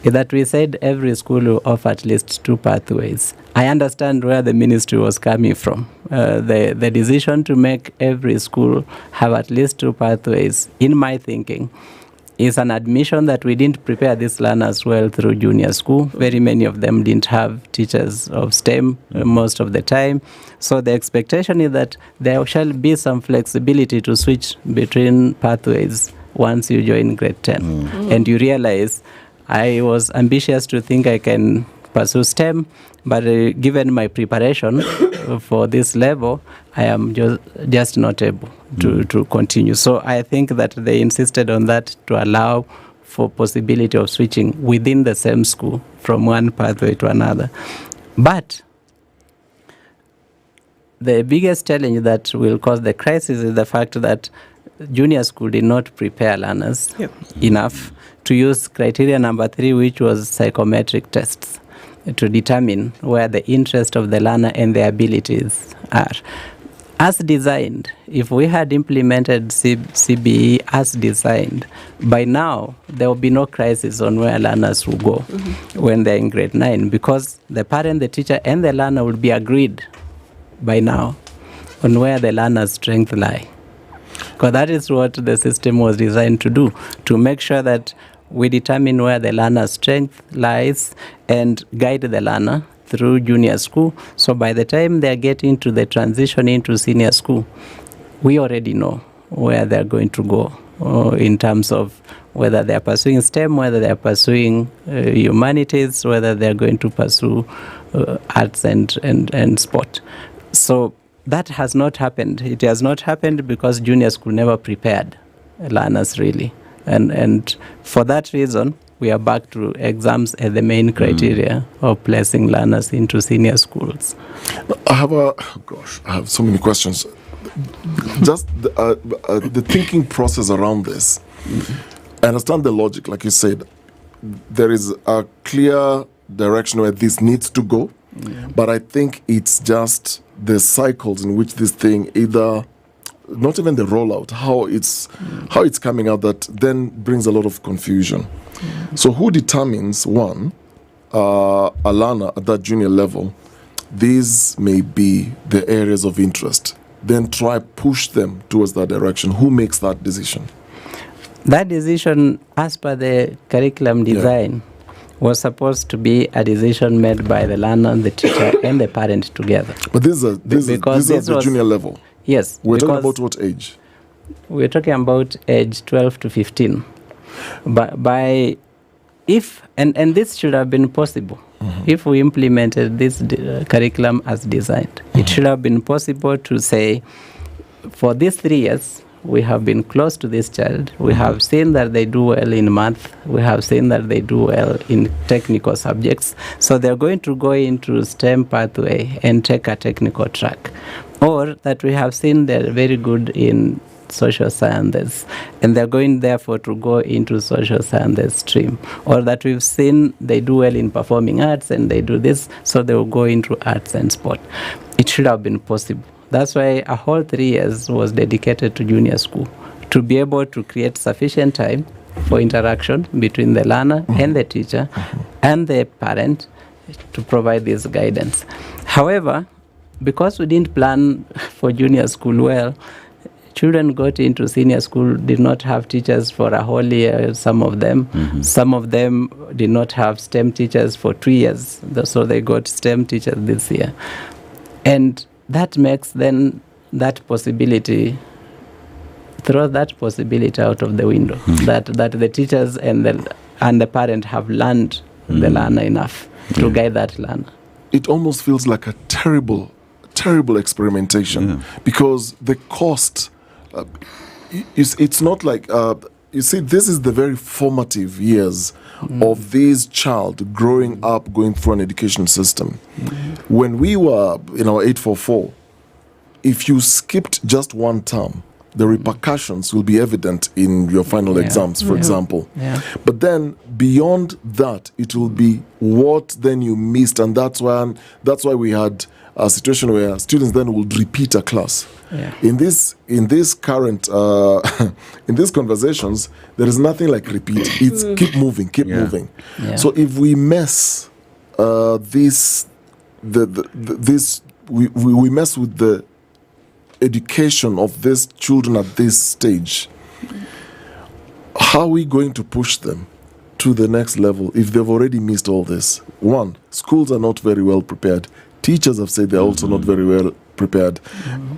is that we said every school will offer at least 2 pathways. I understand where the ministry was coming from. The decision to make every school have at least 2 pathways, in my thinking, is an admission that we didn't prepare these learners well through junior school. Very many of them didn't have teachers of STEM most of the time. So the expectation is that there shall be some flexibility to switch between pathways once you join grade 10. And you realize I was ambitious to think I can pursue STEM, but given my preparation for this level, I am just not able to continue. So I think that they insisted on that to allow for possibility of switching within the same school from one pathway to another. But the biggest challenge that will cause the crisis is the fact that junior school did not prepare learners enough to use criteria number 3, which was psychometric tests, to determine where the interest of the learner and their abilities are. As designed, if we had implemented CBE as designed, by now there will be no crisis on where learners will go when they're in grade 9, because the parent, the teacher, and the learner will be agreed by now on where the learner's strengths lie. Because that is what the system was designed to do, to make sure that we determine where the learner's strength lies and guide the learner through junior school. So by the time they're getting to the transition into senior school, we already know where they're going to go in terms of whether they're pursuing STEM, whether they're pursuing humanities, whether they're going to pursue arts and sport. So that has not happened. It has not happened because junior school never prepared learners really. And for that reason, we are back to exams as the main criteria of placing learners into senior schools. I have so many questions. Just the thinking process around this. I understand the logic, like you said. There is a clear direction where this needs to go, but I think it's just the cycles in which this thing either, not even the rollout, how it's coming out, that then brings a lot of confusion. So who determines, one, a learner at that junior level, these may be the areas of interest, then try push them towards that direction? Who makes that decision? That decision, as per the curriculum design, was supposed to be a decision made by the learner, the teacher, and the parent together. But this is the junior level. Yes. We're talking about what age? We're talking about age 12 to 15. But and this should have been possible if we implemented this curriculum as designed. It should have been possible to say, for these 3 years, we have been close to this child. We have seen that they do well in math. We have seen that they do well in technical subjects. So they're going to go into STEM pathway and take a technical track. Or that we have seen they're very good in social sciences, and they're going therefore to go into social sciences stream. Or that we've seen they do well in performing arts and they do this, so they will go into arts and sport. It should have been possible. That's why a whole 3 years was dedicated to junior school, to be able to create sufficient time for interaction between the learner and the teacher and the parent to provide this guidance. However, because we didn't plan for junior school well, children got into senior school, did not have teachers for a whole year, some of them. Some of them did not have STEM teachers for 2 years, so they got STEM teachers this year. And that makes then that possibility throw that possibility out of the window. That the teachers and the parent have learned the learner enough to guide that learner. It almost feels like a terrible experimentation because the cost. It's not like you see. This is the very formative years of this child growing up, going through an education system. When we were in our 844, if you skipped just one term, the repercussions will be evident in your final exams, for example. But then beyond that, it will be what then you missed, and that's why we had a situation where students then would repeat a class. In this current in these conversations, there is nothing like repeat. It's keep moving. So if we mess this we mess with the education of these children at this stage, how are we going to push them to the next level if they've already missed all this? One, schools are not very well prepared. Teachers have said they're also not very well prepared.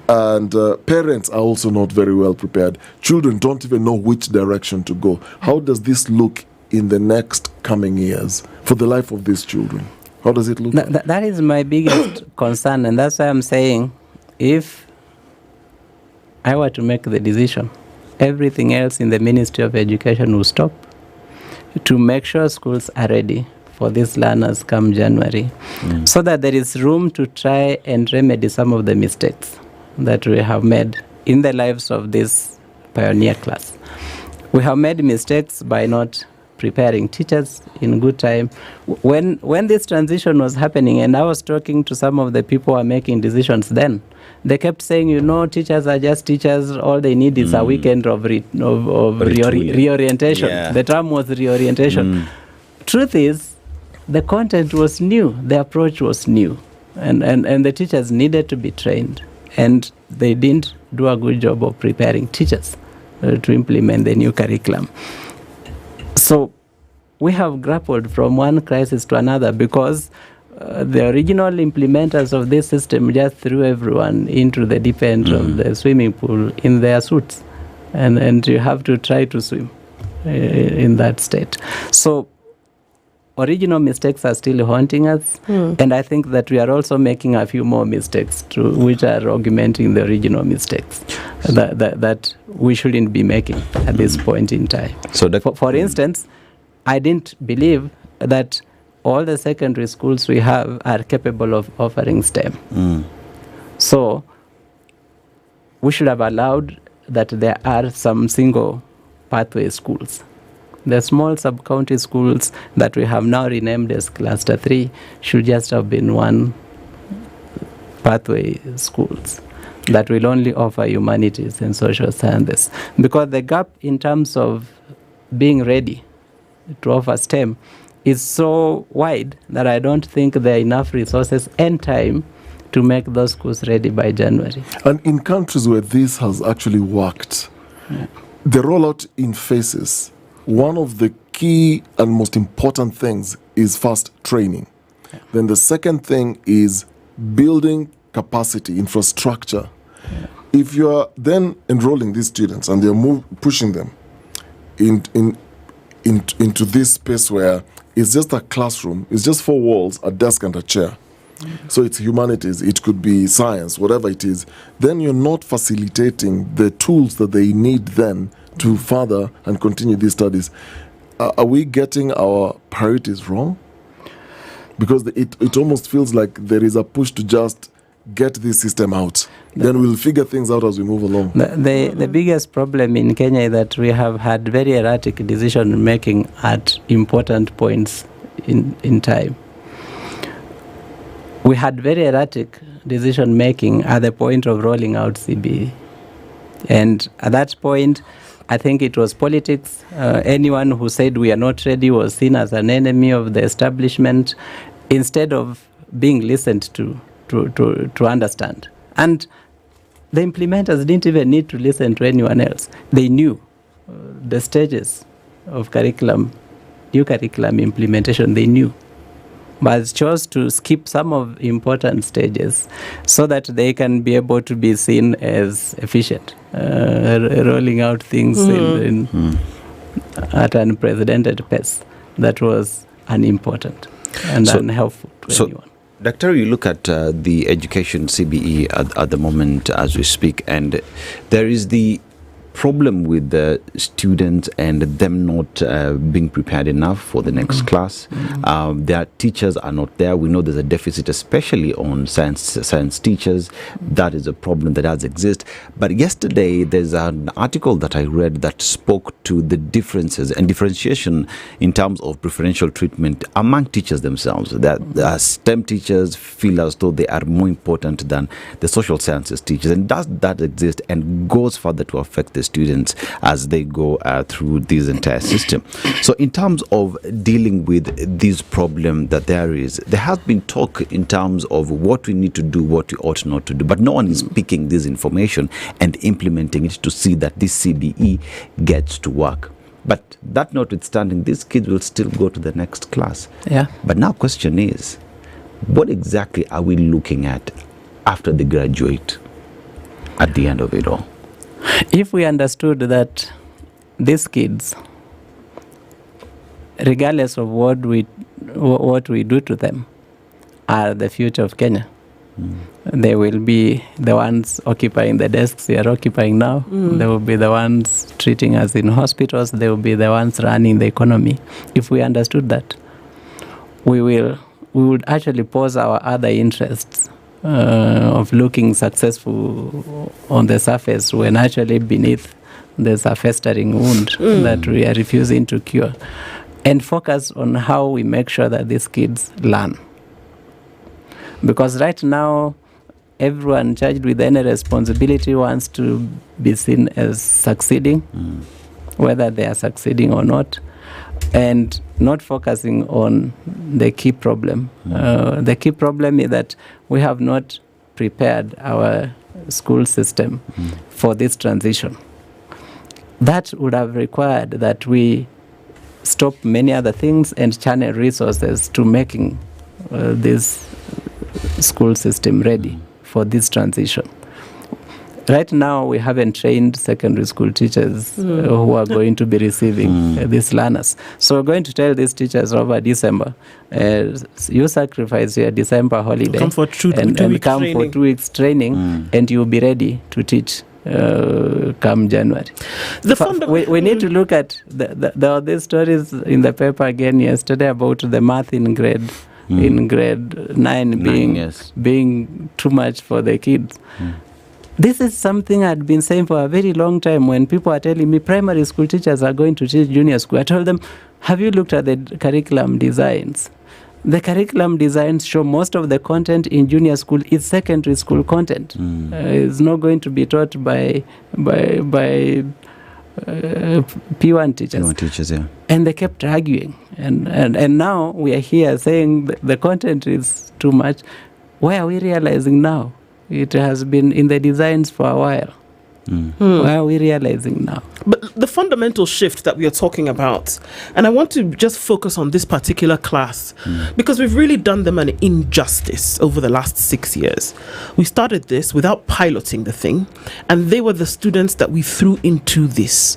And parents are also not very well prepared. Children don't even know which direction to go. How does this look in the next coming years for the life of these children? How does it look? That is my biggest concern, and that's why I'm saying if I were to make the decision, everything else in the Ministry of Education will stop to make sure schools are ready for these learners come January, so that there is room to try and remedy some of the mistakes that we have made in the lives of this pioneer class. We have made mistakes by not preparing teachers in good time. When this transition was happening, and I was talking to some of the people who are making decisions then, they kept saying, teachers are just teachers. All they need is a weekend of reorientation. The term was reorientation. Truth is, the content was new, the approach was new, and the teachers needed to be trained, and they didn't do a good job of preparing teachers to implement the new curriculum. So we have grappled from one crisis to another because the original implementers of this system just threw everyone into the deep end of the swimming pool in their suits, and you have to try to swim in that state. So original mistakes are still haunting us, and I think that we are also making a few more mistakes which are augmenting the original mistakes that we shouldn't be making at this point in time. So for instance, I didn't believe that all the secondary schools we have are capable of offering STEM. So we should have allowed that there are some single pathway schools. The small sub-county schools that we have now renamed as Cluster 3 should just have been one pathway schools that will only offer humanities and social sciences. Because the gap in terms of being ready to offer STEM is so wide that I don't think there are enough resources and time to make those schools ready by January. And in countries where this has actually worked, the rollout in phases, one of the key and most important things is first training. Then the second thing is building capacity, infrastructure. If you are then enrolling these students and they're pushing them into this space where it's just a classroom, it's just 4 walls, a desk and a chair. So it's humanities, it could be science, whatever it is. Then you're not facilitating the tools that they need then to further and continue these studies. Are we getting our priorities wrong? Because it almost feels like there is a push to just get this system out. Then we'll figure things out as we move along. The biggest problem in Kenya is that we have had very erratic decision making at important points in time. We had very erratic decision making at the point of rolling out CBE. And at that point, I think it was politics. Anyone who said we are not ready was seen as an enemy of the establishment instead of being listened to understand. And the implementers didn't even need to listen to anyone else. They knew the stages of curriculum, new curriculum implementation, they knew. but chose to skip some of important stages so that they can be able to be seen as efficient, rolling out things at an unprecedented pace. That was unimportant and unhelpful to anyone. Doctor, you look at the education CBE at the moment as we speak, and there is the problem with the students and them not being prepared enough for the next class. Their teachers are not there. We know there's a deficit, especially on science teachers. That is a problem that does exist. But yesterday, there's an article that I read that spoke to the differences and differentiation in terms of preferential treatment among teachers themselves. That STEM teachers feel as though they are more important than the social sciences teachers. And does that exist and goes further to affect the students as they go through this entire system? So in terms of dealing with this problem that there has been talk in terms of what we need to do, what we ought not to do, but no one is picking this information and implementing it to see that this CBE gets to work. But that notwithstanding, these kids will still go to the next class. Yeah. But now question is, what exactly are we looking at after they graduate at the end of it all? If we understood that these kids, regardless of what we do to them, are the future of Kenya, they will be the ones occupying the desks we are occupying now. They will be the ones treating us in hospitals. They will be the ones running the economy. If we understood that, we would actually pause our other interests of looking successful on the surface when actually beneath there's a festering wound that we are refusing to cure, and focus on how we make sure that these kids learn. Because right now, everyone charged with any responsibility wants to be seen as succeeding, whether they are succeeding or not, and not focusing on the key problem. The key problem is that we have not prepared our school system for this transition. That would have required that we stop many other things and channel resources to making this school system ready for this transition. Right now, we haven't trained secondary school teachers who are going to be receiving these learners. So we're going to tell these teachers over December, you sacrifice your December holiday come for two for 2 weeks training, and you'll be ready to teach come January. We need to look at these stories in the paper again yesterday about the math in grade 9 being too much for the kids. This is something I'd been saying for a very long time. When people are telling me primary school teachers are going to teach junior school, I told them, have you looked at the curriculum designs? The curriculum designs show most of the content in junior school is secondary school content. It's not going to be taught by P1 teachers. P1 teachers, yeah. And they kept arguing. And now we are here saying the content is too much. Why are we realizing now? It has been in the designs for a while. Why are we realizing now? But the fundamental shift that we are talking about, and I want to just focus on this particular class, because we've really done them an injustice over the last 6 years. We started this without piloting the thing, and they were the students that we threw into this.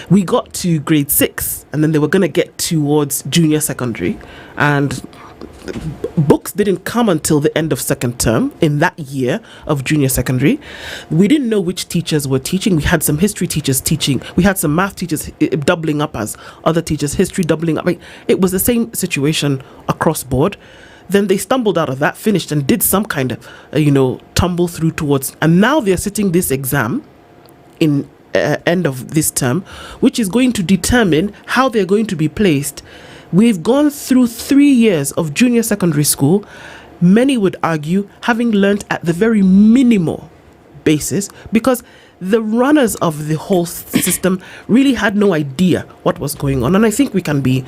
We got to grade 6, and then they were going to get towards junior secondary, and books didn't come until the end of second term in that year of junior secondary. We didn't know which teachers were teaching. We had some history teachers teaching. We had some math teachers doubling up as other teachers, history doubling up. It was the same situation across board. Then they stumbled out of that, finished, and did some kind of, tumble through towards. And now they're sitting this exam in end of this term, which is going to determine how they're going to be placed. We've gone through 3 years of junior secondary school, many would argue, having learnt at the very minimal basis, because the runners of the whole system really had no idea what was going on. And I think we can be,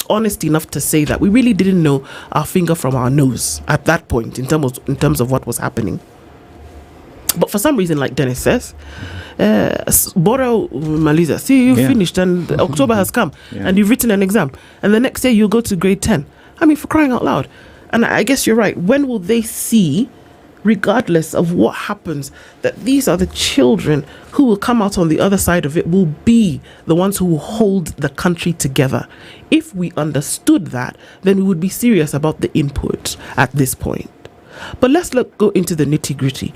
honest enough to say that we really didn't know our finger from our nose at that point in terms of what was happening. But for some reason, like Dennis says, Bora Maliza, see, you finished and October has come and you've written an exam. And the next day you go to grade 10. I mean, for crying out loud. And I guess you're right. When will they see, regardless of what happens, that these are the children who will come out on the other side of it, will be the ones who will hold the country together? If we understood that, then we would be serious about the input at this point. But let's go into the nitty-gritty.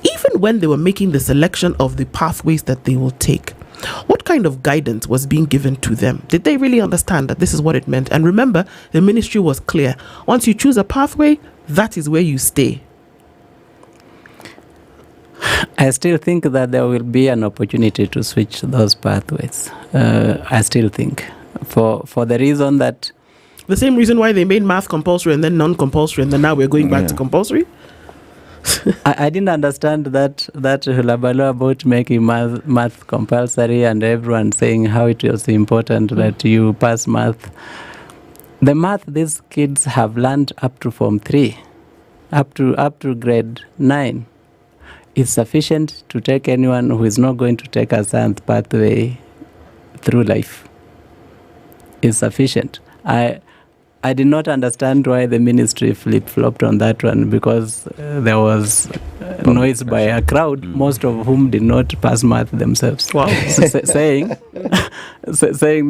Even when they were making the selection of the pathways that they will take, what kind of guidance was being given to them? Did they really understand that this is what it meant? And remember, the ministry was clear. Once you choose a pathway, that is where you stay. I still think that there will be an opportunity to switch those pathways. I still think. For the reason that... The same reason why they made math compulsory and then non-compulsory, and then now we're going back to compulsory? I didn't understand that hulabalo about making math compulsory and everyone saying how it was important that you pass math. The math these kids have learned up to Form 3, up to grade 9, is sufficient to take anyone who is not going to take a science pathway through life. Is sufficient. I did not understand why the ministry flip-flopped on that one, because there was noise by a crowd, most of whom did not pass math themselves. Wow. saying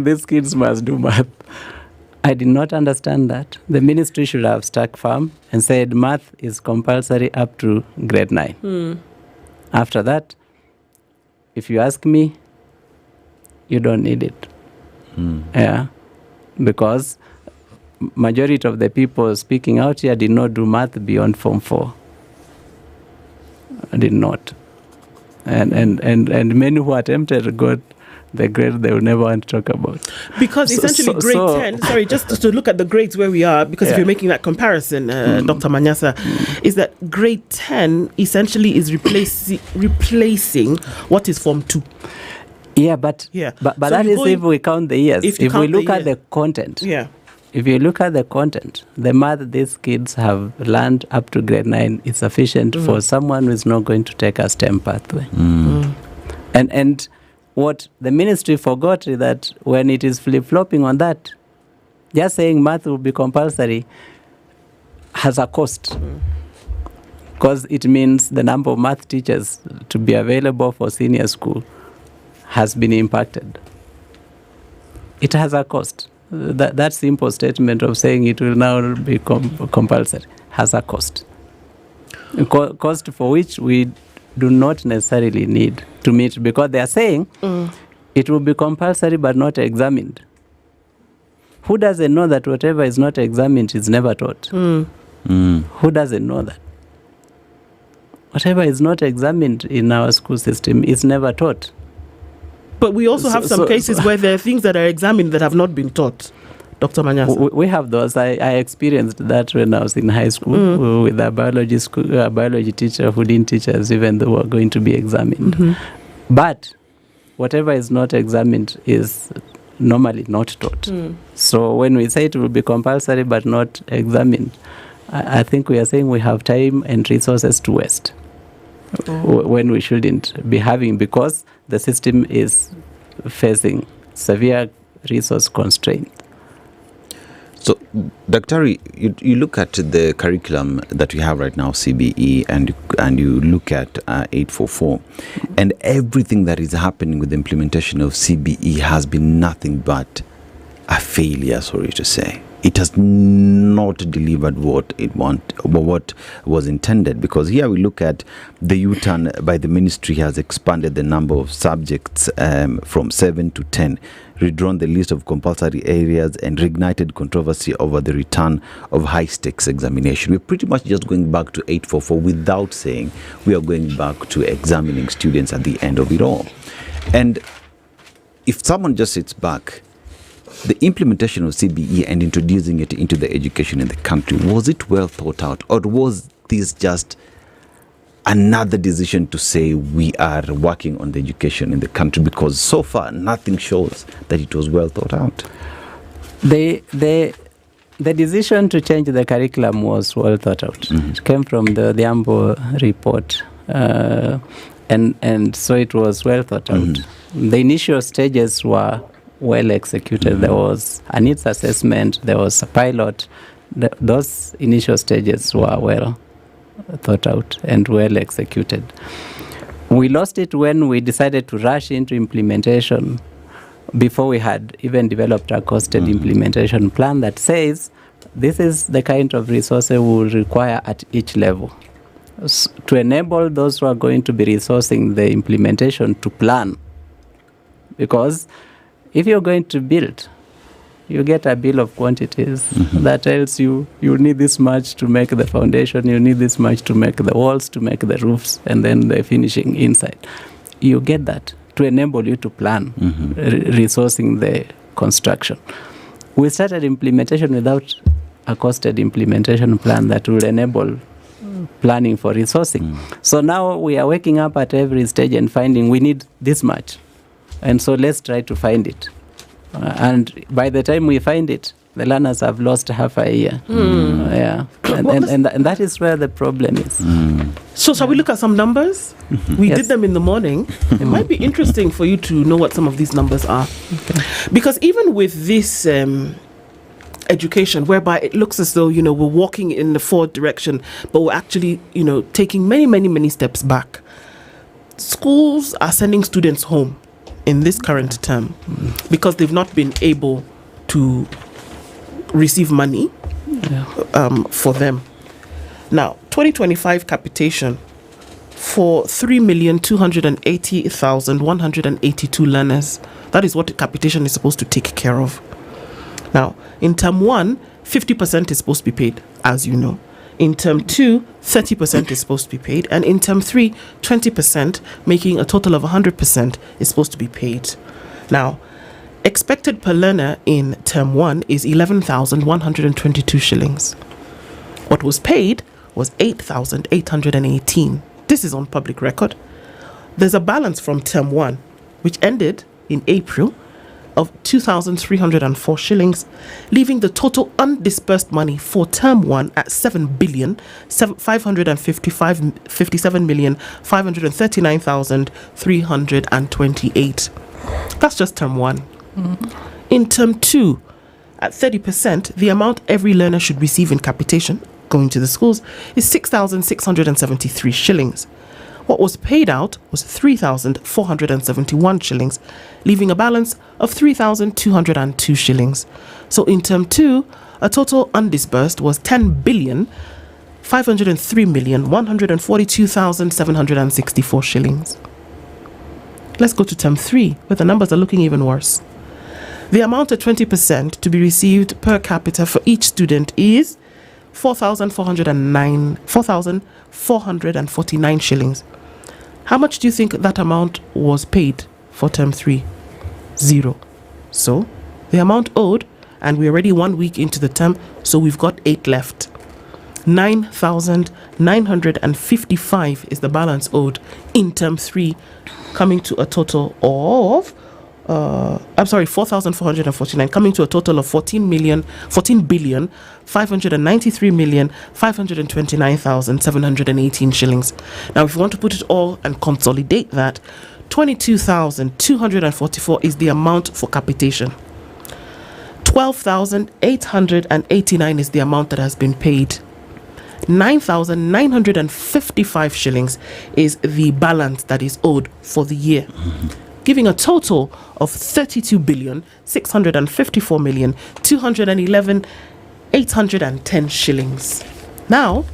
these kids must do math. I did not understand that. The ministry should have stuck firm and said math is compulsory up to grade 9. After that, if you ask me, you don't need it. Yeah, because majority of the people speaking out here did not do math beyond Form 4. Did not. And many who attempted got the grade they will never want to talk about. Because essentially grade 10, sorry, just to look at the grades where we are, because if you're making that comparison, Dr. Manyasa, is that grade 10 essentially is replacing what is Form 2. Yeah, but so that is if we count the years. If we look at the content. Yeah. If you look at the content, the math these kids have learned up to grade 9 is sufficient for someone who is not going to take a STEM pathway. And what the ministry forgot is that when it is flip-flopping on that, just saying math will be compulsory has a cost. Because it means the number of math teachers to be available for senior school has been impacted. It has a cost. That simple statement of saying it will now be compulsory has a cost. Cost for which we do not necessarily need to meet, because they are saying it will be compulsory but not examined. Who doesn't know that whatever is not examined is never taught? Who doesn't know that? Whatever is not examined in our school system is never taught. But we also have some cases where there are things that are examined that have not been taught. Dr. Manyasa. We have those. I experienced that when I was in high school with a biology teacher who didn't teach us even though we were going to be examined. But whatever is not examined is normally not taught. So when we say it will be compulsory but not examined, I think we are saying we have time and resources to waste when we shouldn't be having, because the system is facing severe resource constraint. So, Dr. You look at the curriculum that we have right now, CBE, and you look at 844, and everything that is happening with the implementation of CBE has been nothing but a failure, sorry to say. It has not delivered what was intended, because here we look at the U-turn by the ministry has expanded the number of subjects from 7 to 10, redrawn the list of compulsory areas, and reignited controversy over the return of high-stakes examination. We're pretty much just going back to 844 without saying we are going back to examining students at the end of it all. And if someone just sits back, the implementation of CBE and introducing it into the education in the country, was it well thought out, or was this just another decision to say we are working on the education in the country? Because so far nothing shows that it was well thought out. The decision to change the curriculum was well thought out. It came from the Ambo report, and so it was well thought out. The initial stages were well executed. There was a needs assessment, there was a pilot, those initial stages were well thought out and well executed. We lost it when we decided to rush into implementation before we had even developed a costed implementation plan that says this is the kind of resources we will require at each level. To enable those who are going to be resourcing the implementation to plan. Because if you're going to build, you get a bill of quantities that tells you need this much to make the foundation, you need this much to make the walls, to make the roofs, and then the finishing inside. You get that to enable you to plan resourcing the construction. We started implementation without a costed implementation plan that will enable planning for resourcing. So now we are waking up at every stage and finding we need this much. And so let's try to find it. And by the time we find it, the learners have lost half a year. Yeah, and that is where the problem is. So shall we look at some numbers? We did them in the morning. It might be interesting for you to know what some of these numbers are. Okay. Because even with this education, whereby it looks as though, we're walking in the forward direction, but we're actually, taking many steps back. Schools are sending students home in this current term because they've not been able to receive money for them. Now, 2025 capitation for 3,280,182 learners. That is what capitation is supposed to take care of. Now, in term 1, 50% is supposed to be paid, as you know. In term 2, 30% is supposed to be paid. And in term 3, 20%, making a total of 100% is supposed to be paid. Now, expected per learner in term 1 is 11,122 shillings. What was paid was 8,818. This is on public record. There's a balance from term 1, which ended in April, of 2,304 shillings, leaving the total undisbursed money for term 1 at 7,557,539,328. That's just term 1. In term 2, at 30%, the amount every learner should receive in capitation going to the schools is 6,673 shillings. What was paid out was 3,471 shillings, leaving a balance of 3,202 shillings. So in term 2, a total undisbursed was 10,503,142,764 shillings. Let's go to term 3, where the numbers are looking even worse. The amount at 20% to be received per capita for each student is 4,449 shillings. How much do you think that amount was paid for term 3? 0. So, the amount owed, and we're already 1 week into the term, so we've got 8 left. 9,955 is the balance owed in term 3, coming to a total of 4,449, coming to a total of 14,593,529,718 shillings. Now, if you want to put it all and consolidate that, 22,244 is the amount for capitation. 12,889 is the amount that has been paid. 9,955 shillings is the balance that is owed for the year, giving a total of 32,654,211,810 shillings. Now,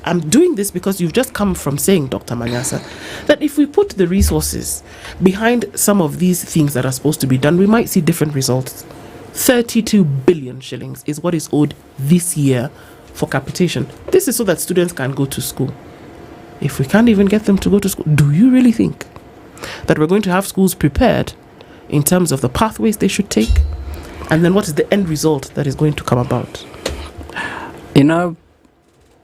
I'm doing this because you've just come from saying, Dr. Manyasa, that if we put the resources behind some of these things that are supposed to be done, we might see different results. 32 billion shillings is what is owed this year for capitation. This is so that students can go to school. If we can't even get them to go to school, do you really think that we're going to have schools prepared in terms of the pathways they should take? And then what is the end result that is going to come about?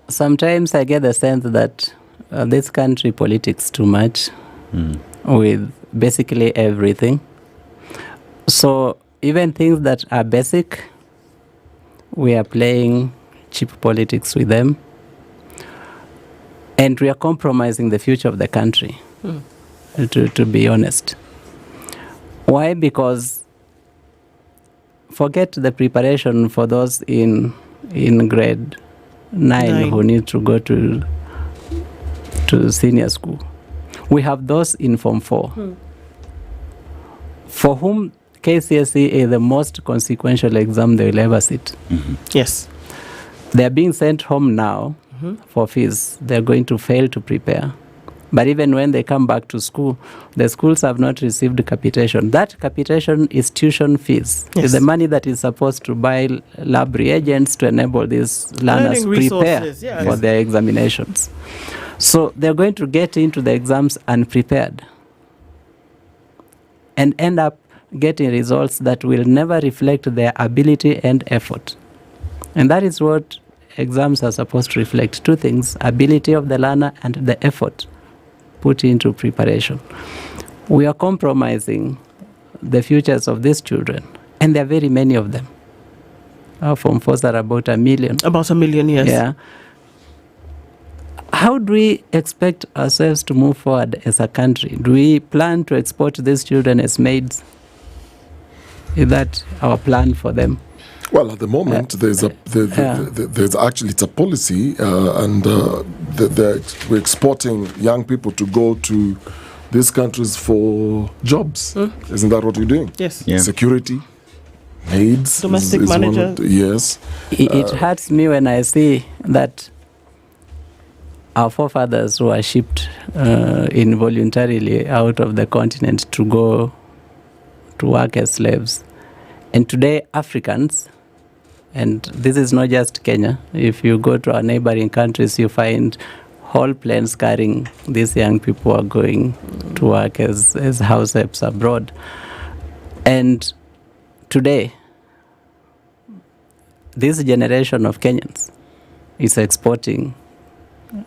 Sometimes I get the sense that this country politics too much with basically everything. So even things that are basic, we are playing cheap politics with them. And we are compromising the future of the country, to be honest. Why? Because forget the preparation for those in in grade 9 who need to go to senior school. We have those in Form 4, for whom KCSE is the most consequential exam they will ever sit. Yes. They are being sent home now for fees. They are going to fail to prepare. But even when they come back to school, the schools have not received capitation. That capitation is tuition fees. Yes. It's the money that is supposed to buy lab reagents to enable these learners prepare for their examinations. So they're going to get into the exams unprepared and end up getting results that will never reflect their ability and effort. And that is what exams are supposed to reflect. Two things: ability of the learner and the effort put into preparation. We are compromising the futures of these children, and there are very many of them. Our Form 4s are about 1 million. About 1 million, yes. Yeah. How do we expect ourselves to move forward as a country? Do we plan to export these children as maids? Is that our plan for them? Well, at the moment, there's actually it's a policy, and we're exporting young people to go to these countries for jobs. Isn't that what we're doing? Yes. Yeah. Security, maids, domestic managers. Yes. It hurts me when I see that our forefathers who are shipped involuntarily out of the continent to go to work as slaves, and today Africans. And this is not just Kenya. If you go to our neighboring countries, you find whole planes carrying these young people who are going to work as house helps abroad. And today, this generation of Kenyans is exporting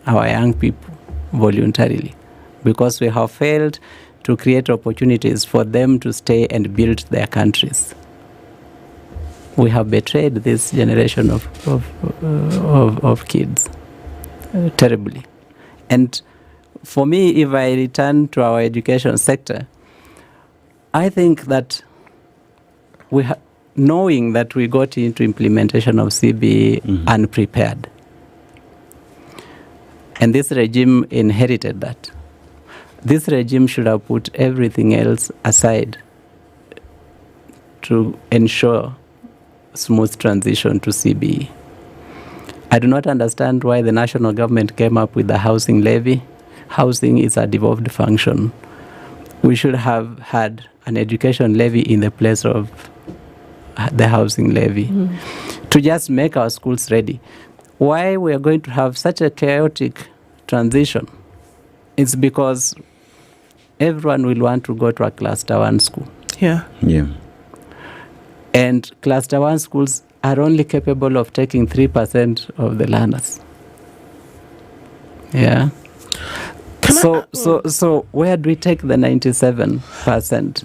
our young people voluntarily because we have failed to create opportunities for them to stay and build their countries. We have betrayed this generation of kids terribly. And for me, if I return to our education sector, I think that knowing that we got into implementation of CBE unprepared, and this regime inherited that. This regime should have put everything else aside to ensure smooth transition to CBE. I do not understand why the national government came up with the housing levy. Housing is a devolved function. We should have had an education levy in the place of the housing levy to just make our schools ready. Why we are going to have such a chaotic transition? It's because everyone will want to go to a cluster 1 school. Yeah. And cluster 1 schools are only capable of taking 3% of the learners. Yeah. So where do we take the 97%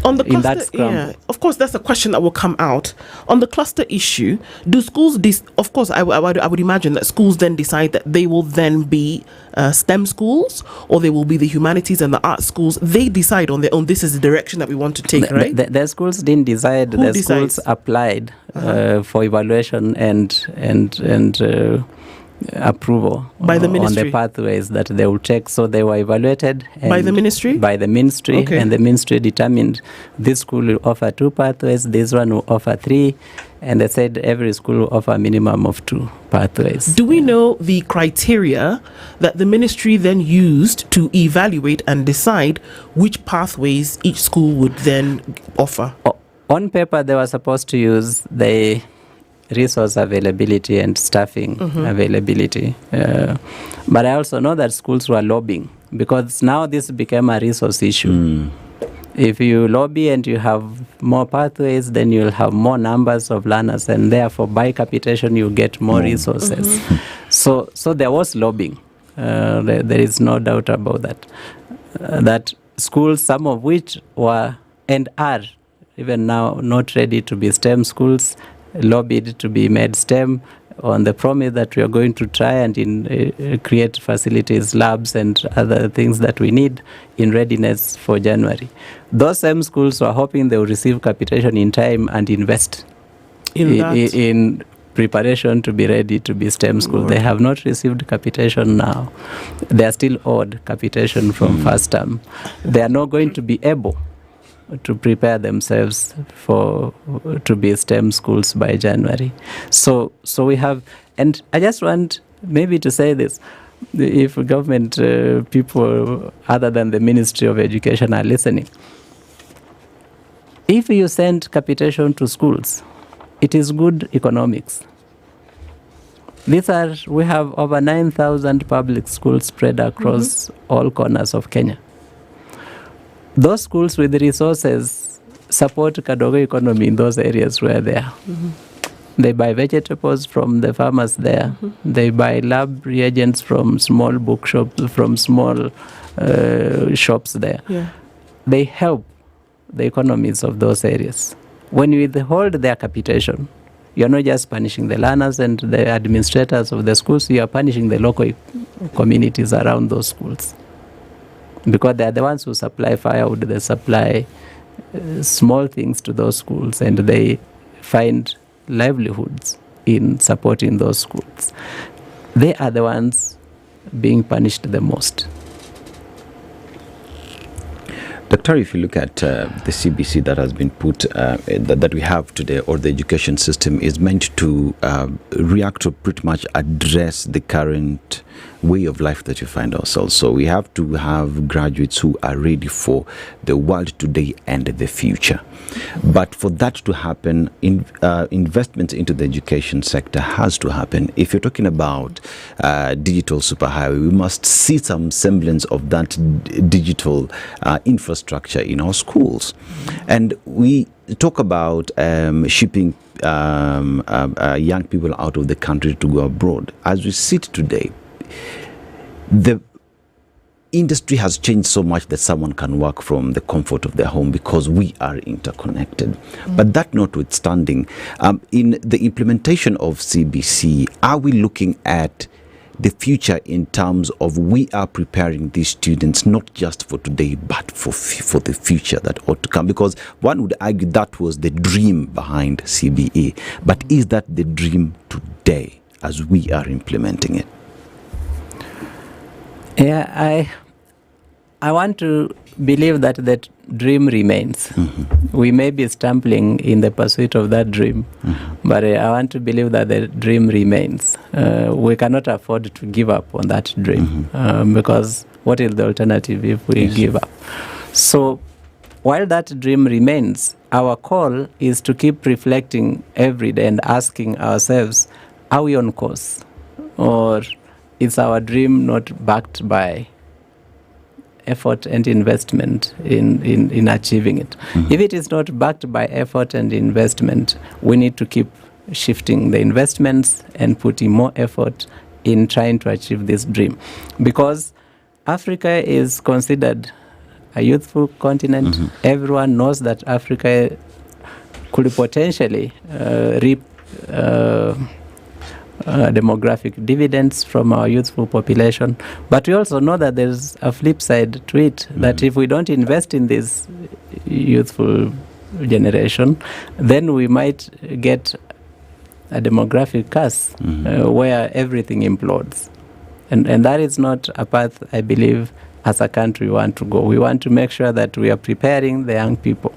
on the cluster, in that scrum? Yeah, of course, that's a question that will come out. On the cluster issue, do schools, of course, I would imagine that schools then decide that they will then be STEM schools or they will be the humanities and the art schools. They decide on their own, this is the direction that we want to take, right? The schools didn't decide. Who the decides? Schools applied for evaluation and approval by the ministry on the pathways that they will check. So they were evaluated by the ministry. Okay. And the ministry determined this school will offer 2 pathways, this one will offer 3, and they said every school will offer a minimum of 2 pathways. Do we know the criteria that the ministry then used to evaluate and decide which pathways each school would then offer? On paper, they were supposed to use the resource availability and staffing availability. But I also know that schools were lobbying because now this became a resource issue. If you lobby and you have more pathways, then you'll have more numbers of learners, and therefore by capitation you get more resources. So there was lobbying. There is no doubt about that. That schools, some of which were and are even now not ready to be STEM schools, lobbied to be made STEM on the promise that we are going to try and create facilities, labs and other things that we need in readiness for January. Those same schools were hoping they will receive capitation in time and invest in preparation to be ready to be STEM school. They have not received capitation now. They are still owed capitation from first term. They are not going to be able to prepare themselves to be STEM schools by January. So we have, and I just want maybe to say this, if government people other than the Ministry of Education are listening, if you send capitation to schools, it is good economics. We have over 9,000 public schools spread across all corners of Kenya. Those schools with resources support Kadogo economy in those areas where they are. They buy vegetables from the farmers there. They buy lab reagents from small bookshops, from small shops there. Yeah. They help the economies of those areas. When you withhold their capitation, you're not just punishing the learners and the administrators of the schools, you are punishing the local communities around those schools. Because they are the ones who supply firewood, they supply small things to those schools, and they find livelihoods in supporting those schools. They are the ones being punished the most. Dr. If you look at the CBC that has been put, that we have today, or the education system is meant to react to pretty much address the current way of life that we find ourselves. So we have to have graduates who are ready for the world today and the future. But for that to happen, investments into the education sector has to happen. If you're talking about digital superhighway, we must see some semblance of that digital infrastructure in our schools. And we talk about shipping young people out of the country to go abroad. As we sit today, the industry has changed so much that someone can work from the comfort of their home because we are interconnected. But that notwithstanding, in the implementation of CBC, are we looking at the future in terms of we are preparing these students not just for today but for the future that ought to come? Because one would argue that was the dream behind CBA, but is that the dream today as we are implementing it? Yeah, I want to believe that that dream remains. We may be stumbling in the pursuit of that dream, but I want to believe that the dream remains. We cannot afford to give up on that dream because what is the alternative if we give up? So while that dream remains, our call is to keep reflecting every day and asking ourselves, are we on course? Or is our dream not backed by effort and investment in achieving it? If it is not backed by effort and investment, we need to keep shifting the investments and putting more effort in trying to achieve this dream. Because Africa is considered a youthful continent. Everyone knows that Africa could potentially reap demographic dividends from our youthful population. But we also know that there's a flip side to it, that if we don't invest in this youthful generation, then we might get a demographic curse where everything implodes. And that is not a path, I believe, as a country we want to go. We want to make sure that we are preparing the young people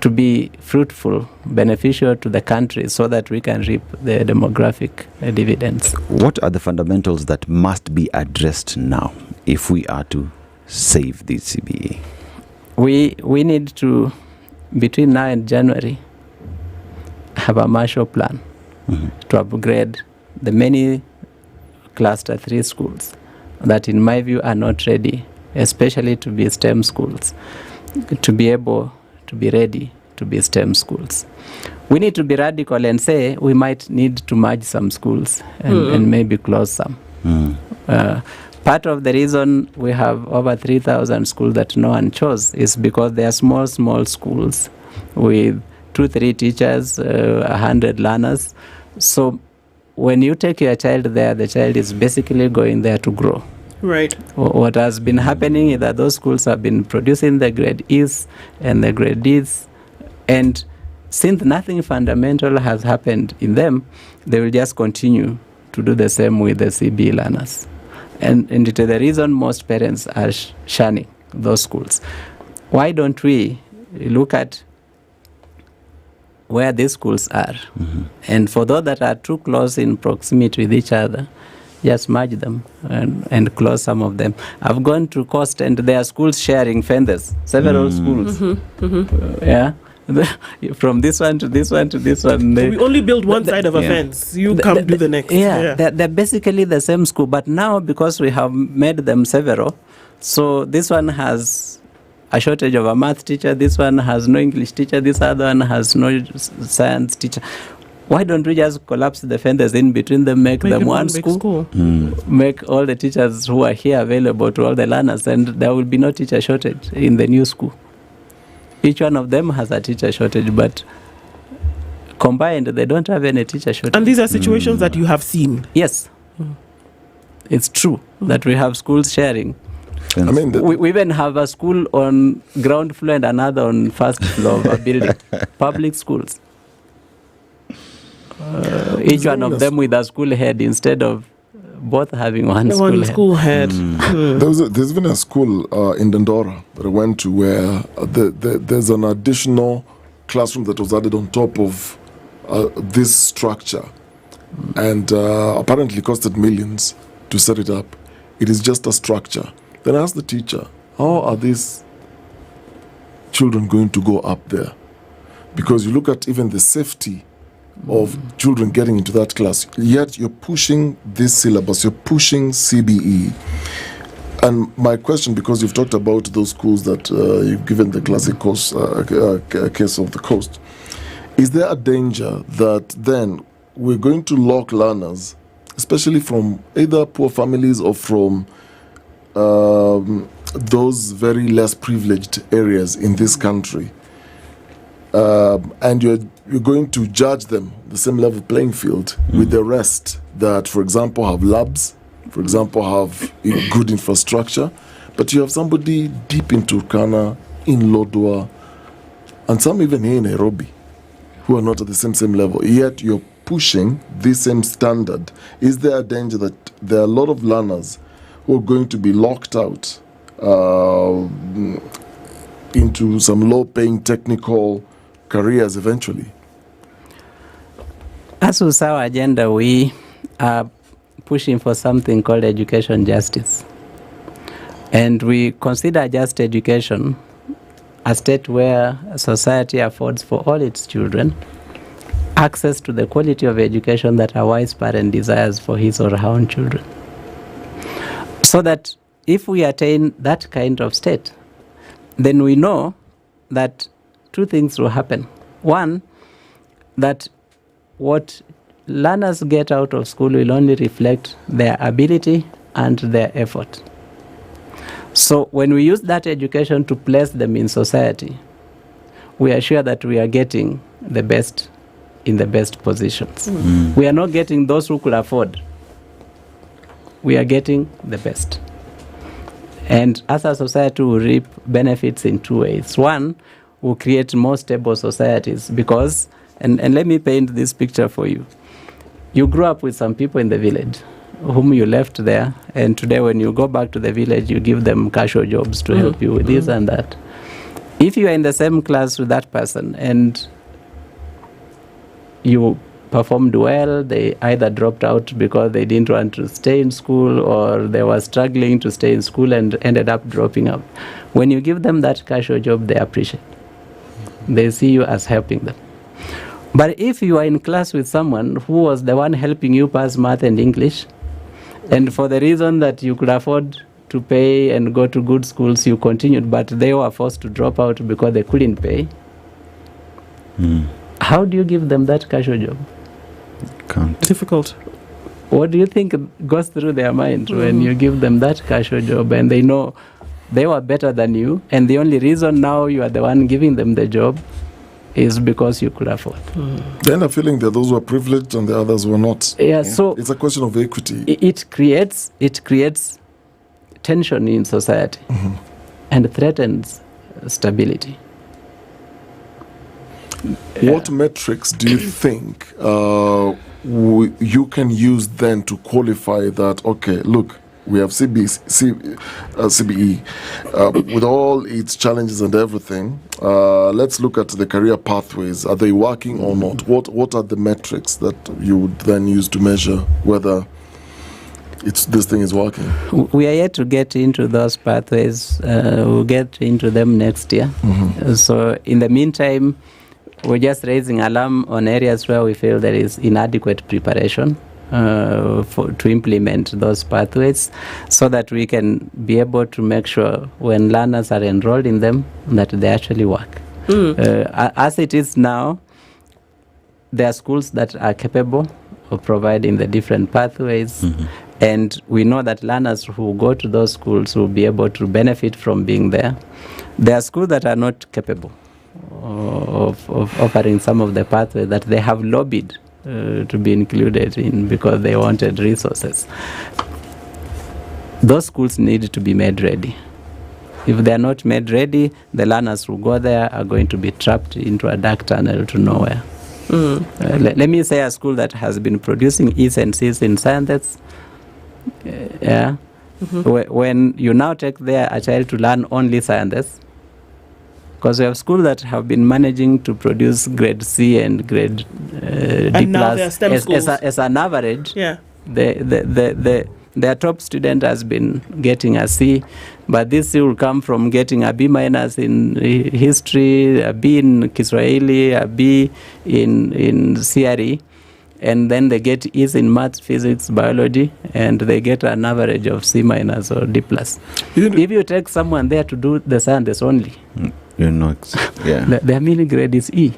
to be fruitful, beneficial to the country so that we can reap the demographic dividends. What are the fundamentals that must be addressed now if we are to save the CBA? We need to, between now and January, have a Marshall Plan to upgrade the many Cluster 3 schools that in my view are not ready, especially to be STEM schools, to be able to be ready to be STEM schools. We need to be radical and say we might need to merge some schools and maybe close some. Part of the reason we have over 3,000 schools that no one chose is because they are small schools with 2-3 teachers, 100 learners. So when you take your child there, the child is basically going there to grow. Right. What has been happening is that those schools have been producing the grade E's and the grade D's, and since nothing fundamental has happened in them, they will just continue to do the same with the CB learners. And it is the reason most parents are shunning those schools. Why don't we look at where these schools are? And for those that are too close in proximity with each other, just merge them and close some of them. I've gone to Coast and there are schools sharing fences, several schools. Yeah. From this one to this one to this one. We only build one side of a fence. You come do the next. Yeah, they're basically the same school. But now, because we have made them several, so this one has a shortage of a math teacher, this one has no English teacher, this other one has no science teacher. Why don't we just collapse the fences in between them, make them one school. Make all the teachers who are here available to all the learners, and there will be no teacher shortage in the new school. Each one of them has a teacher shortage, but combined, they don't have any teacher shortage. And these are situations that you have seen? Yes. It's true that we have schools sharing. I mean, we even have a school on ground floor and another on first floor of a building. Public schools. Each one of them with a school head instead of both having one school head. There's been a school in Dandora that I went to where there's an additional classroom that was added on top of this structure, and apparently costed millions to set it up. It is just a structure. Then I asked the teacher, how are these children going to go up there? Because you look at even the safety of children getting into that class, yet you're pushing this syllabus, you're pushing CBE. And my question, because you've talked about those schools that you've given the classic case of the coast, is there a danger that then we're going to lock learners, especially from either poor families or from those very less privileged areas in this country, and you're going to judge them the same level playing field with the rest that, for example, have labs, for example, have good infrastructure, but you have somebody deep in Turkana, in Lodwar, and some even here in Nairobi, who are not at the same level, yet you're pushing this same standard. Is there a danger that there are a lot of learners who are going to be locked out into some low-paying technical careers eventually? As with our agenda, we are pushing for something called education justice. And we consider just education a state where society affords for all its children access to the quality of education that a wise parent desires for his or her own children. So that if we attain that kind of state, then we know that two things will happen. One, that what learners get out of school will only reflect their ability and their effort. So when we use that education to place them in society, we are sure that we are getting the best in the best positions. We are not getting those who could afford. We are getting the best. And as a society, we reap benefits in two ways. One, we create more stable societies because, and let me paint this picture for you. You grew up with some people in the village whom you left there, and today when you go back to the village, you give them casual jobs to help you with this and that. If you are in the same class with that person and you performed well, they either dropped out because they didn't want to stay in school or they were struggling to stay in school and ended up dropping out. When you give them that casual job, they appreciate. They see you as helping them. But if you are in class with someone who was the one helping you pass math and English, and for the reason that you could afford to pay and go to good schools, you continued, but they were forced to drop out because they couldn't pay, how do you give them that casual job? Can't. Difficult. What do you think goes through their mind when you give them that casual job and they know they were better than you, and the only reason now you are the one giving them the job is because you could afford? They end up feeling that those were privileged and the others were not. Yeah, so it's a question of equity. It creates tension in society and threatens stability. What metrics do you think you can use then to qualify that, okay, look, we have CBE with all its challenges and everything. Let's look at the career pathways. Are they working or not? What are the metrics that you would then use to measure whether this thing is working? We are yet to get into those pathways. We'll get into them next year. So in the meantime, we're just raising alarm on areas where we feel there is inadequate preparation to implement those pathways, so that we can be able to make sure when learners are enrolled in them that they actually work. As it is now, there are schools that are capable of providing the different pathways, and we know that learners who go to those schools will be able to benefit from being there. There are schools that are not capable of offering some of the pathways that they have lobbied to be included in because they wanted resources. Those schools need to be made ready. If they are not made ready, the learners who go there are going to be trapped into a dark tunnel to nowhere. Let me say a school that has been producing E's and C's in sciences. When you now take a child to learn only sciences, because we have schools that have been managing to produce grade C and grade D plus as an average. Their top student has been getting a C, but this will come from getting a B minus in history, a B in Kiswahili, a B in CRE, and then they get E's in maths, physics, biology, and they get an average of C minus or D plus. If you take someone there to do the sciences only, their mini grade is E.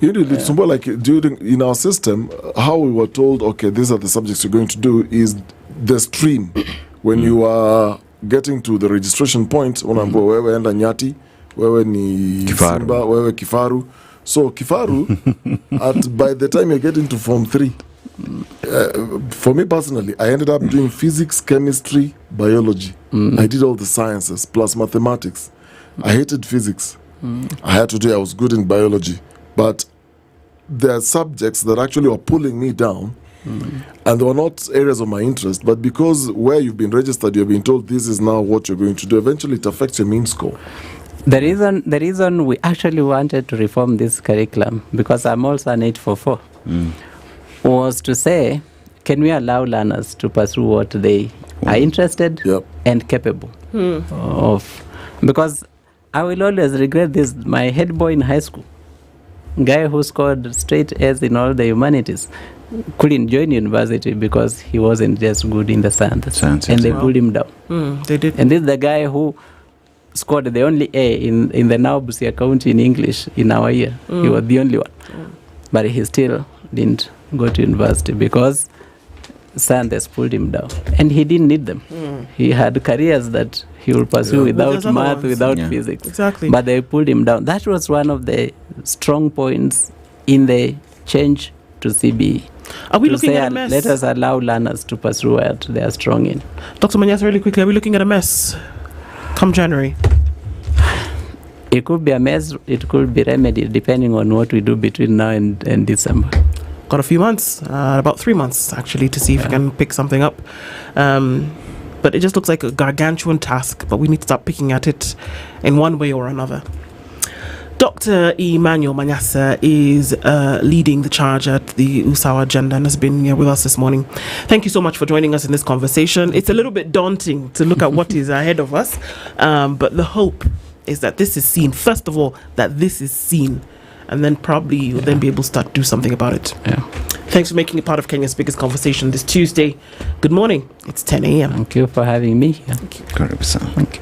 It's more like in our system, how we were told, okay, these are the subjects you're going to do, is the stream. When you are getting to the registration point, wewe enda Nyati, wewe ni Simba, wewe Kifaru. So Kifaru, by the time you get into Form 3, for me personally, I ended up doing physics, chemistry, biology. I did all the sciences plus mathematics. I hated physics. I was good in biology. But there are subjects that actually were pulling me down, and they were not areas of my interest. But because where you've been registered, you've been told this is now what you're going to do, eventually it affects your mean score. The reason we actually wanted to reform this curriculum, because I'm also an 844, was to say, can we allow learners to pursue what they are interested and capable of? Because I will always regret this. My head boy in high school, guy who scored straight A's in all the humanities, couldn't join university because he wasn't just good in the sciences, and they pulled him down. They did. And this is the guy who scored the only A in the now Busia County in English in our year. He was the only one. But he still didn't go to university because sciences pulled him down. And he didn't need them. He had careers that he will pursue without math, without physics. Exactly. But they pulled him down. That was one of the strong points in the change to CBE. Are we looking at a mess? Let us allow learners to pursue what they are strong in. Dr. Manyas, really quickly, are we looking at a mess come January? It could be a mess, it could be remedied depending on what we do between now and December. Got a few months, about 3 months actually, to see if we can pick something up. But it just looks like a gargantuan task, but we need to start picking at it in one way or another. Dr. Emmanuel Manyasa is leading the charge at the Usawa agenda and has been here with us this morning. Thank you so much for joining us in this conversation. It's a little bit daunting to look at what is ahead of us, but the hope is that this is seen. First of all, that this is seen, and then probably you'll then be able to start to do something about it. Thanks for making it part of Kenya's biggest conversation this Tuesday. Good morning. It's 10 a.m. Thank you for having me here. Thank you. Thank you.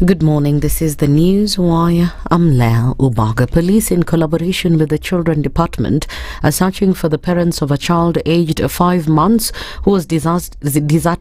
Good morning. This is the News Wire. I'm Lea Ubaga. Police, in collaboration with the Children Department, are searching for the parents of a child aged 5 months who was deserted